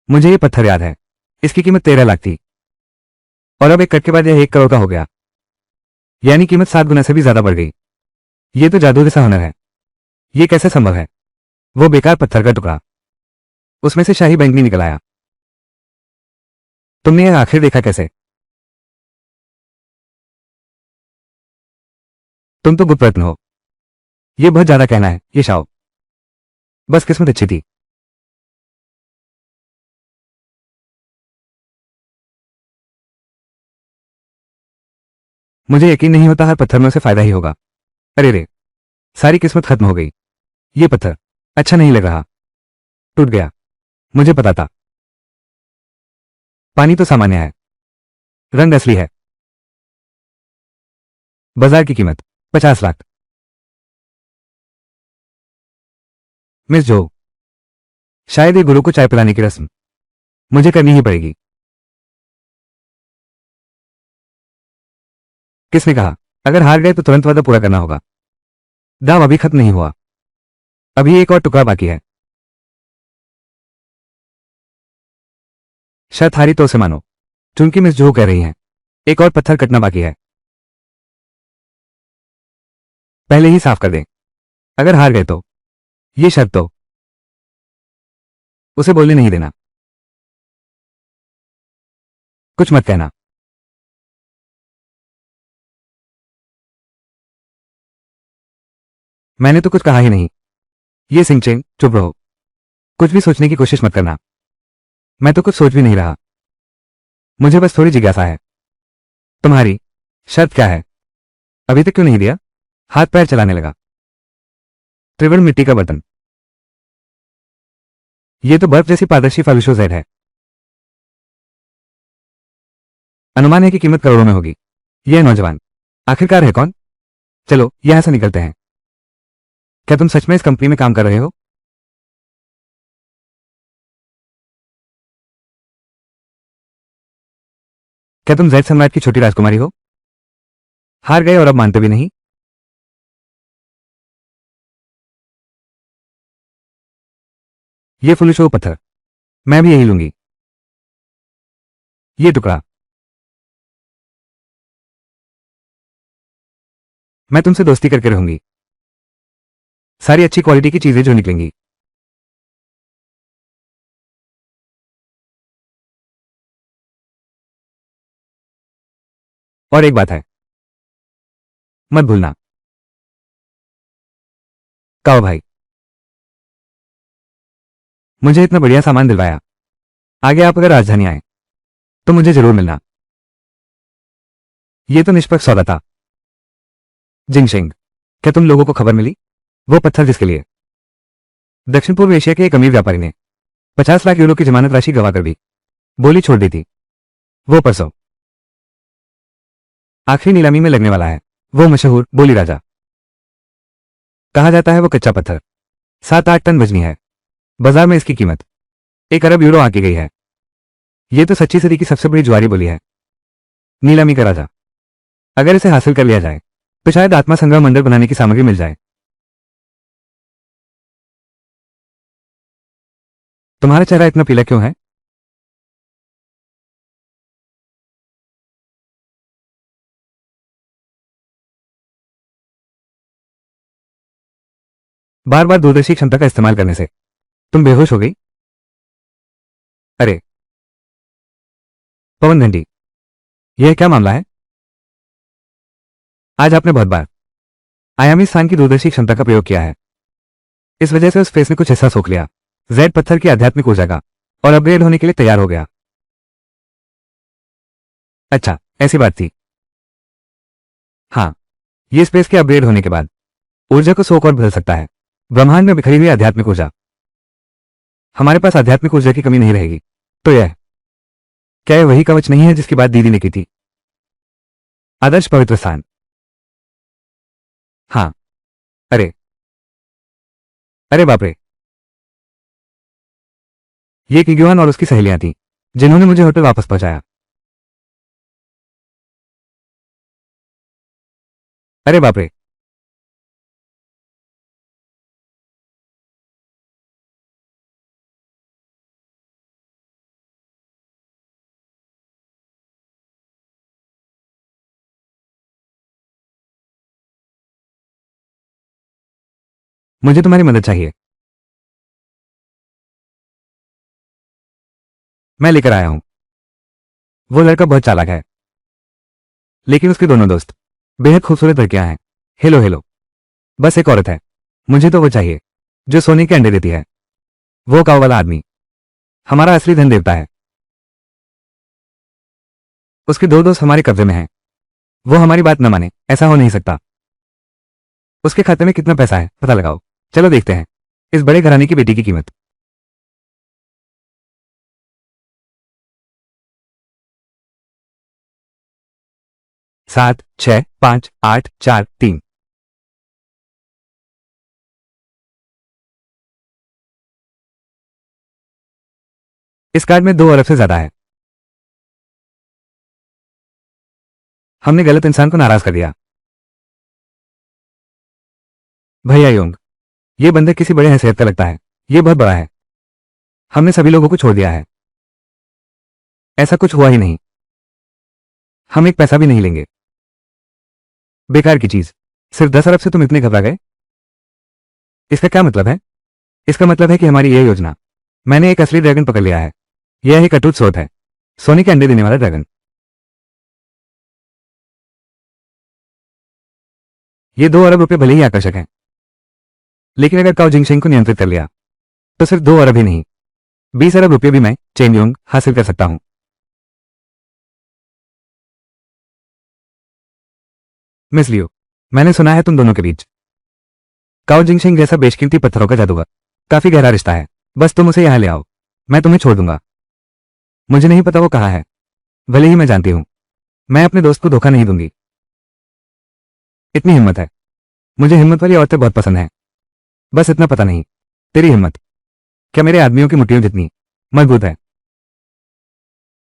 मुझे यह पत्थर याद है। इसकी कीमत 13 लाख थी और अब एक कट के बाद यह 1 करोड़ का हो गया। यानी कीमत 7 गुना से भी ज्यादा बढ़ गई। यह तो जादू जैसा हुनर है। यह कैसे संभव है? वो बेकार पत्थर का टुकड़ा, उसमें से शाही बैंगनी निकल आया। तुमने यह आखिर देखा कैसे? तुम तो गुप्तरत्न हो। यह बहुत ज्यादा कहना है ये शाओ। बस किस्मत अच्छी थी। मुझे यकीन नहीं होता हर पत्थर में उसे फायदा ही होगा। अरे रे, सारी किस्मत खत्म हो गई। ये पत्थर अच्छा नहीं लग रहा। टूट गया। मुझे पता था। पानी तो सामान्य है, रंग असली है। बाजार की कीमत 50 लाख। मिस जो, शायद ये गुरु को चाय पिलाने की रस्म मुझे करनी ही पड़ेगी। किसने कहा अगर हार गए तो तुरंत वादा पूरा करना होगा? दाव अभी खत्म नहीं हुआ। अभी एक और टुकड़ा बाकी है। शर्त हारी तो उसे मानो, चूंकि मिस जो कह रही हैं एक और पत्थर कटना बाकी है। पहले ही साफ कर दें। अगर हार गए तो ये शर्त तो उसे बोलने नहीं देना। कुछ मत कहना। मैंने तो कुछ कहा ही नहीं। ये सिंचेन, चुप रहो। कुछ भी सोचने की कोशिश मत करना। मैं तो कुछ सोच भी नहीं रहा। मुझे बस थोड़ी जिज्ञासा है। तुम्हारी शर्त क्या है? अभी तक क्यों नहीं दिया? हाथ पैर चलाने लगा। त्रिवर्ण मिट्टी का बर्तन। ये तो बर्फ जैसी पारदर्शी फालूशो जेड है। अनुमान है कि कीमत करोड़ों में होगी। यह नौजवान आखिरकार है कौन? चलो यहां से निकलते हैं। क्या तुम सच में इस कंपनी में काम कर रहे हो? क्या तुम जैद सम्राट की छोटी राजकुमारी हो? हार गए और अब मानते भी नहीं। ये फुलशो पत्थर मैं भी यही लूंगी। ये टुकड़ा मैं तुमसे दोस्ती करके रहूंगी, सारी अच्छी क्वालिटी की चीजें जो निकलेंगी। और एक बात है, मत भूलना। काओ भाई, मुझे इतना बढ़िया सामान दिलवाया, आगे आप अगर राजधानी आए तो मुझे जरूर मिलना। ये तो निष्पक्ष सौदा था। जिंगशेंग, क्या तुम लोगों को खबर मिली? वो पत्थर जिसके लिए दक्षिण पूर्व एशिया के एक अमीर व्यापारी ने 50 लाख यूरो की जमानत राशि गवा कर भी बोली छोड़ दी थी। वो परसों आखिरी नीलामी में लगने वाला है। वो मशहूर बोली राजा, कहा जाता है वो कच्चा पत्थर 7-8 टन वजनी है। बाजार में इसकी कीमत 1 अरब यूरो आकी गई है। ये तो सच्ची सदी की सबसे बड़ी जुआरी बोली है। नीलामी का राजा, अगर इसे हासिल कर लिया जाए तो शायद आत्मा संग्रह मंदिर बनाने की सामग्री मिल जाए। तुम्हारा चेहरा इतना पीला क्यों है? बार बार दूरदर्शी क्षमता का इस्तेमाल करने से तुम बेहोश हो गई? अरे पवन घंटी, यह क्या मामला है? आज आपने बहुत बार आयामी स्थान की दूरदर्शी क्षमता का प्रयोग किया है। इस वजह से उस फेस ने कुछ हिस्सा सोख लिया, जेड पत्थर की आध्यात्मिक ऊर्जा का, और अपग्रेड होने के लिए तैयार हो गया। अच्छा, ऐसी बात थी। हाँ, ये स्पेस के अपग्रेड होने के बाद ऊर्जा को सोख और बदल सकता है। ब्रह्मांड में बिखरी हुई आध्यात्मिक ऊर्जा। हमारे पास आध्यात्मिक ऊर्जा की कमी नहीं रहेगी। तो यह क्या यह वही कवच नहीं है जिसकी बात दीदी ने की थी? आदर्श पवित्र स्थान। हाँ। अरे अरे बाप रे, ये किग्युआन और उसकी सहेलियां थी जिन्होंने मुझे होटल वापस पहुंचाया। अरे बाप रे, मुझे तुम्हारी मदद चाहिए। मैं लेकर आया हूं। वो लड़का बहुत चालाक है, लेकिन उसके दोनों दोस्त बेहद खूबसूरत लड़कियां हैं। हेलो हेलो, बस एक औरत है। मुझे तो वो चाहिए जो सोने के अंडे देती है। वो काव वाला आदमी हमारा असली धन देवता है। उसके दो दोस्त हमारे कब्जे में हैं। वो हमारी बात न माने, ऐसा हो नहीं सकता। उसके खाते में कितना पैसा है पता लगाओ। चलो देखते हैं इस बड़े घराने की बेटी की कीमत। 7, 6, 5, 8, 4, 3। इस कार्ड में 2 अरब से ज्यादा है। हमने गलत इंसान को नाराज कर दिया। भैया योंग, ये बंदर किसी बड़े हैसियत का लगता है। ये बहुत बड़ा है। हमने सभी लोगों को छोड़ दिया है। ऐसा कुछ हुआ ही नहीं। हम एक पैसा भी नहीं लेंगे। बेकार की चीज। सिर्फ 10 अरब से तुम इतने घबरा गए? इसका क्या मतलब है? इसका मतलब है कि हमारी यह योजना, मैंने एक असली ड्रैगन पकड़ लिया है। यह एक अटूट स्रोत है, सोने के अंडे देने वाला ड्रैगन। ये 2 अरब रुपए भले ही आकर्षक हैं, लेकिन अगर काओ जिंगशेंग को नियंत्रित कर लिया तो सिर्फ 2 अरब ही नहीं, 20 अरब रुपए भी मैं चेन योंग हासिल कर सकता हूं। मिस लियो, मैंने सुना है तुम दोनों के बीच काओ जिंगशेंग जैसा बेशकीमती पत्थरों का जादूगर काफी गहरा रिश्ता है। बस तुम उसे यहां ले आओ, मैं तुम्हें छोड़ दूंगा। मुझे नहीं पता वो कहाँ है, भले ही मैं जानती हूं मैं अपने दोस्त को धोखा नहीं दूंगी। इतनी हिम्मत है। मुझे हिम्मत वाली औरतें बहुत पसंद हैं। बस इतना पता नहीं तेरी हिम्मत क्या मेरे आदमियों की मुट्ठियों जितनी मजबूत है?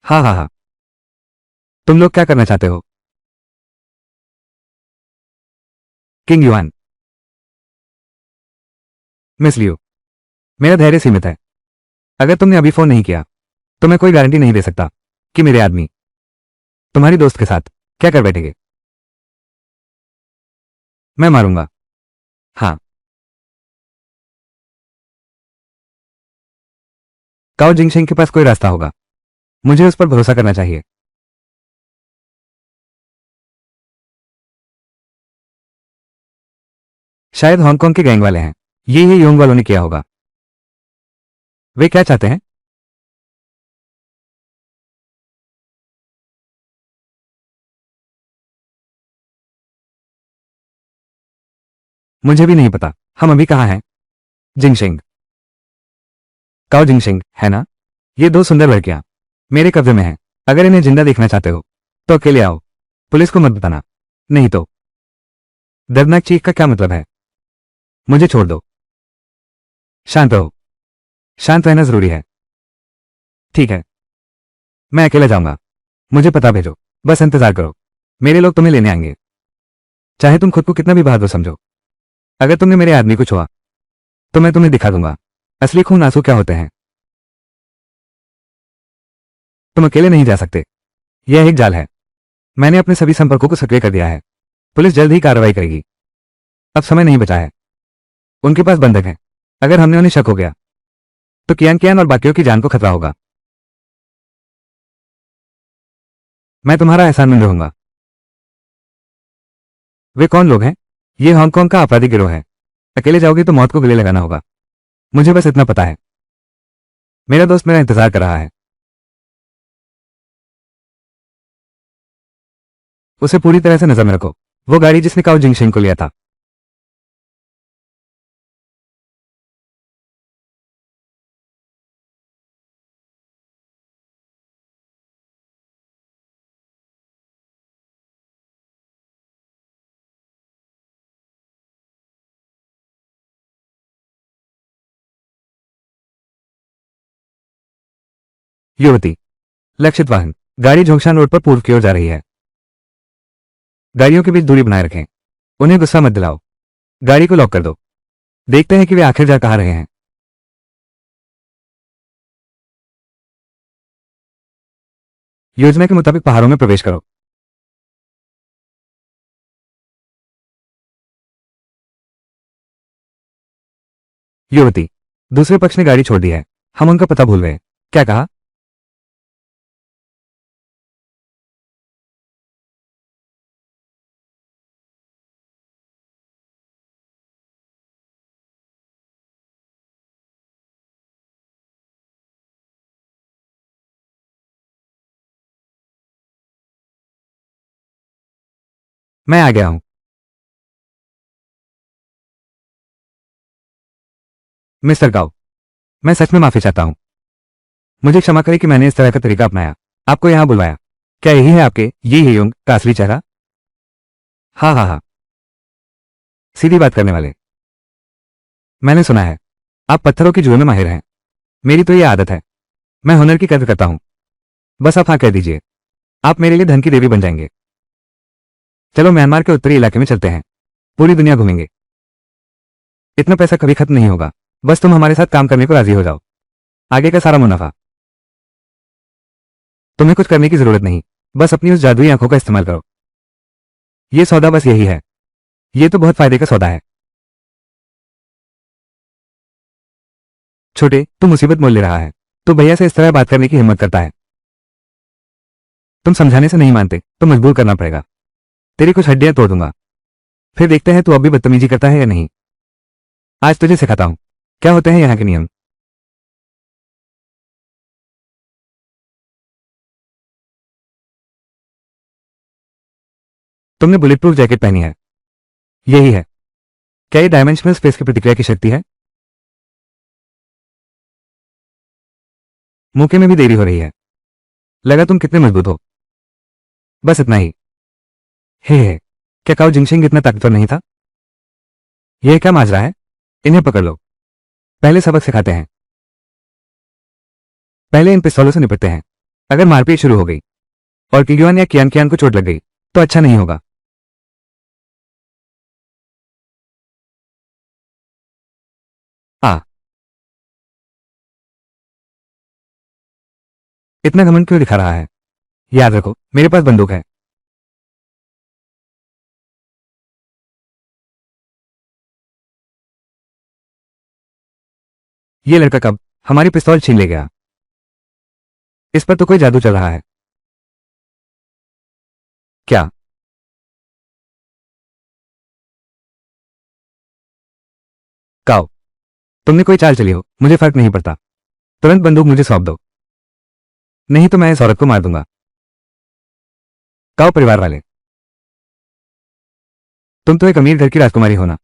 हाँ हाँ हाँ। तुम लोग क्या करना चाहते हो? King yuan. मिस लियो, मेरा धैर्य सीमित है। अगर तुमने अभी फोन नहीं किया तो मैं कोई गारंटी नहीं दे सकता कि मेरे आदमी तुम्हारी दोस्त के साथ क्या कर बैठेंगे। मैं मारूंगा। हाँ। काओ जिंगशेंग के पास कोई रास्ता होगा। मुझे उस पर भरोसा करना चाहिए। शायद हांगकांग के गैंग वाले हैं। ये योंग वालों ने किया होगा। वे क्या चाहते हैं? मुझे भी नहीं पता। हम अभी कहाँ हैं? जिंगशेंग। काओ जिंगशेंग है ना? ये दो सुंदर लड़कियां मेरे कब्जे में हैं। अगर इन्हें जिंदा देखना चाहते हो तो अकेले आओ। पुलिस को मत बताना। नहीं तो। दर्दनाक चीख का क्या मतलब है? मुझे छोड़ दो। शांत रहो। शांत रहना जरूरी है। ठीक है। मैं अकेला जाऊंगा। मुझे पता भेजो। बस इंतजार करो। मेरे लोग तुम्हें लेने आएंगे। चाहे तुम खुद को कितना भी बहादुर समझो। अगर तुमने मेरे आदमी को छुआ तो मैं तुम्हें दिखा दूंगा असली खून आंसू क्या होते हैं। तुम अकेले नहीं जा सकते। यह एक जाल है। मैंने अपने सभी संपर्कों को सक्रिय कर दिया है। पुलिस जल्द ही कार्रवाई करेगी। अब समय नहीं बचा है। उनके पास बंधक है। अगर हमने उन्हें शक हो गया तो कियान कियान और बाकियों की जान को खतरा होगा। मैं तुम्हारा एहसानमंद रहूंगा। वे कौन लोग हैं? ये हांगकांग का आपराधिक गिरोह है। अकेले जाओगे तो मौत को गले लगाना होगा। मुझे बस इतना पता है। मेरा दोस्त मेरा इंतजार कर रहा है। उसे पूरी तरह से नजर में रखो। वो गाड़ी जिसने काओ जिंगशेंग को लिया था। युवती। लक्षित वाहन। गाड़ी झोंगशान रोड पर पूर्व की ओर जा रही है। गाड़ियों के बीच दूरी बनाए रखें। उन्हें गुस्सा मत दिलाओ। गाड़ी को लॉक कर दो। देखते हैं कि वे आखिर जा कहाँ रहे हैं। योजना के मुताबिक पहाड़ों में प्रवेश करो। युवती। दूसरे पक्ष ने गाड़ी छोड़ दी है। हम उनका पता भूल गए। क्या कहा? मैं आ गया हूं। मिस्टर गाओ। मैं सच में माफी चाहता हूं। मुझे क्षमा करें कि मैंने इस तरह का तरीका अपनाया। आपको यहां बुलवाया। क्या यही है आपके ये हेयोंग का असली चेहरा? हाँ हाँ हाँ। सीधी बात करने वाले। मैंने सुना है आप पत्थरों की जुए में माहिर हैं। मेरी तो ये आदत है। मैं हुनर की कदर करता हूं। बस आप हाँ कह दीजिए। आप मेरे लिए धन की देवी बन जाएंगे। चलो म्यांमार के उत्तरी इलाके में चलते हैं। पूरी दुनिया घूमेंगे। इतना पैसा कभी खत्म नहीं होगा। बस तुम हमारे साथ काम करने को राजी हो जाओ। आगे का सारा मुनाफा। तुम्हें कुछ करने की जरूरत नहीं। बस अपनी उस जादुई आंखों का इस्तेमाल करो। ये सौदा बस यही है। ये तो बहुत फायदे का सौदा है। छोटे तू मुसीबत मोल ले रहा है। तू भैया से इस तरह बात करने की हिम्मत करता है। तुम समझाने से नहीं मानते तो मजबूर करना पड़ेगा। तेरी कुछ हड्डियां तोड़ दूंगा। फिर देखते हैं तू अब भी बदतमीजी करता है या नहीं। आज तुझे सिखाता हूं क्या होते हैं यहाँ के नियम। तुमने बुलेट प्रूफ जैकेट पहनी है। यही है। क्या ये डायमेंशनल स्पेस की प्रतिक्रिया की शक्ति है? मौके में भी देरी हो रही है। लगा तुम कितने मजबूत हो। बस इतना ही। हे। क्या काओ जिंगशिंग इतना ताकतवर नहीं था? यह क्या माजरा है? इन्हें पकड़ लो। पहले सबक सिखाते हैं। पहले इन पिस्तौलों से निपटते हैं। अगर मारपीट शुरू हो गई और किग्युआन या कियान कियान को चोट लग गई तो अच्छा नहीं होगा। आ। इतना घमंड क्यों दिखा रहा है? याद रखो मेरे पास बंदूक है। ये लड़का कब हमारी पिस्तौल छीन ले गया? इस पर तो कोई जादू चल रहा है। क्या? काओ, तुमने कोई चाल चली हो, मुझे फर्क नहीं पड़ता। तुरंत बंदूक मुझे सौंप दो, नहीं तो मैं इस औरत को मार दूंगा। काओ परिवार वाले, तुम तो एक अमीर घर की राजकुमारी हो ना,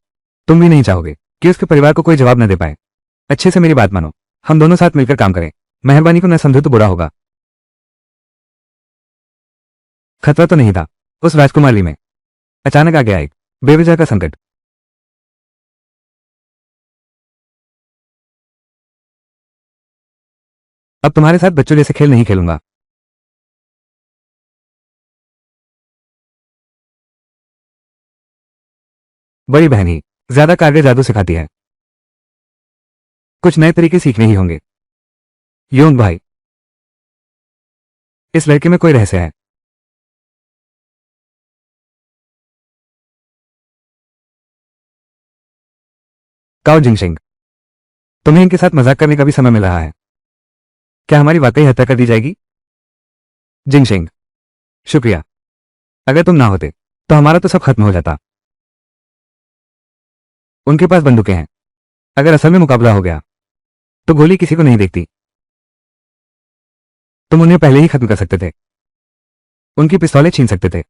तुम भी नहीं चाहोगे कि उसके परिवार को कोई जवाब न दे पाए। अच्छे से मेरी बात मानो, हम दोनों साथ मिलकर काम करें। मेहरबानी को न समझो तो बुरा होगा। खतरा तो नहीं था उस राजकुमारी में, अचानक आ गया एक बेवजह का संकट। अब तुम्हारे साथ बच्चों जैसे खेल नहीं खेलूंगा। बड़ी बहन ही ज्यादा कारगर जादू सिखाती है, कुछ नए तरीके सीखने ही होंगे। योन भाई, इस लड़के में कोई रहस्य है। काओ जिंगशिंग, तुम्हें इनके साथ मजाक करने का भी समय मिल रहा है। क्या हमारी वाकई हत्या कर दी जाएगी? जिंगशिंग, शुक्रिया। अगर तुम ना होते तो हमारा तो सब खत्म हो जाता। उनके पास बंदूकें हैं, अगर असल में मुकाबला हो गया तो गोली किसी को नहीं देखती। तुम उन्हें पहले ही खत्म कर सकते थे, उनकी पिस्तौलें छीन सकते थे।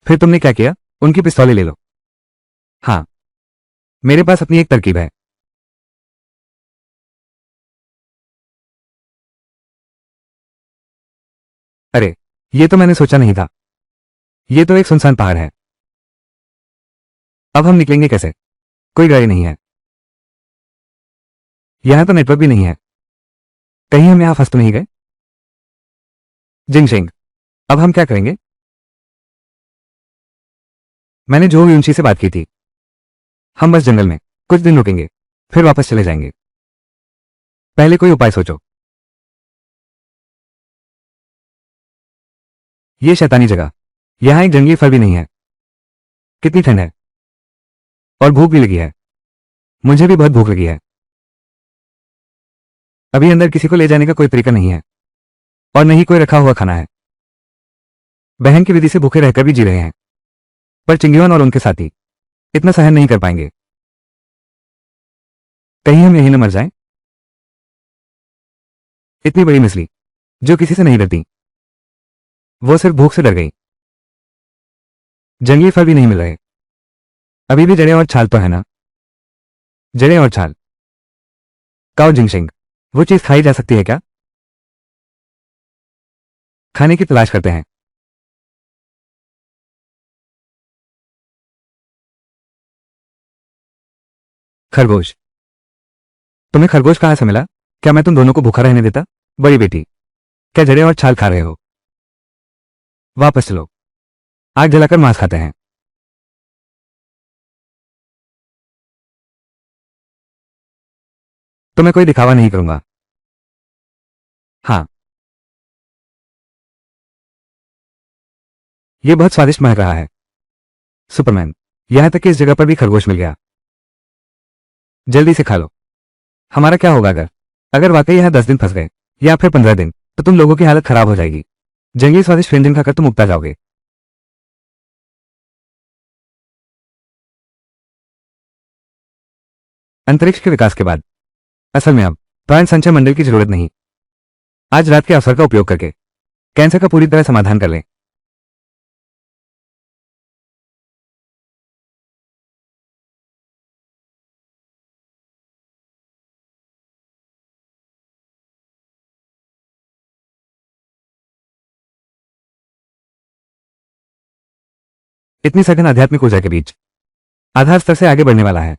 फिर तुमने क्या किया? उनकी पिस्तौलें ले लो। हाँ, मेरे पास अपनी एक तरकीब है। अरे, ये तो मैंने सोचा नहीं था। ये तो एक सुनसान पहाड़ है। अब हम निकलेंगे कैसे? कोई गाड़ी नहीं है, यहां तो नेटवर्क भी नहीं है। कहीं हम यहां फंस तो नहीं गए? जिंगशिंग, अब हम क्या करेंगे? मैंने जो यूंशी से बात की थी, हम बस जंगल में कुछ दिन रुकेंगे, फिर वापस चले जाएंगे। पहले कोई उपाय सोचो। ये शैतानी जगह, यहां एक जंगली फल भी नहीं है। कितनी ठंड है, और भूख भी लगी है। मुझे भी बहुत भूख लगी है। अभी अंदर किसी को ले जाने का कोई तरीका नहीं है, और न ही कोई रखा हुआ खाना है। बहन की विधि से भूखे रहकर भी जी रहे हैं, पर चिंगियोन और उनके साथी इतना सहन नहीं कर पाएंगे। कहीं हम यहीं न मर जाएं। इतनी बड़ी मछली जो किसी से नहीं डरती, वो सिर्फ भूख से डर गई। जंगली फल भी नहीं मिल रहे। अभी भी जड़ें और छाल तो है ना? जड़ें और छाल। काओ जिंगशिंग, वो चीज खाई जा सकती है क्या? खाने की तलाश करते हैं। खरगोश, तुम्हें खरगोश कहां से मिला? क्या मैं तुम दोनों को भूखा रहने देता? बड़ी बेटी, क्या जड़ें और छाल खा रहे हो? वापस चलो, आग जलाकर मांस खाते हैं। तो मैं कोई दिखावा नहीं करूंगा। हाँ, ये बहुत स्वादिष्ट महक रहा है। सुपरमैन, यहां तक कि इस जगह पर भी खरगोश मिल गया। जल्दी से खा लो। हमारा क्या होगा अगर अगर वाकई यहां 10 दिन फंस गए, या फिर 15 दिन, तो तुम लोगों की हालत खराब हो जाएगी। जंगली स्वादिष्ट व्यंजन खाकर तुम उगता जाओगे। अंतरिक्ष के विकास के बाद असल में अब प्राण संचय मंडल की जरूरत नहीं। आज रात के अवसर का उपयोग करके कैंसर का पूरी तरह समाधान कर लें। इतनी सघन आध्यात्मिक ऊर्जा के बीच आधार स्तर से आगे बढ़ने वाला है।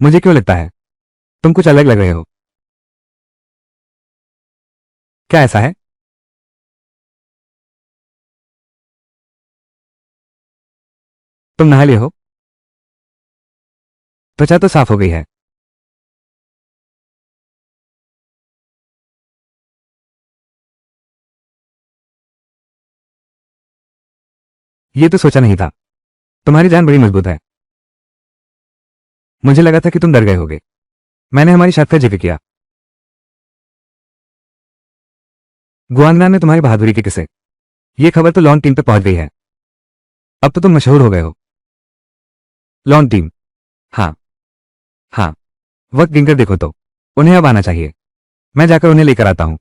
मुझे क्यों लगता है तुम कुछ अलग लग रहे हो? क्या ऐसा है? तुम नहा लिए हो? त्वचा तो साफ हो गई है। ये तो सोचा नहीं था। तुम्हारी जान बड़ी मजबूत है। मुझे लगा था कि तुम डर गए होगे। मैंने हमारी शर्त का जिक्र किया। गुआंगनान में तुम्हारी बहादुरी के किस्से। ये खबर तो लॉन टीम पे पहुंच गई है। अब तो तुम मशहूर हो गए हो। Lawn team. हाँ। हाँ। वक्त गिनकर देखो तो उन्हें अब आना चाहिए। मैं जाकर उन्हें लेकर आता हूं।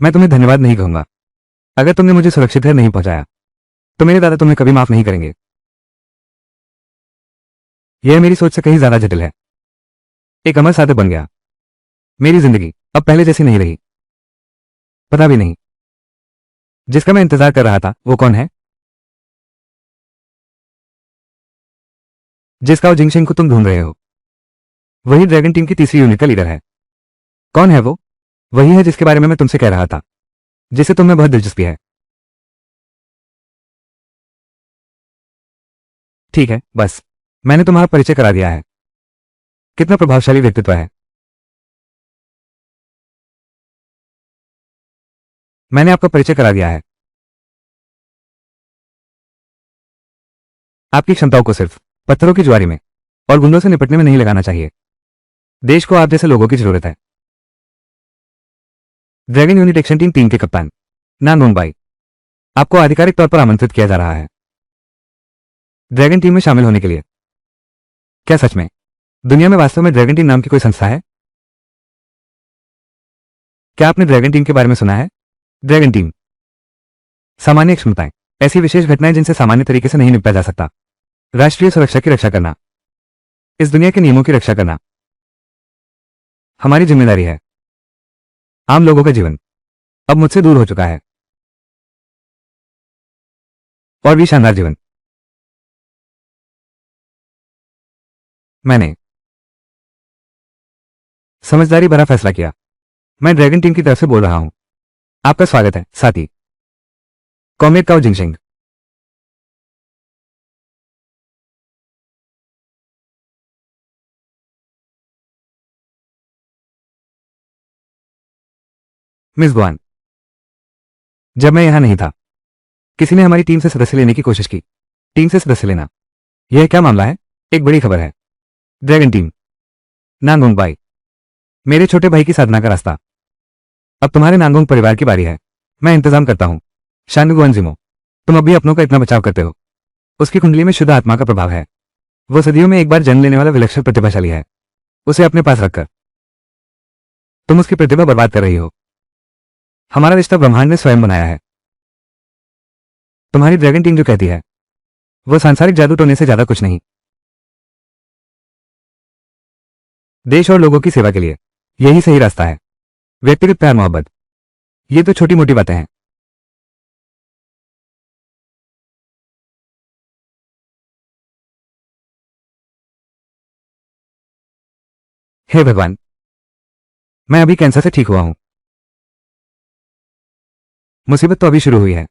मैं तुम्हें धन्यवाद नहीं कहूंगा। अगर तुमने मुझे सुरक्षित घर नहीं पहुंचाया तो मेरे दादा तुम्हें कभी माफ नहीं करेंगे। यह मेरी सोच से कहीं ज्यादा जटिल है। एक अमर साधक बन गया। मेरी जिंदगी अब पहले जैसी नहीं रही। पता भी नहीं जिसका मैं इंतजार कर रहा था वो कौन है। जिसका वो जिंगशिंग को तुम ढूंढ रहे हो वही ड्रैगन टीम की तीसरी यूनिट का लीडर है। कौन है वो? वही है जिसके बारे में मैं तुमसे कह रहा था, जिसे तुम्हें बहुत दिलचस्पी है। ठीक है, बस मैंने तुम्हारा परिचय करा दिया है। कितना प्रभावशाली व्यक्तित्व है। मैंने आपका परिचय करा दिया है। आपकी क्षमताओं को सिर्फ पत्थरों की ज्वारी में और गुंडों से निपटने में नहीं लगाना चाहिए। देश को आप जैसे लोगों की जरूरत है। ड्रैगन यूनिट एक्शन टीम 3 के कप्तान नानोंगबाई, आपको आधिकारिक तौर पर आमंत्रित किया जा रहा है ड्रैगन टीम में शामिल होने के लिए। क्या सच में दुनिया में वास्तव में ड्रैगन टीम नाम की कोई संस्था है? क्या आपने ड्रैगन टीम के बारे में सुना है? ड्रैगन टीम सामान्य क्षमताएं, ऐसी विशेष घटनाएं जिनसे सामान्य तरीके से नहीं निपटा जा सकता। राष्ट्रीय सुरक्षा की रक्षा करना, इस दुनिया के नियमों की रक्षा करना हमारी जिम्मेदारी है। आम लोगों का जीवन अब मुझसे दूर हो चुका है और भी शानदार जीवन। मैंने समझदारी भरा फैसला किया। मैं ड्रैगन टीम की तरफ से बोल रहा हूं। आपका स्वागत है साथी कॉमरेड काओ जिंगशिंग। मिस गुआन, जब मैं यहां नहीं था किसी ने हमारी टीम से सदस्य लेने की कोशिश की। टीम से सदस्य लेना, यह क्या मामला है? एक बड़ी खबर है। ड्रैगन टीम नांगोंग बाई, मेरे छोटे भाई की साधना का रास्ता। अब तुम्हारे नांगोंग परिवार की बारी है। मैं इंतजाम करता हूं। शानगुआन जिमो, तुम अब भी अपनों का इतना बचाव करते हो। उसकी कुंडली में शुद्ध आत्मा का प्रभाव है। वो सदियों में एक बार जन्म लेने वाला विलक्षण प्रतिभाशाली है। उसे अपने पास रखकर तुम उसकी प्रतिभा बर्बाद कर रही हो। हमारा रिश्ता ब्रह्मांड ने स्वयं बनाया है। तुम्हारी ड्रैगन टीम जो कहती है वो सांसारिक जादू टोने से ज्यादा कुछ नहीं। देश और लोगों की सेवा के लिए यही सही रास्ता है। व्यक्तिगत प्यार मोहब्बत, ये तो छोटी मोटी बातें हैं। हे भगवान, मैं अभी कैंसर से ठीक हुआ हूं। मुसीबत तो अभी शुरू हुई है।